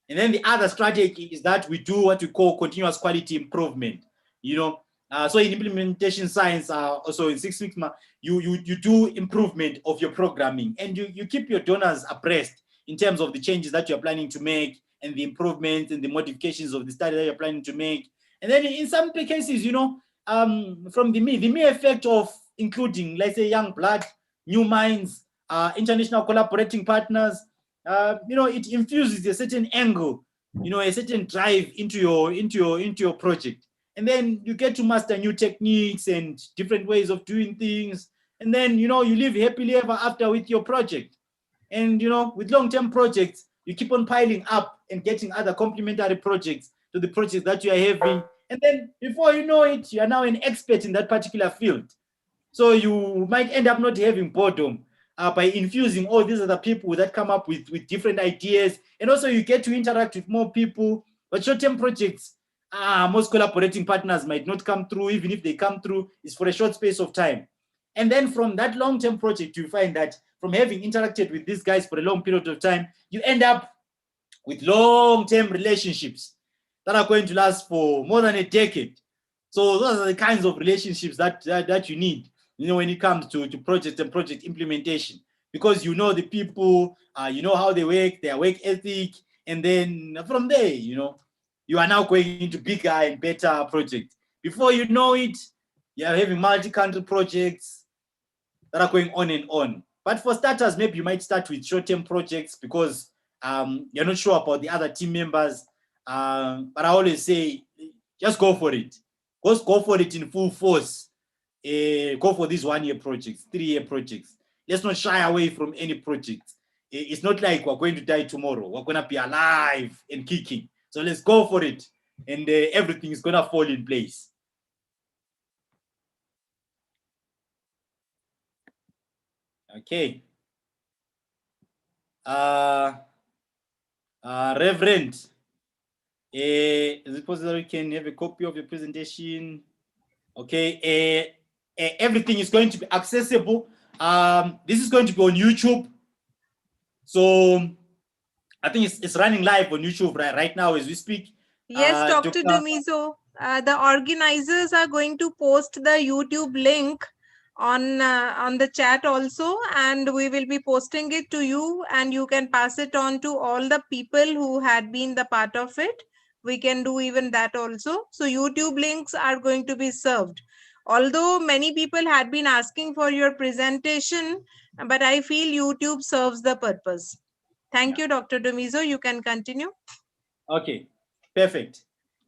And then the other strategy is that we do what we call continuous quality improvement. You know, so in implementation science, also in Six Sigma, you do improvement of your programming, and you keep your donors abreast in terms of the changes that you're planning to make, and the improvements and the modifications of the study that you're planning to make. And then in some cases, you know, from the mere effect of including, let's say, young blood, new minds, international collaborating partners, you know, it infuses a certain angle, you know, a certain drive into your project. And then you get to master new techniques and different ways of doing things. And then, you know, you live happily ever after with your project. And, you know, with long-term projects, you keep on piling up and getting other complementary projects to the projects that you are having. And then before you know it, you are now an expert in that particular field. So you might end up not having boredom by infusing all these other people that come up with different ideas. And also you get to interact with more people. But short-term projects, most collaborating partners might not come through. Even if they come through, it's for a short space of time. And then from that long-term project, you find that from having interacted with these guys for a long period of time, you end up with long-term relationships that are going to last for more than a decade. So those are the kinds of relationships that you need, you know, when it comes to project and project implementation, because you know the people, you know how they work, their work ethic, and then from there, you know, you are now going into bigger and better projects. Before you know it, you are having multi-country projects that are going on and on. But for starters, maybe you might start with short-term projects because you're not sure about the other team members. But I always say, just go for it. Just go for it in full force. Go for these 1 year projects, 3 year projects. Let's not shy away from any project. It's not like we're going to die tomorrow. We're going to be alive and kicking. So let's go for it. And everything is going to fall in place. Okay. Reverend, is it possible we can have a copy of your presentation? Okay. Everything is going to be accessible. This is going to be on YouTube. So I think it's running live on YouTube right now as we speak. Yes, Dr. Dumizo, the organizers are going to post the YouTube link on the chat also, and we will be posting it to you, and you can pass it on to all the people who had been the part of it. We can do even that also. So YouTube links are going to be served. Although many people had been asking for your presentation, but I feel YouTube serves the purpose. Thank you, Dr. Dumizo. You can continue. Okay, perfect.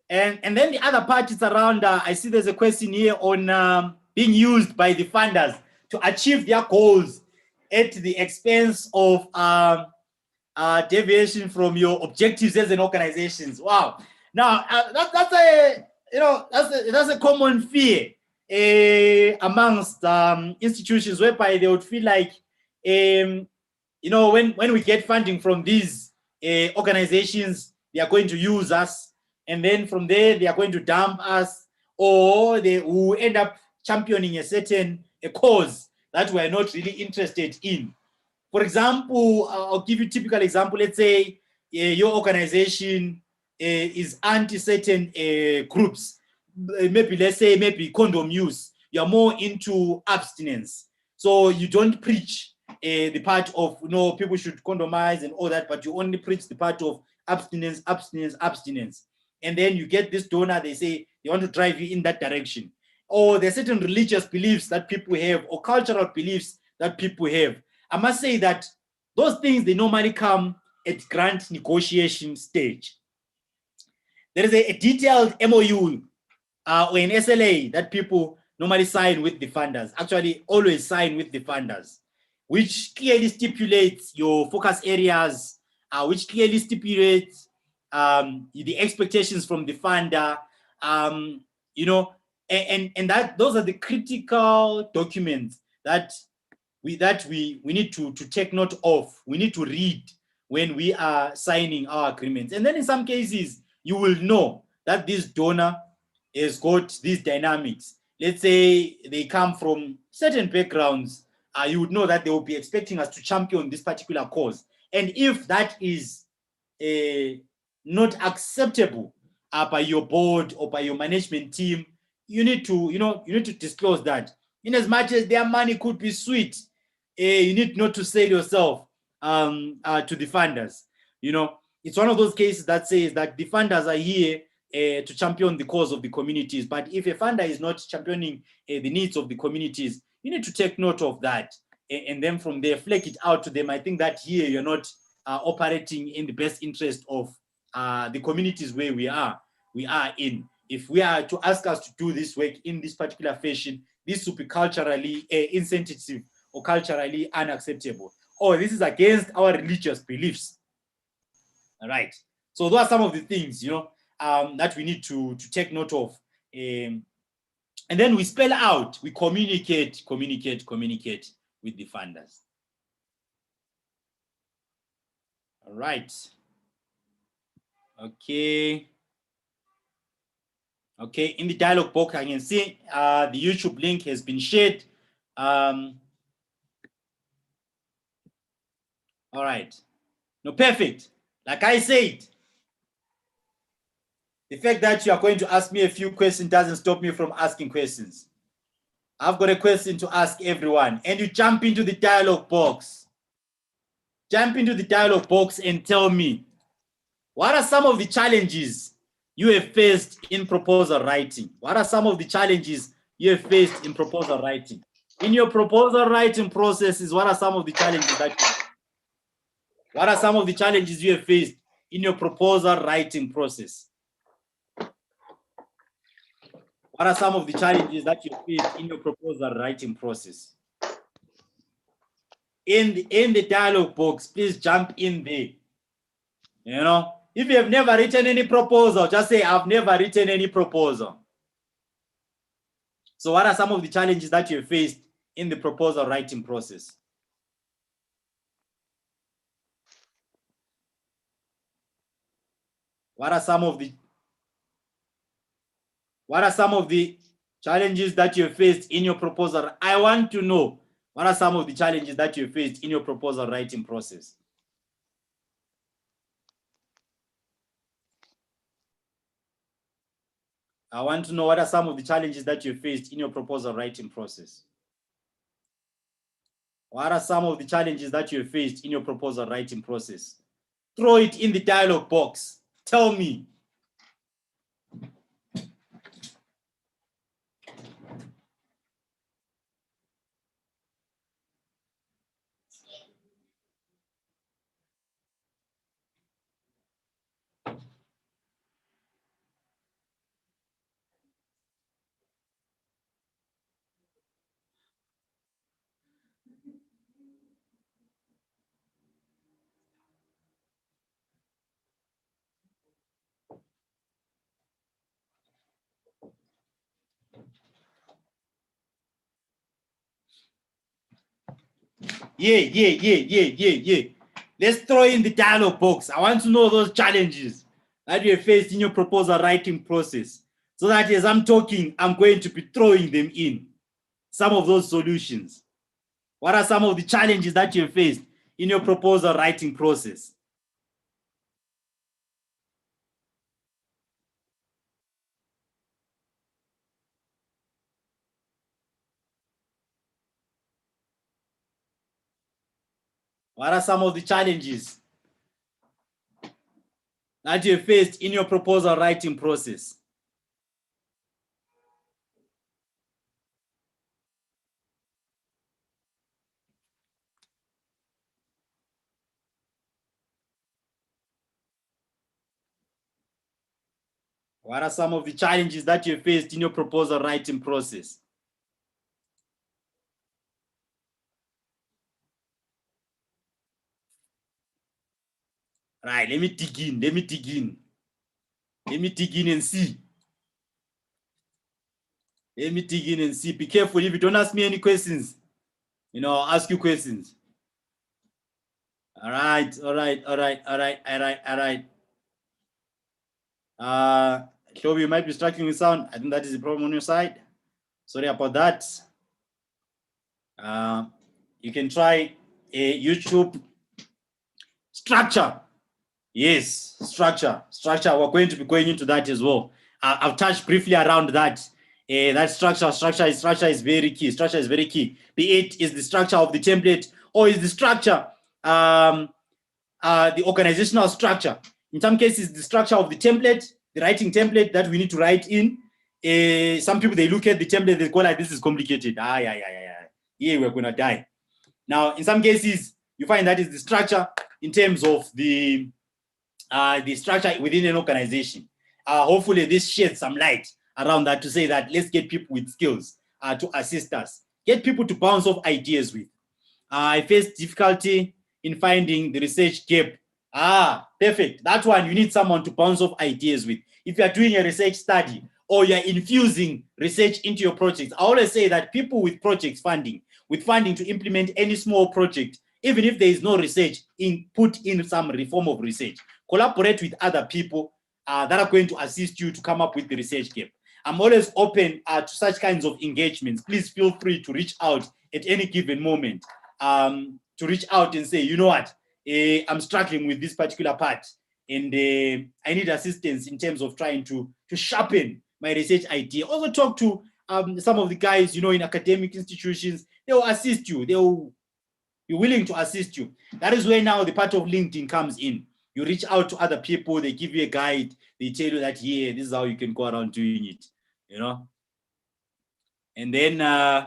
And then the other part is around, I see there's a question here on being used by the funders to achieve their goals at the expense of deviation from your objectives as an organization. Wow. Now, that's a common fear amongst institutions, whereby they would feel like, you know, when we get funding from these organizations, they are going to use us. And then from there, they are going to dump us, or they will end up championing a cause that we're not really interested in. For example, I'll give you a typical example. Let's say your organization is anti-certain groups. Maybe condom use. You're more into abstinence. So you don't preach the part of, you know, people should condomize and all that, but you only preach the part of abstinence, abstinence, abstinence. And then you get this donor, they say they want to drive you in that direction. Or there's certain religious beliefs that people have, or cultural beliefs that people have. I must say that those things, they normally come at grant negotiation stage. There is a detailed MOU or an SLA that people normally sign with the funders, actually always sign with the funders, which clearly stipulates your focus areas, which clearly stipulates the expectations from the funder, you know, and that those are the critical documents that we need to take note of. We need to read when we are signing our agreements. And then in some cases, you will know that this donor has got these dynamics. Let's say they come from certain backgrounds, you would know that they will be expecting us to champion this particular cause. And if that is not acceptable by your board or by your management team, you need to disclose that. In as much as their money could be sweet, you need not to sell yourself to the funders. It's one of those cases that says that the funders are here to champion the cause of the communities. But if a funder is not championing the needs of the communities, you need to take note of that. And then from there, fleck it out to them. I think that here you're not operating in the best interest of the communities where we are in. If we are to ask us to do this work in this particular fashion, this would be culturally insensitive or culturally unacceptable. Or this is against our religious beliefs. All right. So those are some of the things, that we need to take note of. And then we spell out, we communicate with the funders. All right. Okay. Okay, in the dialog box, I can see the YouTube link has been shared. All right. No, perfect. Like I said, the fact that you are going to ask me a few questions doesn't stop me from asking questions. I've got a question to ask everyone, and you jump into the dialog box. Jump into the dialog box and tell me, what are some of the challenges you have faced in proposal writing? What are some of the challenges you have faced in proposal writing? In your proposal writing processes, what are some of the challenges what are some of the challenges you have faced in your proposal writing process? What are some of the challenges that you faced in your proposal writing process? In the dialog box, please jump in there. If you have never written any proposal, just say, I've never written any proposal. So what are some of the challenges that you have faced in the proposal writing process? What are some of the challenges that you have faced in your proposal? I want to know, what are some of the challenges that you have faced in your proposal writing process? I want to know, what are some of the challenges that you faced in your proposal writing process? What are some of the challenges that you faced in your proposal writing process? Throw it in the dialog box. Tell me. Yeah. Let's throw in the dialog box. I want to know those challenges that you have faced in your proposal writing process, so that as I'm talking, I'm going to be throwing them in. Some of those solutions. What are some of the challenges that you have faced in your proposal writing process? What are some of the challenges that you have faced in your proposal writing process? What are some of the challenges that you faced in your proposal writing process? Right, let me dig in and see. Let me dig in and see. Be careful if you don't ask me any questions. I'll ask you questions. All right. Toby, you might be struggling with sound. I think that is the problem on your side. Sorry about that. You can try a YouTube structure. Yes, structure. We're going to be going into that as well. I've touched briefly around that. That structure is very key. Structure is very key. Be it is the structure of the template or is the structure, the organizational structure. In some cases, the structure of the template, the writing template that we need to write in. Some people, they look at the template, they go like, this is complicated. Yeah, we're gonna die. Now, in some cases, you find that is the structure in terms of the structure within an organization. Hopefully, this sheds some light around that to say that let's get people with skills to assist us, get people to bounce off ideas with. I faced difficulty in finding the research gap. Perfect. That one, you need someone to bounce off ideas with. If you are doing a research study or you're infusing research into your projects, I always say that people with projects funding, with funding to implement any small project, even if there is no research, put in some reform of research. Collaborate with other people that are going to assist you to come up with the research gap. I'm always open to such kinds of engagements. Please feel free to reach out at any given moment, to reach out and say, you know what, I'm struggling with this particular part and I need assistance in terms of trying to sharpen my research idea. Also talk to some of the guys, in academic institutions. They will assist you. They will be willing to assist you. That is where now the part of LinkedIn comes in. You reach out to other people, they give you a guide, they tell you that, yeah, this is how you can go around doing it, And then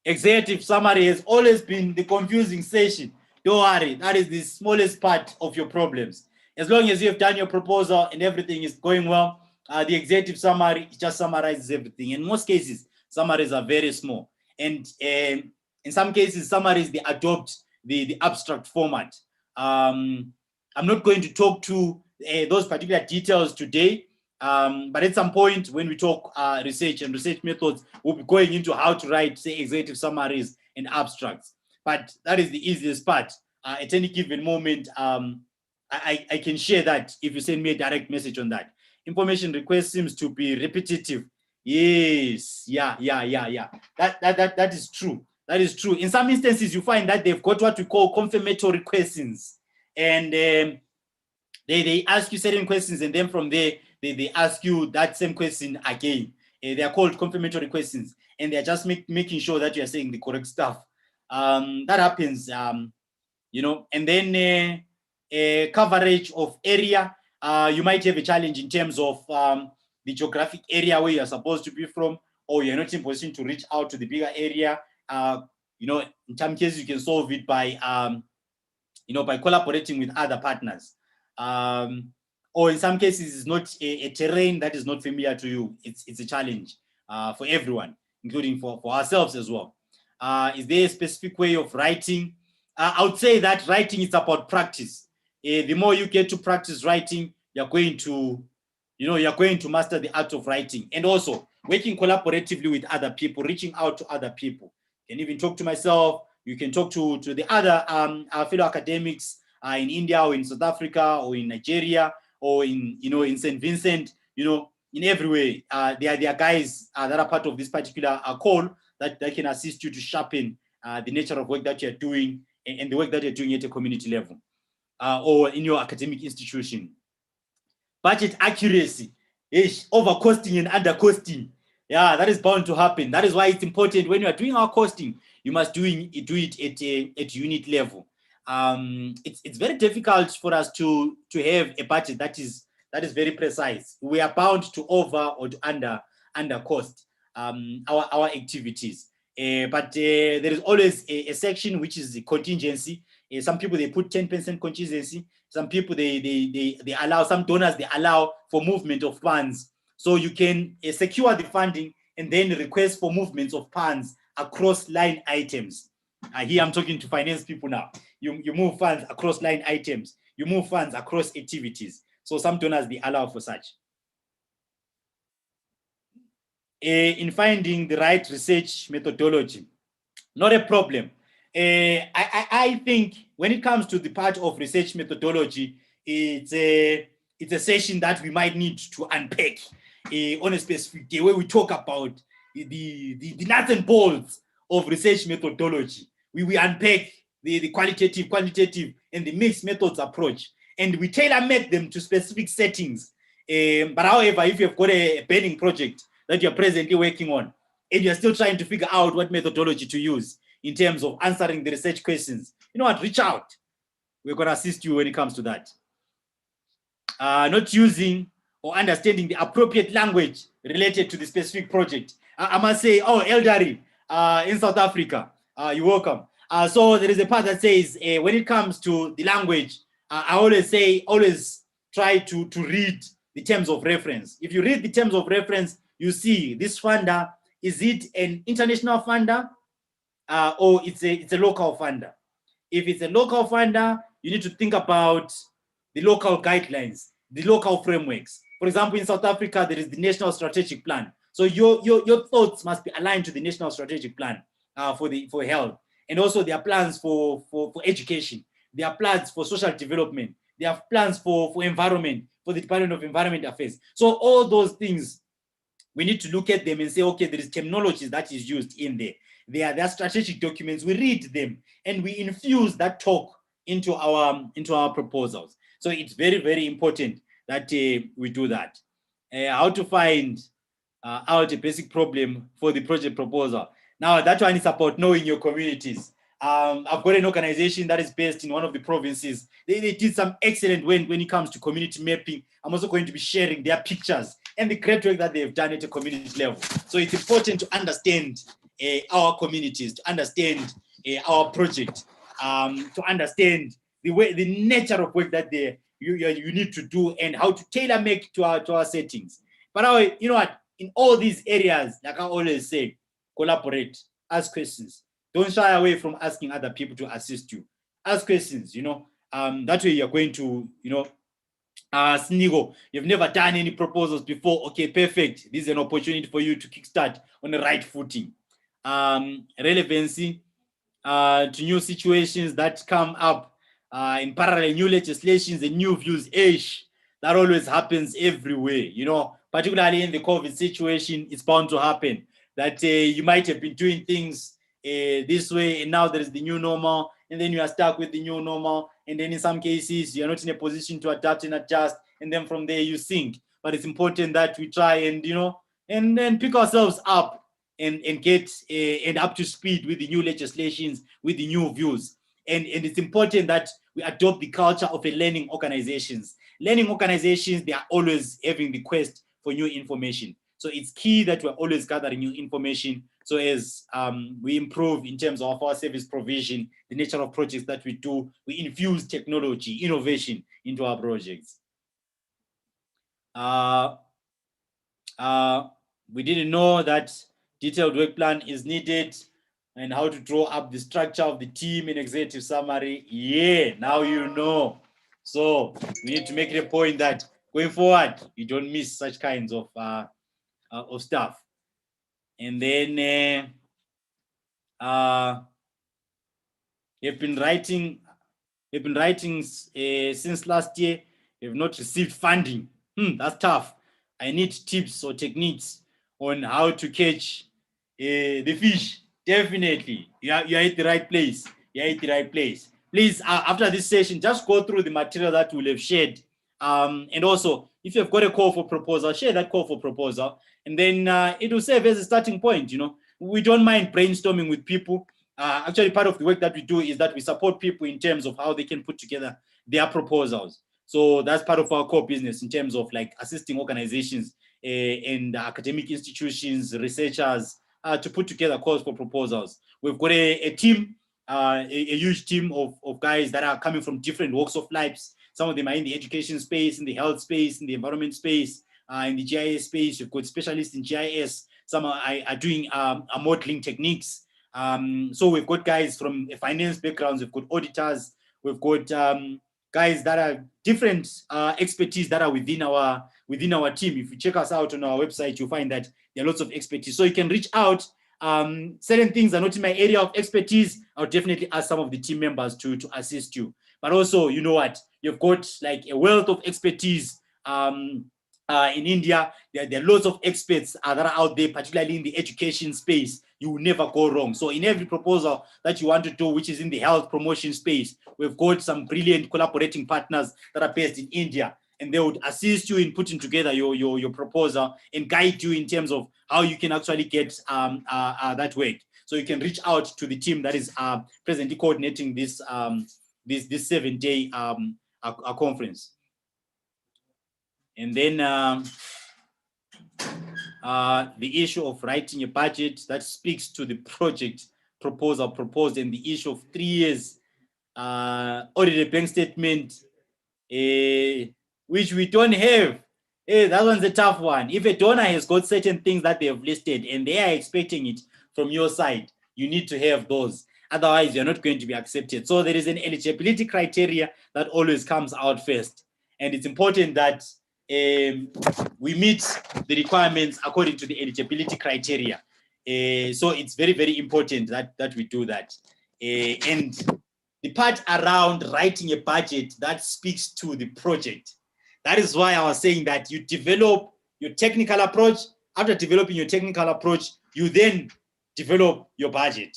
executive summary has always been the confusing session. Don't worry, that is the smallest part of your problems. As long as you have done your proposal and everything is going well, the executive summary just summarizes everything. In most cases, summaries are very small. And in some cases, summaries, they adopt the abstract format. I'm not going to talk to those particular details today, but at some point when we talk research and research methods, we'll be going into how to write, say, executive summaries and abstracts. But that is the easiest part. At any given moment, I can share that if you send me a direct message on that. Information request seems to be repetitive. Yes, yeah. That is true. That is true. In some instances, you find that they've got what we call confirmatory questions. And they ask you certain questions, and then from there, they ask you that same question again. They are called confirmatory questions, and they're just making sure that you're saying the correct stuff. That happens, and then coverage of area. You might have a challenge in terms of the geographic area where you're supposed to be from, or you're not in position to reach out to the bigger area. In some cases, you can solve it by by collaborating with other partners. Or in some cases, it's not a terrain that is not familiar to you. It's a challenge for everyone, including for ourselves as well. Is there a specific way of writing? I would say that writing is about practice. The more you get to practice writing, you're going to master the art of writing. And also working collaboratively with other people, reaching out to other people. You can even talk to myself. You can talk to the other fellow academics in India or in South Africa or in Nigeria or in St. Vincent, in every way. There are guys that are part of this particular call that can assist you to sharpen the nature of work that you're doing and the work that you're doing at a community level or in your academic institution. Budget accuracy, overcosting and undercosting. Yeah, that is bound to happen. That is why it's important when you are doing our costing, you must do it at unit level. It's very difficult for us to have a budget that is very precise. We are bound to over or to under cost our activities. But there is always a section which is the contingency. Some people, they put 10% contingency. Some people, they allow, some donors, they allow for movement of funds. So you can secure the funding and then request for movements of funds across line items. Here I'm talking to finance people now. You move funds across line items. You move funds across activities. So some donors, they allow for such. In finding the right research methodology, not a problem. I think when it comes to the part of research methodology, it's a session that we might need to unpack on a specific day where we talk about the nuts and bolts of research methodology. We unpack the qualitative, quantitative, and the mixed methods approach, and we tailor-make them to specific settings. But however, if you've got a burning project that you're presently working on, and you're still trying to figure out what methodology to use in terms of answering the research questions, you know what, reach out. We're going to assist you when it comes to that. Not using or understanding the appropriate language related to the specific project. I must say, oh, Eldari, in South Africa, you're welcome. So there is a part that says, when it comes to the language, I always say, always try to read the terms of reference. If you read the terms of reference, you see this funder, is it an international funder or it's a local funder? If it's a local funder, you need to think about the local guidelines, the local frameworks. For example, in South Africa, there is the National Strategic Plan. So your thoughts must be aligned to the National Strategic Plan for health. And also there are plans for education. There are plans for social development. There are plans for environment, for the Department of Environment Affairs. So all those things, we need to look at them and say, okay, there is terminology that is used in there. There are strategic documents. We read them and we infuse that talk into our proposals. So it's very, very important that we do that. How to find out a basic problem for the project proposal. Now that one is about knowing your communities. I've got an organization that is based in one of the provinces. They did some excellent work when it comes to community mapping. I'm also going to be sharing their pictures and the great work that they've done at a community level. So it's important to understand our communities, to understand our project, to understand the nature of work that you need to do and how to tailor make to our settings. But you know what? In all these areas, like I always say, collaborate, ask questions. Don't shy away from asking other people to assist you. Ask questions, you know. That way you're going to, you know, Snigo, you've never done any proposals before. Okay, perfect. This is an opportunity for you to kickstart on the right footing. Relevancy to new situations that come up in parallel, new legislations and new views. That always happens everywhere, you know, particularly in the COVID situation. It's bound to happen that you might have been doing things this way, and now there is the new normal, and then you are stuck with the new normal, and then in some cases you're not in a position to adapt and adjust, and then from there you sink. But it's important that we try and, you know, and then pick ourselves up and get and up to speed with the new legislations, with the new views. And it's important that we adopt the culture of a learning organizations. Learning organizations, they are always having the quest for new information. So it's key that we're always gathering new information. So as we improve in terms of our service provision, the nature of projects that we do, we infuse technology, innovation into our projects. We didn't know that detailed work plan is needed and how to draw up the structure of the team in executive summary. Yeah, now you know. So we need to make it a point that going forward, you don't miss such kinds of stuff. And then you've been writing since last year. You've not received funding. That's tough. I need tips or techniques on how to catch the fish. Definitely, you're at the right place. You're at the right place. Please, after this session, just go through the material that we'll have shared. And also, if you've got a call for proposal, share that call for proposal. And then it will serve as a starting point. You know, we don't mind brainstorming with people. Actually, part of the work that we do is that we support people in terms of how they can put together their proposals. So that's part of our core business in terms of like assisting organizations and academic institutions, researchers to put together calls for proposals. We've got a team, a huge team of guys that are coming from different walks of lives. Some of them are in the education space, in the health space, in the environment space, in the GIS space. You've got specialists in GIS. Some are doing modeling techniques. So we've got guys from finance backgrounds. We've got auditors. We've got guys that are different expertise that are within our team. If you check us out on our website, you'll find that there are lots of expertise. So you can reach out. Certain things are not in my area of expertise. I'll definitely ask some of the team members to assist you. But also, you know what? You've got like a wealth of expertise. In India, there are lots of experts that are out there, particularly in the education space. You will never go wrong. So in every proposal that you want to do, which is in the health promotion space, we've got some brilliant collaborating partners that are based in India, and they would assist you in putting together your proposal and guide you in terms of how you can actually get that work. So you can reach out to the team that is presently coordinating this 7-day conference. And then the issue of writing a budget that speaks to the project proposal proposed, and the issue of 3 years audited bank statement, which we don't have. That one's a tough one. If a donor has got certain things that they have listed and they are expecting it from your side, you need to have those. Otherwise, you're not going to be accepted. So there is an eligibility criteria that always comes out first. And it's important that we meet the requirements according to the eligibility criteria. So it's very, very important that we do that. And the part around writing a budget that speaks to the project. That is why I was saying that you develop your technical approach. After developing your technical approach, you then develop your budget.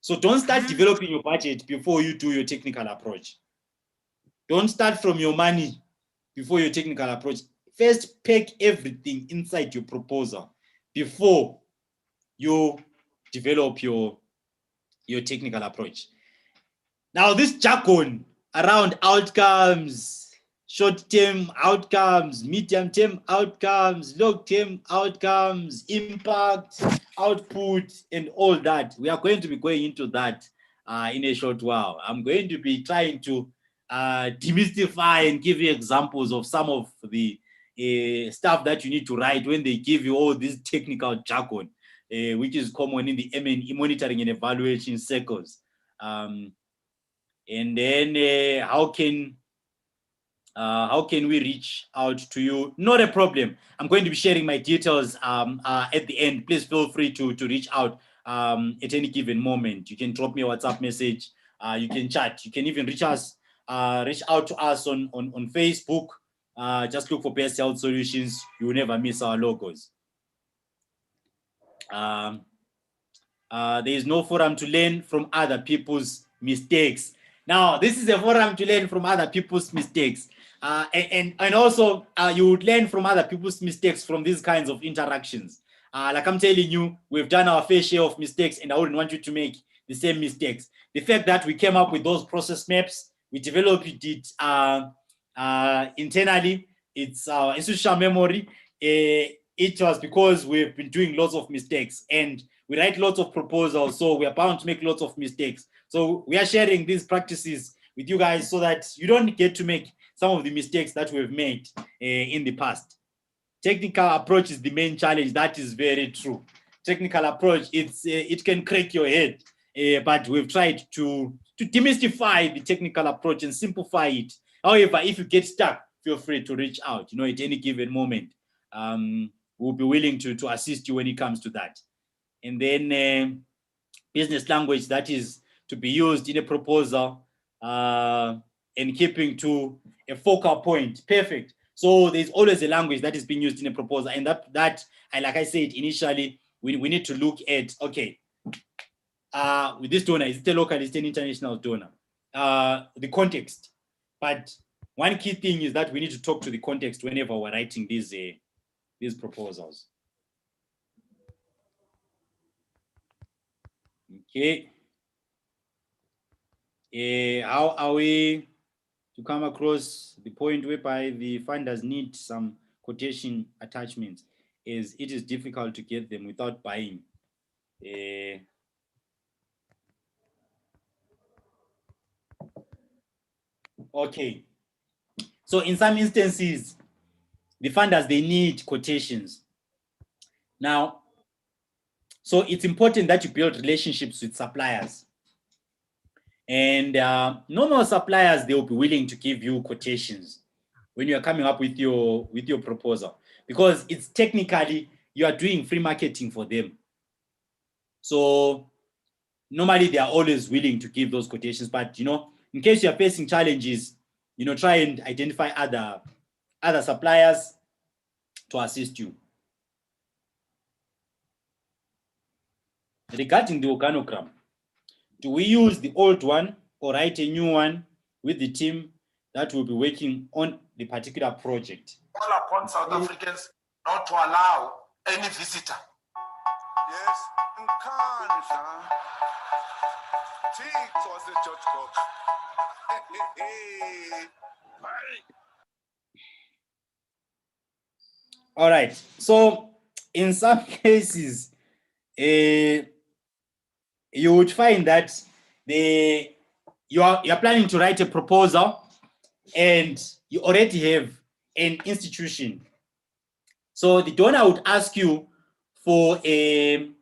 So don't start developing your budget before you do your technical approach. Don't start from your money before your technical approach. First, pack everything inside your proposal before you develop your technical approach. Now, this jargon around outcomes, short-term outcomes, medium-term outcomes, long-term outcomes, impact, output, and all that, we are going to be going into that in a short while. I'm going to be trying to demystify and give you examples of some of the stuff that you need to write when they give you all this technical jargon, which is common in the M&E monitoring and evaluation circles. And then how can we reach out to you? Not a problem. I'm going to be sharing my details at the end. Please feel free to reach out at any given moment. You can drop me a WhatsApp message. You can chat. You can even reach out to us on Facebook. Just look for Best Health Solutions. You will never miss our logos. There is no forum to learn from other people's mistakes. Now, this is a forum to learn from other people's mistakes. And also, you would learn from other people's mistakes from these kinds of interactions. Like I'm telling you, we've done our fair share of mistakes, and I wouldn't want you to make the same mistakes. The fact that we came up with those process maps, we developed it internally, it's our institutional memory. It was because we've been doing lots of mistakes, and we write lots of proposals, so we are bound to make lots of mistakes. So we are sharing these practices with you guys so that you don't get to make some of the mistakes that we've made in the past. Technical approach is the main challenge. That is very true. Technical approach, it can crack your head, but we've tried to demystify the technical approach and simplify it. However, if you get stuck, feel free to reach out, at any given moment. We'll be willing to assist you when it comes to that. And then business language that is to be used in a proposal and keeping to a focal point. Perfect. So there's always a language that is being used in a proposal, and that like I said initially, we need to look at, okay, with this donor, is it a local, is it an international donor? The context. But one key thing is that we need to talk to the context whenever we're writing these proposals. Okay. How are we to come across the point whereby the funders need some quotation attachments, is it is difficult to get them without buying. Okay. So in some instances, the funders, they need quotations. Now, so it's important that you build relationships with suppliers. And normal suppliers, they will be willing to give you quotations when you are coming up with your proposal, because it's technically you are doing free marketing for them. So normally they are always willing to give those quotations, but in case you are facing challenges, try and identify other suppliers to assist you. Regarding the organogram, do we use the old one or write a new one with the team that will be working on the particular project? Call upon South Africans not to allow any visitor. Yes, all right. So in some cases, you would find that you are planning to write a proposal and you already have an institution. So the donor would ask you for an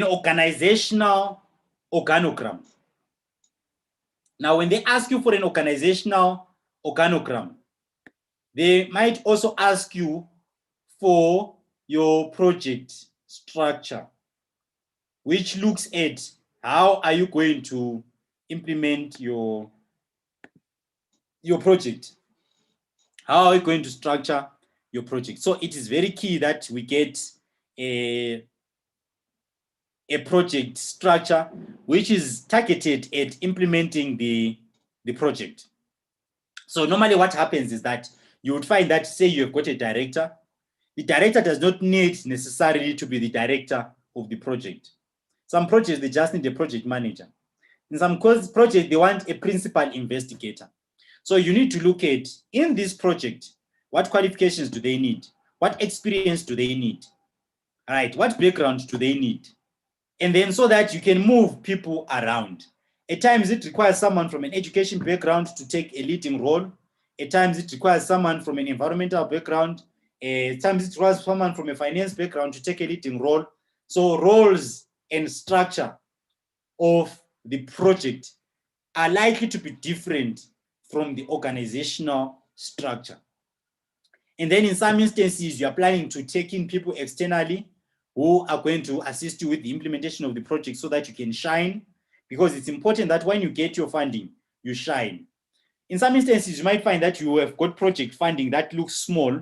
organizational organogram. Now, when they ask you for an organizational organogram, they might also ask you for your project structure, which looks at how are you going to implement your project? How are you going to structure your project? So it is very key that we get a project structure which is targeted at implementing the project. So normally what happens is that you would find that, say you have got a director, the director does not need necessarily to be the director of the project. Some projects, they just need a project manager. In some projects, they want a principal investigator. So you need to look at, in this project, what qualifications do they need? What experience do they need? All right, what background do they need? And then so that you can move people around. At times it requires someone from an education background to take a leading role. At times it requires someone from an environmental background. At times it requires someone from a finance background to take a leading role. So roles and structure of the project are likely to be different from the organizational structure. And then in some instances, you are planning to take in people externally who are going to assist you with the implementation of the project so that you can shine, because it's important that when you get your funding, you shine. In some instances, you might find that you have got project funding that looks small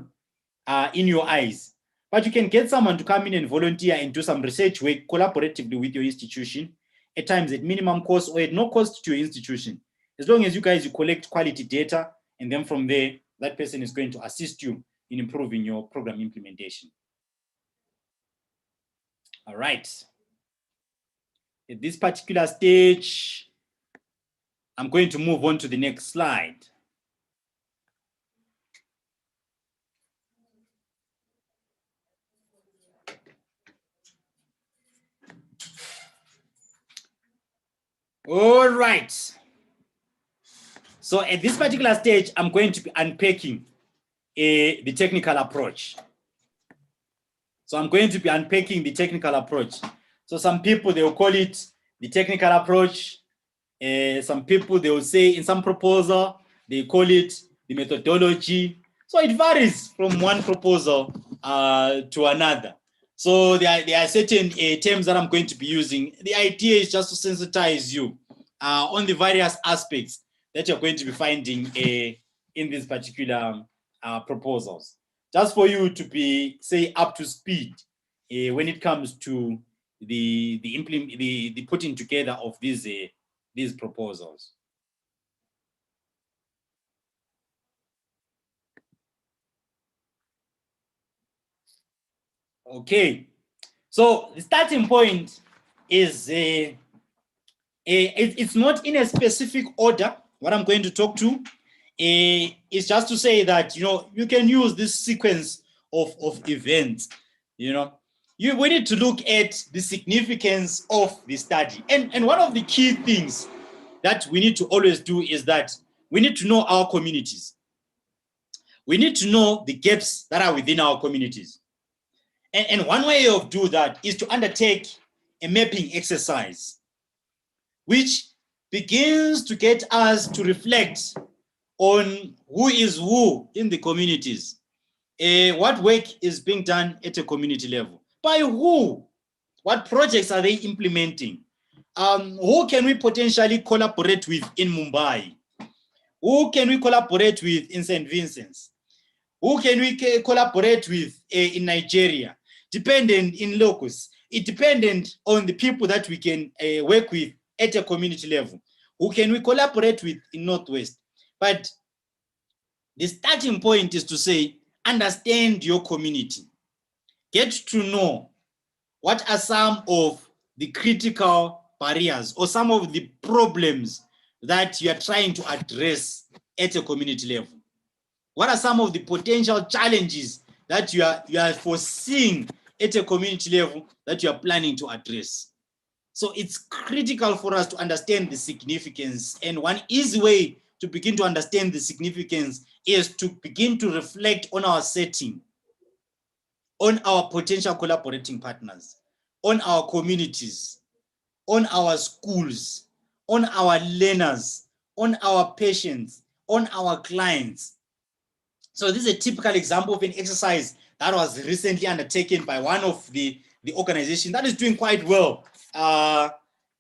in your eyes, but you can get someone to come in and volunteer and do some research work collaboratively with your institution, at times at minimum cost or at no cost to your institution. As long as you guys, you collect quality data, and then from there, that person is going to assist you in improving your program implementation. All right. At this particular stage, I'm going to move on to the next slide. All right. So at this particular stage, I'm going to be unpacking the technical approach. So I'm going to be unpacking the technical approach. So some people, they will call it the technical approach. Some people, they will say in some proposal, they call it the methodology. So it varies from one proposal to another. So there are certain terms that I'm going to be using. The idea is just to sensitize you on the various aspects that you're going to be finding in these particular proposals, just for you to be, say, up to speed when it comes to the putting together of these proposals. Okay, so the starting point is it's not in a specific order what I'm going to talk to. It's just to say that you can use this sequence of events. We need to look at the significance of the study, and one of the key things that we need to always do is that we need to know our communities. we need to know the gaps that are within our communities. And one way of doing that is to undertake a mapping exercise, which begins to get us to reflect on who is who in the communities. What work is being done at a community level? By who? What projects are they implementing? Who can we potentially collaborate with in Mumbai? Who can we collaborate with in St. Vincent's? Who can we collaborate with in Nigeria? Dependent in locus. It dependent on the people that we can work with at a community level. Who can we collaborate with in Northwest? But the starting point is to say, understand your community. Get to know what are some of the critical barriers or some of the problems that you are trying to address at a community level. What are some of the potential challenges that you are foreseeing at a community level that you are planning to address? So it's critical for us to understand the significance. And one easy way to begin to understand the significance is to begin to reflect on our setting, on our potential collaborating partners, on our communities, on our schools, on our learners, on our patients, on our clients. So this is a typical example of an exercise that was recently undertaken by one of the organizations that is doing quite well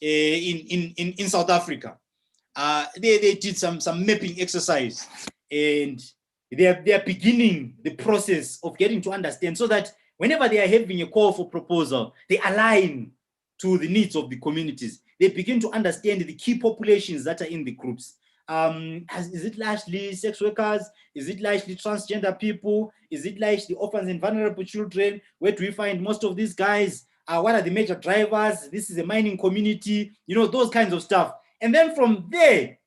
in South Africa. They did some mapping exercise, and they are beginning the process of getting to understand, so that whenever they are having a call for proposal, they align to the needs of the communities. They begin to understand the key populations that are in the groups. Is it largely sex workers? Is it largely transgender people? Is it largely orphans and vulnerable children? Where do we find most of these guys? What are the major drivers? This is a mining community, you know, those kinds of stuff. And then from there,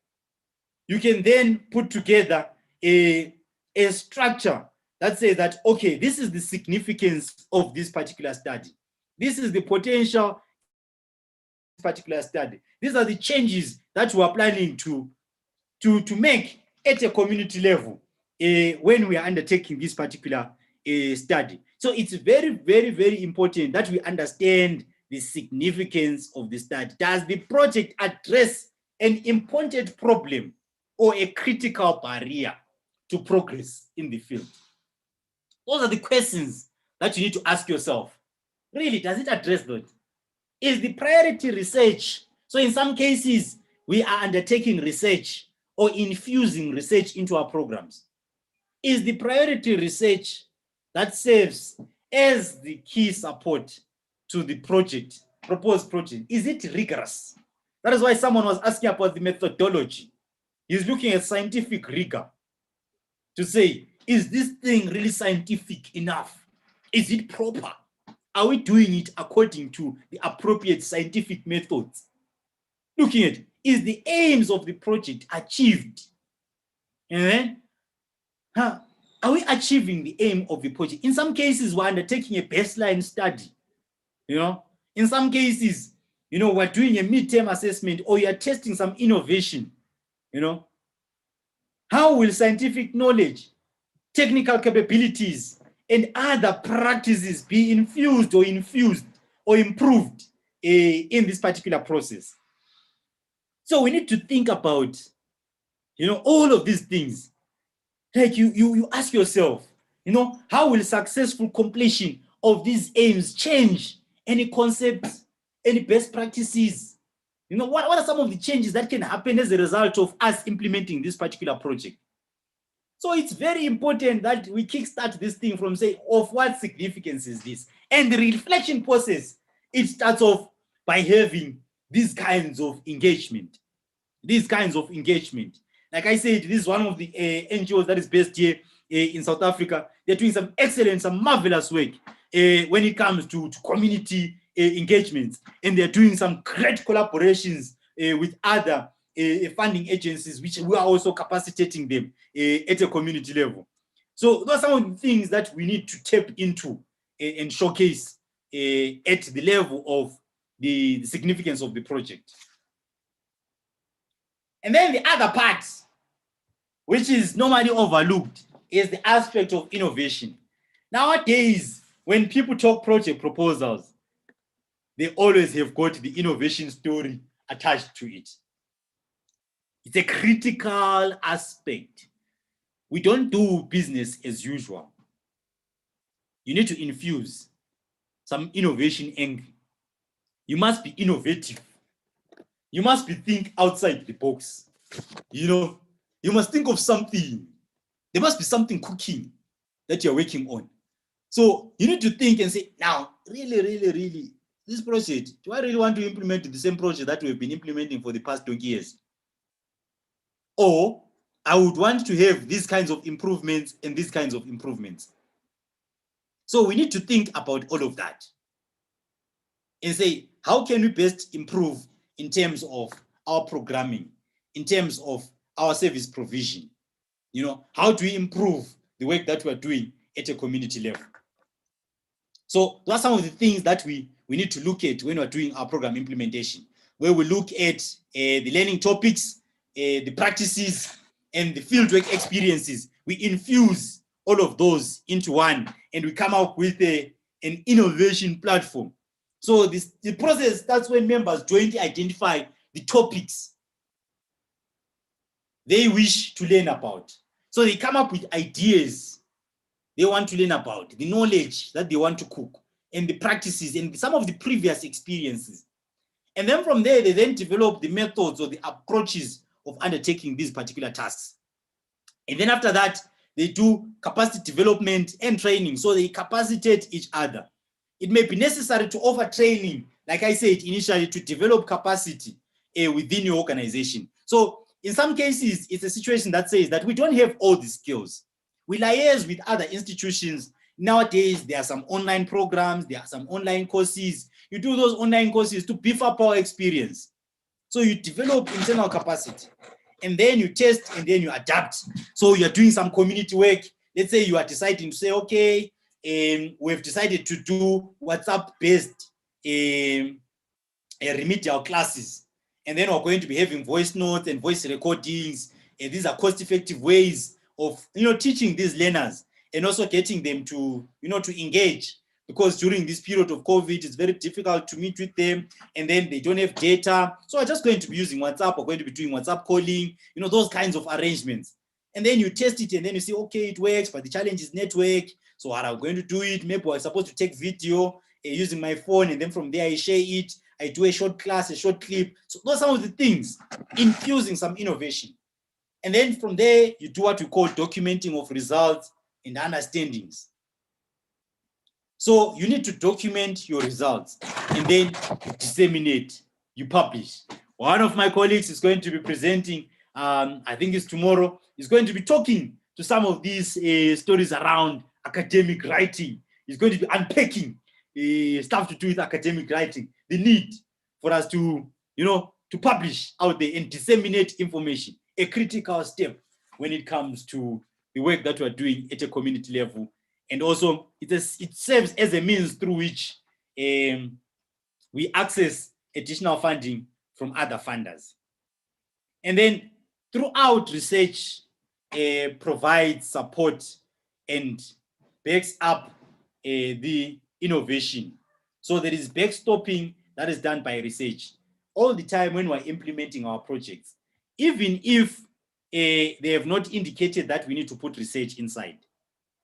you can then put together a structure that says that, okay, this is the significance of this particular study. This is the potential of this particular study. These are the changes that we are planning to make at a community level when we are undertaking this particular study. So it's very, very, very important that we understand the significance of the study. Does the project address an important problem or a critical barrier to progress in the field? Those are the questions that you need to ask yourself. Really, does it address that? Is the priority research? So in some cases, we are undertaking research or infusing research into our programs. Is the priority research that serves as the key support to the project, proposed project, is it rigorous? That is why someone was asking about the methodology. He's looking at scientific rigor to say, is this thing really scientific enough? Is it proper? Are we doing it according to the appropriate scientific methods? Looking at, is the aims of the project achieved? And then, are we achieving the aim of the project? In some cases, we're undertaking a baseline study. You know, in some cases, you know, we're doing a midterm assessment, or you're testing some innovation. You know, how will scientific knowledge, technical capabilities, and other practices be infused or improved in this particular process? So we need to think about, you know, all of these things. Like you ask yourself, you know, how will successful completion of these aims change any concepts, any best practices? You know, what are some of the changes that can happen as a result of us implementing this particular project? So it's very important that we kickstart this thing from saying, of what significance is this? And the reflection process, it starts off by having these kinds of engagement. Like I said, this is one of the NGOs that is based here in South Africa. They're doing some excellent, some marvelous work when it comes to community engagements. And they're doing some great collaborations with other funding agencies, which we are also capacitating them at a community level. So those are some of the things that we need to tap into and showcase at the level of the significance of the project. And then the other part, which is normally overlooked, is the aspect of innovation. Nowadays, when people talk project proposals, they always have got the innovation story attached to it. It's a critical aspect. We don't do business as usual. You need to infuse some innovation angle. You must be innovative. You must be think outside the box. You know, you must think of something. There must be something cooking that you're working on. So you need to think and say, now, really, this project, do I really want to implement the same project that we've been implementing for the past 20 years? Or I would want to have these kinds of improvements and these kinds of improvements. So we need to think about all of that and say, how can we best improve in terms of our programming, in terms of our service provision? You know, how do we improve the work that we're doing at a community level? So those are some of the things that we need to look at when we're doing our program implementation, where we look at the learning topics, the practices, and the fieldwork experiences. We infuse all of those into one, and we come up with an innovation platform. So the process starts when members jointly identify the topics they wish to learn about. So they come up with ideas they want to learn about, the knowledge that they want to cook, and the practices and some of the previous experiences. And then from there, they then develop the methods or the approaches of undertaking these particular tasks. And then after that, they do capacity development and training. So they capacitate each other. It may be necessary to offer training, like I said initially, to develop capacity within your organization. So in some cases, it's a situation that says that we don't have all the skills. We liaise with other institutions. Nowadays, there are some online programs, there are some online courses. You do those online courses to beef up our experience. So you develop internal capacity, and then you test, and then you adapt. So you're doing some community work. Let's say you are deciding to say, okay, we've decided to do WhatsApp-based remedial classes. And then we're going to be having voice notes and voice recordings. And these are cost-effective ways of teaching these learners and also getting them to to engage, because during this period of COVID, it's very difficult to meet with them, and then they don't have data. So we're just going to be using WhatsApp. We're going to be doing WhatsApp calling, those kinds of arrangements. And then you test it, and then you say, okay, it works, but the challenge is network. So how are we going to do it? Maybe we're supposed to take video using my phone, and then from there I share it. I do a short class, a short clip. So those are some of the things, infusing some innovation. And then from there, you do what we call documenting of results and understandings. So you need to document your results and then disseminate, you publish. One of my colleagues is going to be presenting, I think it's tomorrow, is going to be talking to some of these stories around academic writing. He's going to be unpacking stuff to do with academic writing, the need for us to, to publish out there and disseminate information, a critical step when it comes to the work that we're doing at a community level. And also it serves as a means through which we access additional funding from other funders. And then throughout, research provides support and backs up the innovation. So there is backstopping that is done by research all the time when we're implementing our projects, even if they have not indicated that we need to put research inside.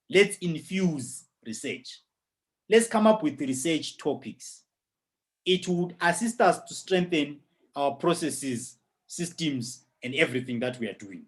Let's infuse research. Let's come up with research topics. It would assist us to strengthen our processes, systems, and everything that we are doing.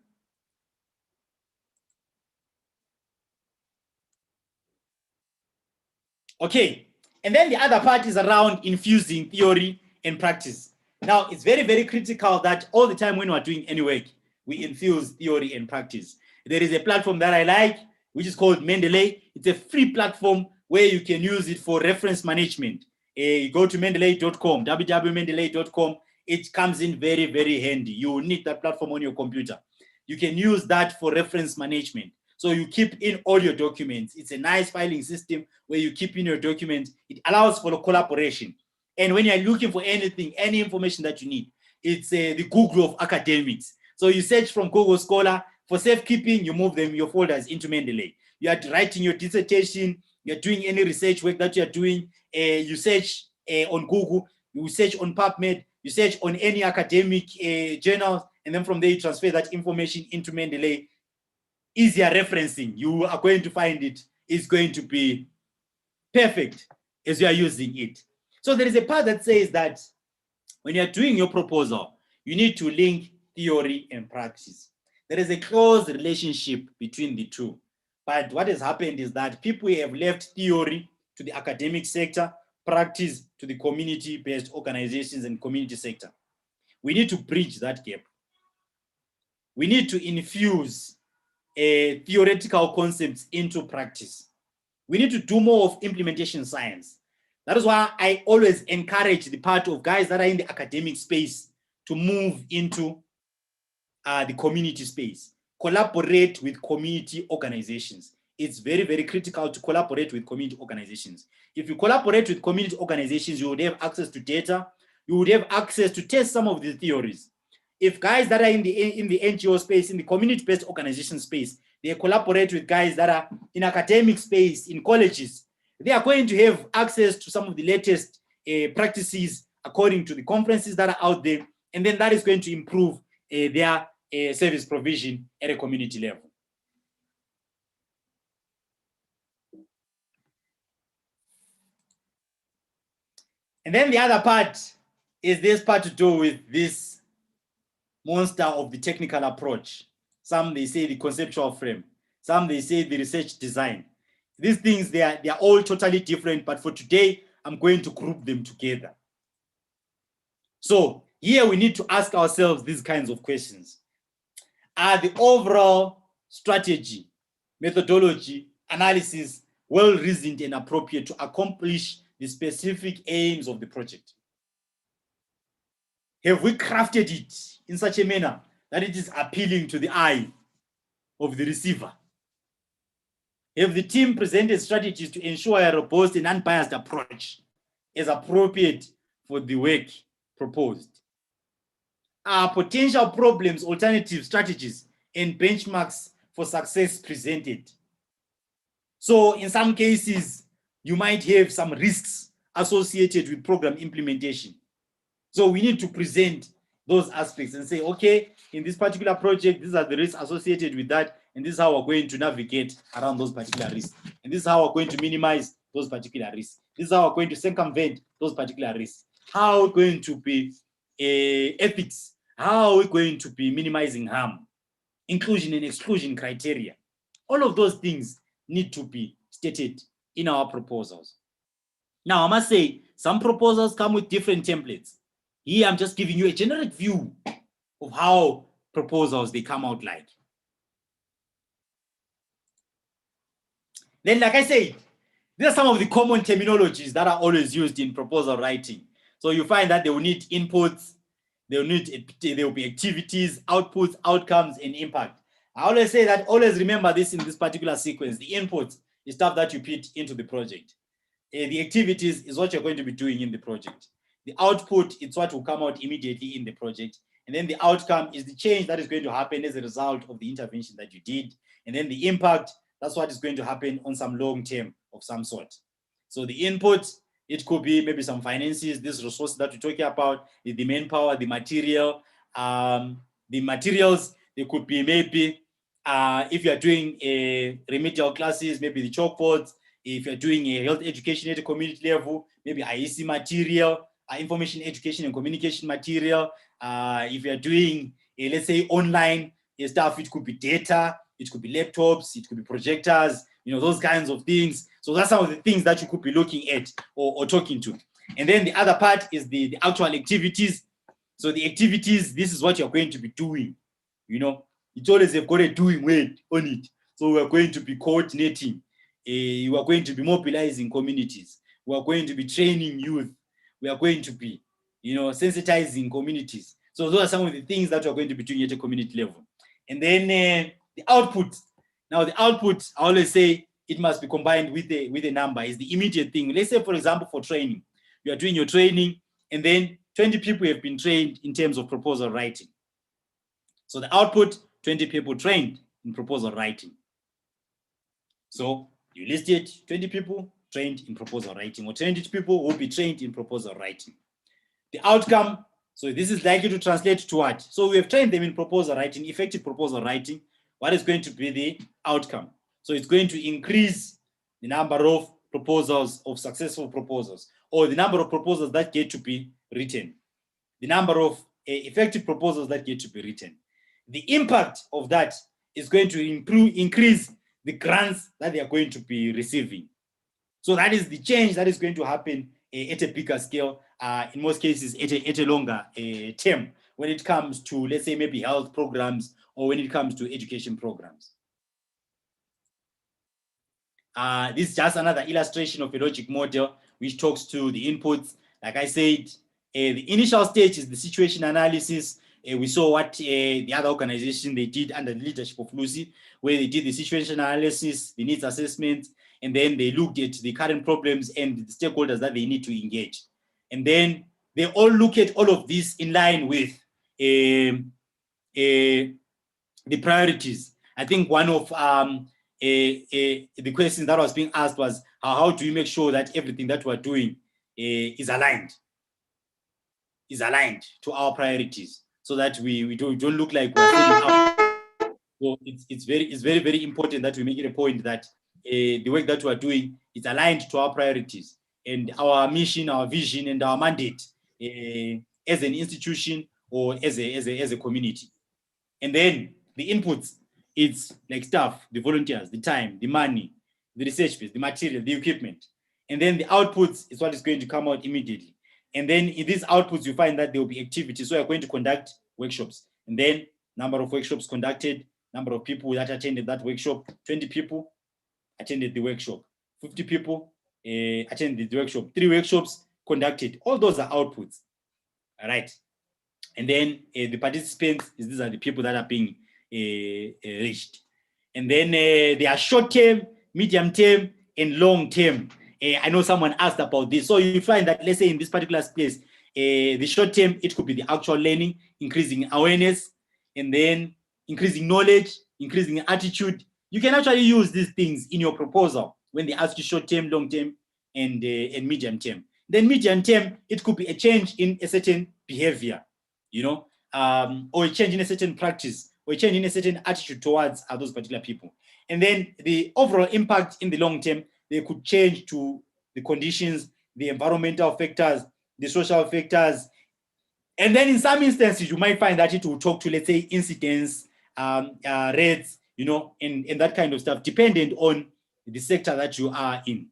Okay, and then the other part is around infusing theory and practice. Now, it's very, very critical that all the time when we're doing any work, we infuse theory and practice. There is a platform that I like, which is called Mendeley. It's a free platform where you can use it for reference management. You go to mendeley.com, www.mendeley.com. It comes in very, very handy. You will need that platform on your computer. You can use that for reference management. So you keep in all your documents. It's a nice filing system where you keep in your documents. It allows for collaboration. And when you're looking for anything, any information that you need, it's the Google of academics. So you search from Google Scholar, For safekeeping, you move them, your folders into Mendeley. You are writing your dissertation, you're doing any research work that you're doing, you search on Google, you search on PubMed, you search on any academic journals, and then from there you transfer that information into Mendeley. Easier referencing, you are going to find it is going to be perfect as you are using it. So there is a part that says that when you're doing your proposal, you need to link theory and practice. There is a close relationship between the two. But what has happened is that people have left theory to the academic sector, practice to the community-based organizations and community sector. We need to bridge that gap. We need to infuse theoretical concepts into practice. We need to do more of implementation science. That is why I always encourage the part of guys that are in the academic space to move into the community space. Collaborate with community organizations. It's very, very critical to collaborate with community organizations. If you collaborate with community organizations, you would have access to data. You would have access to test some of the theories. If guys that are in the NGO space, in the community-based organization space, they collaborate with guys that are in academic space, in colleges, they are going to have access to some of the latest practices according to the conferences that are out there, and then that is going to improve their service provision at a community level. And then the other part is this part to do with this monster of the technical approach. Some they say the conceptual frame, some they say the research design. These things, they are all totally different, but for today, I'm going to group them together. So here we need to ask ourselves these kinds of questions. Are the overall strategy, methodology, analysis well-reasoned and appropriate to accomplish the specific aims of the project? Have we crafted it in such a manner that it is appealing to the eye of the receiver? Have the team presented strategies to ensure a robust and unbiased approach is appropriate for the work proposed? Are potential problems, alternative strategies, and benchmarks for success presented? So in some cases, you might have some risks associated with program implementation. So we need to present those aspects and say, okay, in this particular project, these are the risks associated with that, and this is how we're going to navigate around those particular risks. And this is how we're going to minimize those particular risks. This is how we're going to circumvent those particular risks. How are we going to be ethics? How are we going to be minimizing harm? Inclusion and exclusion criteria. All of those things need to be stated in our proposals. Now, I must say, some proposals come with different templates. Here, I'm just giving you a generic view of how proposals, they come out like. Then, like I said, these are some of the common terminologies that are always used in proposal writing. So you find that they will need inputs, there will be activities, outputs, outcomes, and impact. I always say that, always remember this in this particular sequence. The inputs is stuff that you put into the project. The activities is what you're going to be doing in the project. The output, it's what will come out immediately in the project. And then the outcome is the change that is going to happen as a result of the intervention that you did. And then the impact, that's what is going to happen on some long term of some sort. So the input, it could be maybe some finances, this resource that we're talking about, the manpower, the material, the materials. They could be maybe, if you're doing remedial classes, maybe the chalkboards. If you're doing a health education at a community level, maybe IEC material, information education and communication material. If you're doing, let's say, online stuff, it could be data, it could be laptops, it could be projectors, those kinds of things. So that's some of the things that you could be looking at or talking to. And then the other part is the actual activities. So the activities, this is what you're going to be doing. It's always have got a doing word on it. So we're going to be coordinating. You are going to be mobilizing communities. We are going to be training youth. We are going to be, sensitizing communities. So those are some of the things that we're going to be doing at a community level. And then the output. Now the output, I always say it must be combined with a number. Is the immediate thing. Let's say, for example, for training, you are doing your training, and then 20 people have been trained in terms of proposal writing. So the output, 20 people trained in proposal writing. So you listed 20 people trained in proposal writing, or 20 people will be trained in proposal writing. The outcome, so this is likely to translate to what? So we have trained them in proposal writing, effective proposal writing. What is going to be the outcome? So it's going to increase the number of proposals, of successful proposals, or the number of proposals that get to be written, the number of effective proposals that get to be written. The impact of that is going to increase the grants that they are going to be receiving. So that is the change that is going to happen at a bigger scale, in most cases at a longer term, when it comes to, let's say, maybe health programs, or when it comes to education programs. This is just another illustration of a logic model which talks to the inputs. Like I said, the initial stage is the situation analysis. We saw what the other organization they did under the leadership of Lucy, where they did the situation analysis, the needs assessment, and then they looked at the current problems and the stakeholders that they need to engage. And then they all look at all of this in line with the priorities. I think one of the questions that was being asked was, how do you make sure that everything that we're doing is aligned to our priorities, so that we don't look like we're setting out. So it's very, very important that we make it a point that the work that we're doing is aligned to our priorities and our mission, our vision, and our mandate as an institution or as a community. And then the inputs, it's like staff, the volunteers, the time, the money, the research base, the material, the equipment. And then the outputs is what is going to come out immediately. And then in these outputs, you find that there will be activities. So you're going to conduct workshops. And then number of workshops conducted, number of people that attended that workshop, 20 people attended the workshop, 50 people attended the workshop, 3 workshops conducted. All those are outputs, all right? And then the participants, these are the people that are being reached. And then they are short term, medium term, and long term. I know someone asked about this. So you find that, let's say in this particular space, the short term, it could be the actual learning, increasing awareness, and then increasing knowledge, increasing attitude. You can actually use these things in your proposal when they ask you short term, long term, and medium term. Then medium term, it could be a change in a certain behavior, you know, or a change in a certain practice, or a change in a certain attitude towards those particular people. And then the overall impact in the long term, they could change to the conditions, the environmental factors, the social factors. And then in some instances, you might find that it will talk to, let's say, incidents, rates, you know, and that kind of stuff, dependent on the sector that you are in.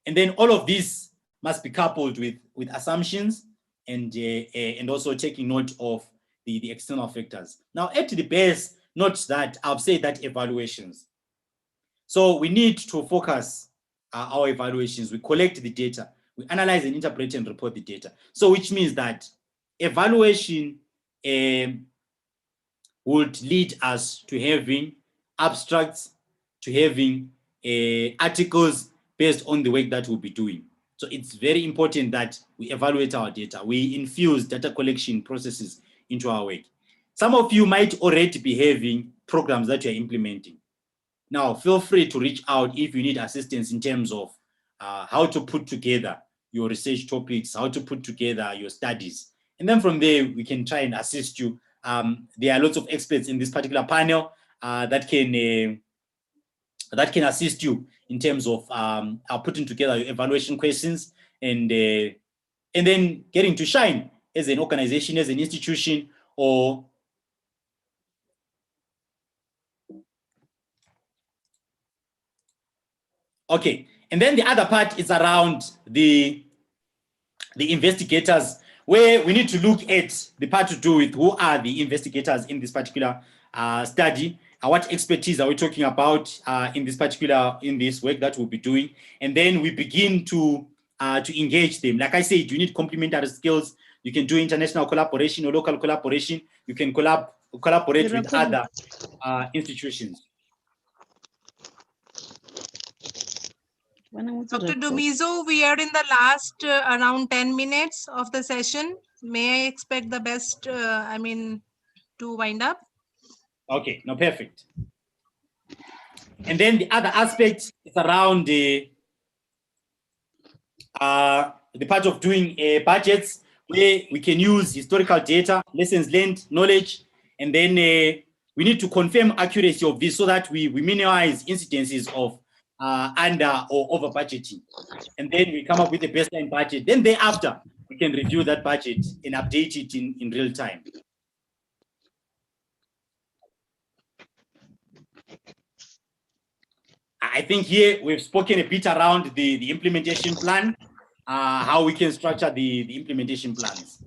And then all of this must be coupled with assumptions and also taking note of the external factors. Now, at the base, note that I've said that evaluations. So we need to focus our evaluations. We collect the data, we analyze and interpret and report the data. So which means that evaluation would lead us to having abstracts, to having articles based on the work that we'll be doing. So it's very important that we evaluate our data. We infuse data collection processes into our work. Some of you might already be having programs that you're implementing. Now, feel free to reach out if you need assistance in terms of how to put together your research topics, how to put together your studies. And then from there, we can try and assist you. There are lots of experts in this particular panel that can assist you in terms of putting together your evaluation questions and then getting to shine as an organization, as an institution, or okay. And then the other part is around the investigators, where we need to look at the part to do with who are the investigators in this particular study. What expertise are we talking about in this work that we'll be doing? And then we begin to engage them. Like I said, you need complementary skills. You can do international collaboration or local collaboration. You can collaborate with other institutions. Dr. Dumizo, we are in the last around 10 minutes of the session. May I expect the best, to wind up. Okay, no, perfect. And then the other aspect is around the part of doing budgets, where we can use historical data, lessons learned, knowledge, and then we need to confirm accuracy of this so that we minimize incidences of under or over budgeting. And then we come up with a baseline budget. Then thereafter, we can review that budget and update it in real time. I think here we've spoken a bit around the implementation plan, how we can structure the implementation plans.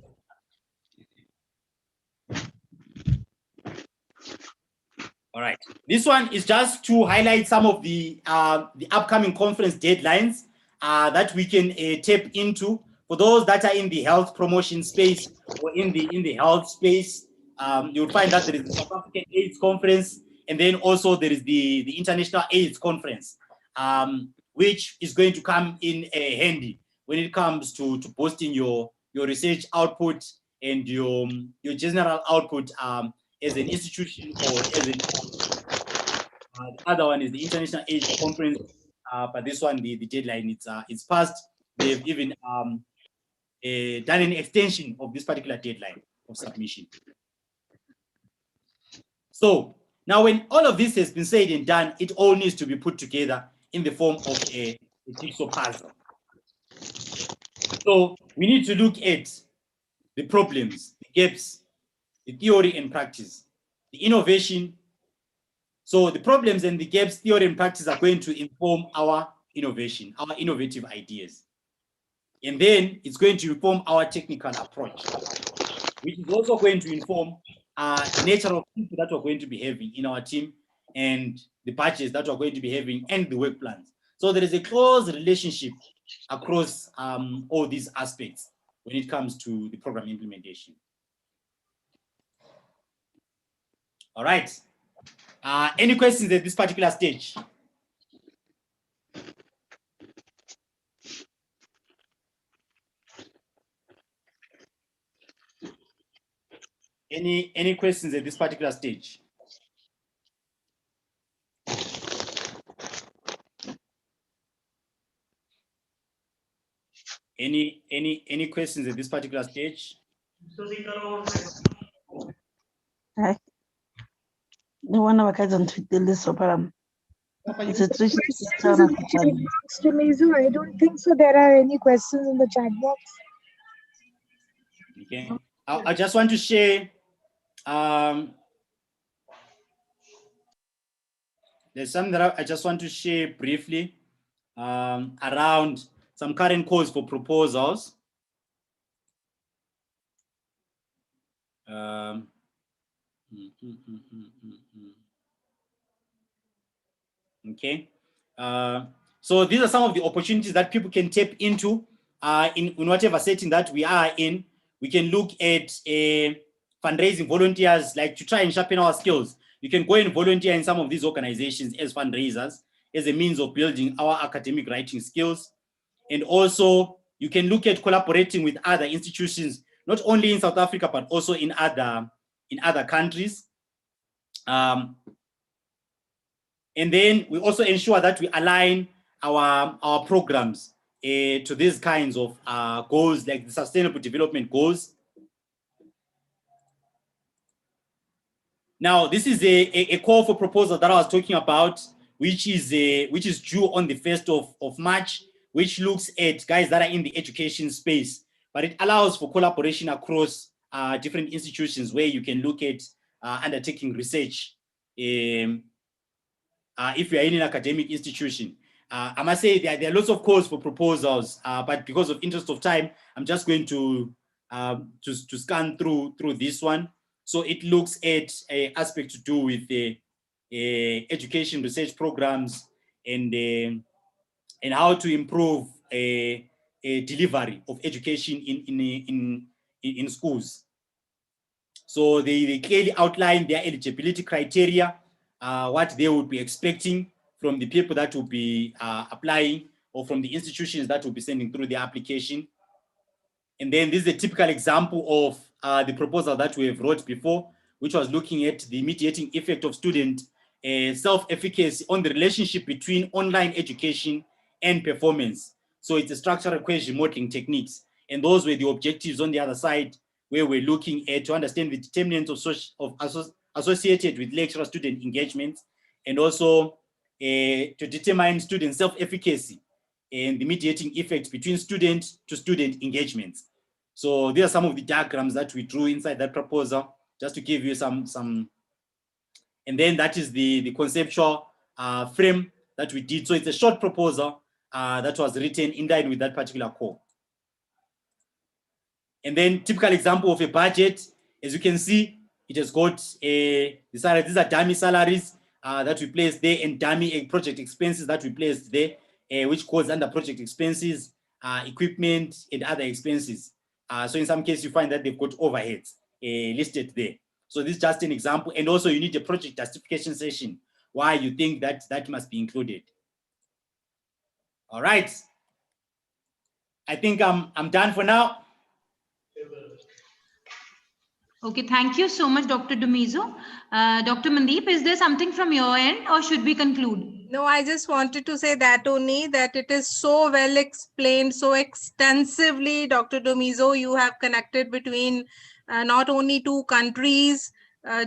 All right, this one is just to highlight some of the upcoming conference deadlines that we can tap into. For those that are in the health promotion space or in the health space, you'll find that there is the South African AIDS Conference, and then also there is the International AIDS Conference, which is going to come in handy when it comes to boosting your research output and your general output as an institution or as an the other one is the International AIDS Conference, but this one the deadline it's passed. They've even done an extension of this particular deadline of submission. So now, when all of this has been said and done, it all needs to be put together in the form of a jigsaw puzzle. So we need to look at the problems, the gaps, the theory and practice, the innovation. So the problems and the gaps, theory and practice are going to inform our innovation, our innovative ideas. And then it's going to inform our technical approach, which is also going to inform the nature of people that we're going to be having in our team and the budgets that we're going to be having and the work plans. So there is a close relationship across all these aspects when it comes to the program implementation. All right. Any questions at this particular stage? Any questions at this particular stage? Any questions at this particular stage? No one ever gets on Twitter list of it's a tricky I don't think so. There are any questions in the chat box. Okay. I just want to share there's something that I just want to share briefly around some current calls for proposals. Okay. So these are some of the opportunities that people can tap into in whatever setting that we are in. We can look at fundraising volunteers, like to try and sharpen our skills. You can go and volunteer in some of these organizations as fundraisers, as a means of building our academic writing skills. And also, you can look at collaborating with other institutions, not only in South Africa, but also in other countries. And then we also ensure that we align our programs to these kinds of goals, like the Sustainable Development Goals. Now, this is a call for proposal that I was talking about, which is due on the 1st of March, which looks at guys that are in the education space, but it allows for collaboration across different institutions where you can look at undertaking research. If you are in an academic institution, I must say there are lots of calls for proposals, but because of interest of time, I'm just going to scan through this one. So it looks at an aspect to do with the education research programs and how to improve a delivery of education in schools. So they clearly outline their eligibility criteria, what they would be expecting from the people that will be applying, or from the institutions that will be sending through the application. And then this is a typical example of the proposal that we have wrote before, which was looking at the mitigating effect of student self-efficacy on the relationship between online education and performance. So it's a structural equation modeling techniques. And those were the objectives on the other side, where we're looking at to understand the determinants associated with lecturer-student engagement, and also to determine student self-efficacy and the mediating effects between student-to-student engagements. So these are some of the diagrams that we drew inside that proposal, just to give you some, and then that is the conceptual frame that we did. So it's a short proposal that was written in line with that particular core. And then typical example of a budget, as you can see, it has got these are dummy salaries that we placed there, and dummy project expenses that we placed there, which goes under project expenses, equipment, and other expenses. So in some cases, you find that they've got overheads listed there. So this is just an example. And also you need a project justification session why you think that that must be included. All right. I think I'm done for now. Okay, thank you so much, Dr. Dumizo. Dr. Mandeep, is there something from your end, or should we conclude? No, I just wanted to say that only, that it is so well explained, so extensively, Dr. Dumizo. You have connected between not only two countries,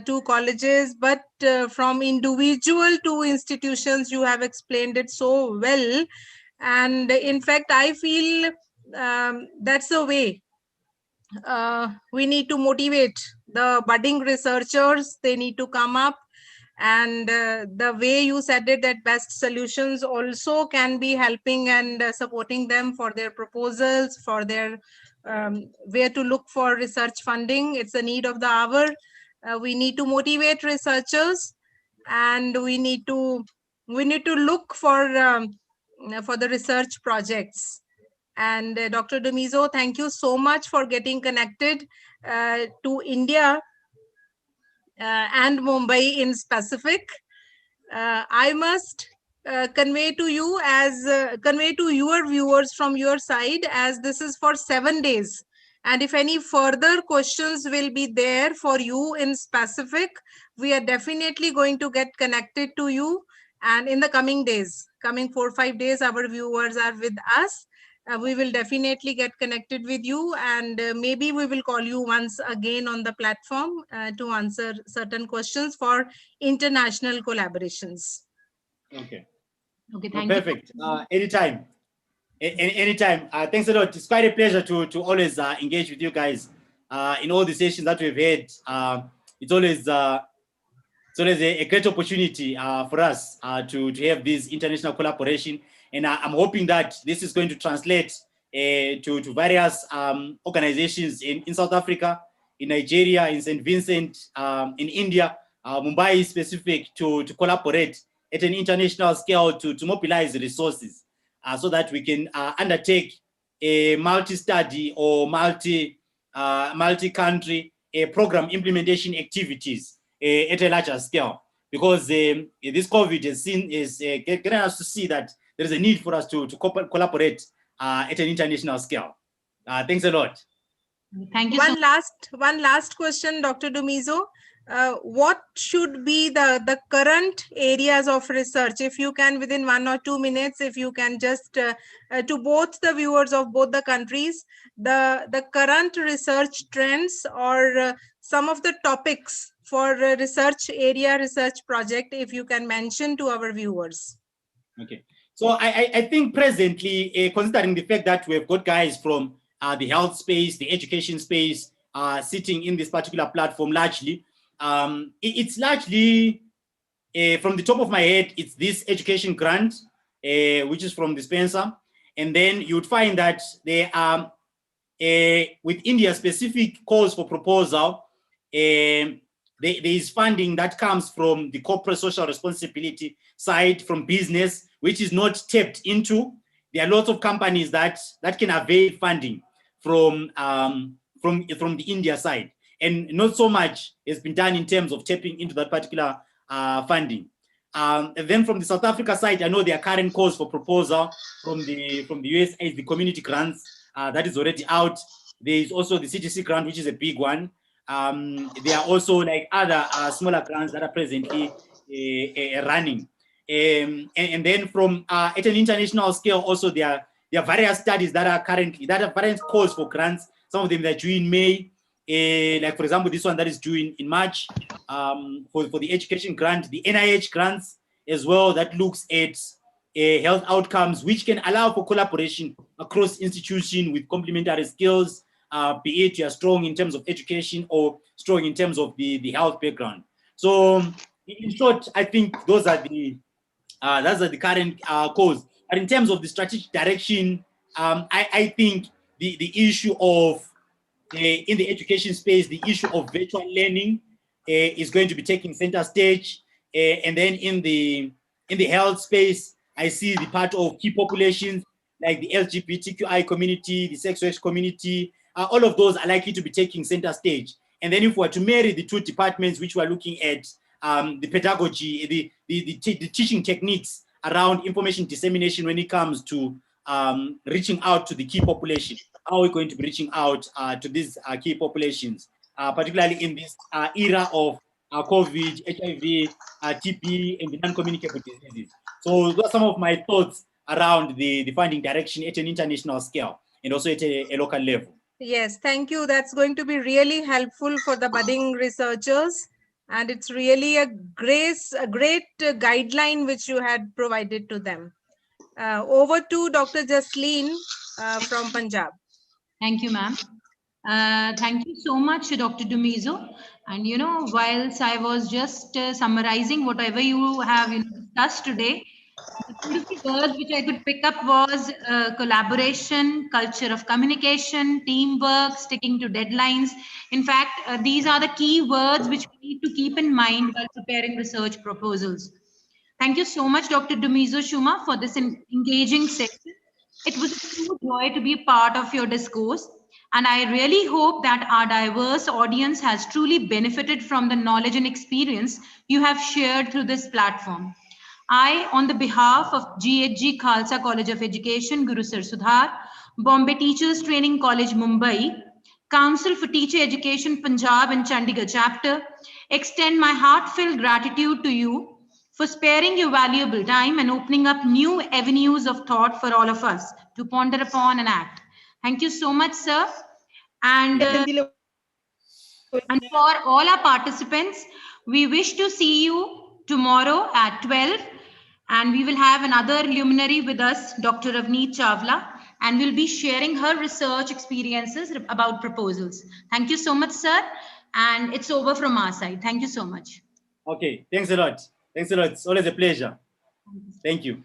two colleges, but from individual to institutions. You have explained it so well. And in fact, I feel that's the way. We need to motivate the budding researchers. They need to come up. And the way you said it, that best solutions also can be helping and supporting them for their proposals, for their where to look for research funding. It's a need of the hour. We need to motivate researchers, and we need to look for the research projects. And Dr. Dumizo, thank you so much for getting connected to India and Mumbai in specific. I must convey to you convey to your viewers from your side, as this is for 7 days. And if any further questions will be there for you in specific, we are definitely going to get connected to you. And in the coming days, coming 4 or 5 days, our viewers are with us. We will definitely get connected with you, and maybe we will call you once again on the platform to answer certain questions for international collaborations. Okay. Okay, No, thank you. perfect. Anytime. Anytime. Thanks a lot. It's quite a pleasure to always engage with you guys in all the sessions that we've had. It's always a great opportunity for us to have this international collaboration. And I'm hoping that this is going to translate to various organizations in South Africa, in Nigeria, in St. Vincent, in India, Mumbai is specific, to collaborate at an international scale to mobilize resources so that we can undertake a multi-study or multi-country program implementation activities at a larger scale, because this COVID is getting us to see that there is a need for us to collaborate at an international scale. Thanks a lot. Thank you. One last question, Dr. Dumizo. What should be the current areas of research? If you can, within 1 or 2 minutes, if you can just to both the viewers of both the countries, the current research trends or some of the topics for research area, research project, if you can mention to our viewers. Okay. So I think presently, considering the fact that we've got guys from the health space, the education space, sitting in this particular platform largely, it's largely, from the top of my head, it's this education grant, which is from the Spencer. And then you would find that there are, with India specific calls for proposal, there is funding that comes from the corporate social responsibility side, from business, which is not tapped into. There are lots of companies that can avail funding from the India side, and not so much has been done in terms of tapping into that particular funding. And then from the South Africa side, I know there are current calls for proposal from the USA, the community grants that is already out. There is also the CTC grant, which is a big one. There are also like other smaller grants that are presently running. And then from at an international scale, also there are various studies that are various calls for grants. Some of them that are due in May, like for example, this one that is due in March for the education grant, the NIH grants as well, that looks at health outcomes, which can allow for collaboration across institutions with complementary skills, be it you are strong in terms of education or strong in terms of the health background. So in short, I think those are the current cause. But in terms of the strategic direction, I think the issue of in the education space, the issue of virtual learning is going to be taking center stage. And then in the health space, I see the part of key populations like the LGBTQI community, the sex work community, all of those are likely to be taking center stage. And then if we were to marry the two departments, which we're looking at, the pedagogy, the teaching techniques around information dissemination when it comes to reaching out to the key population. How are we going to be reaching out to these key populations, particularly in this era of COVID, HIV, TB, and the non-communicable diseases? So those are some of my thoughts around the funding direction at an international scale and also at a local level. Yes, thank you. That's going to be really helpful for the budding researchers. And it's really a great guideline which you had provided to them. Over to Dr. Jasleen from Punjab. Thank you, ma'am. Thank you so much, Dr. Dumizo. And whilst I was just summarizing whatever you have discussed today, the beautiful words which I could pick up was collaboration, culture of communication, teamwork, sticking to deadlines. In fact, these are the key words which we need to keep in mind while preparing research proposals. Thank you so much, Dr. Dumizo Shuma, for this engaging session. It was a true joy to be a part of your discourse. And I really hope that our diverse audience has truly benefited from the knowledge and experience you have shared through this platform. I, on the behalf of G.H.G. Khalsa College of Education, Gurusar Sadhar, Bombay Teachers Training College, Mumbai, Council for Teacher Education, Punjab and Chandigarh Chapter, extend my heartfelt gratitude to you for sparing your valuable time and opening up new avenues of thought for all of us to ponder upon and act. Thank you so much, sir. And for all our participants, we wish to see you tomorrow at 12. And we will have another luminary with us, Dr. Ravneet Chawla, and we'll be sharing her research experiences about proposals. Thank you so much, sir. And it's over from our side. Thank you so much. Okay, thanks a lot. Thanks a lot. It's always a pleasure. Thank you.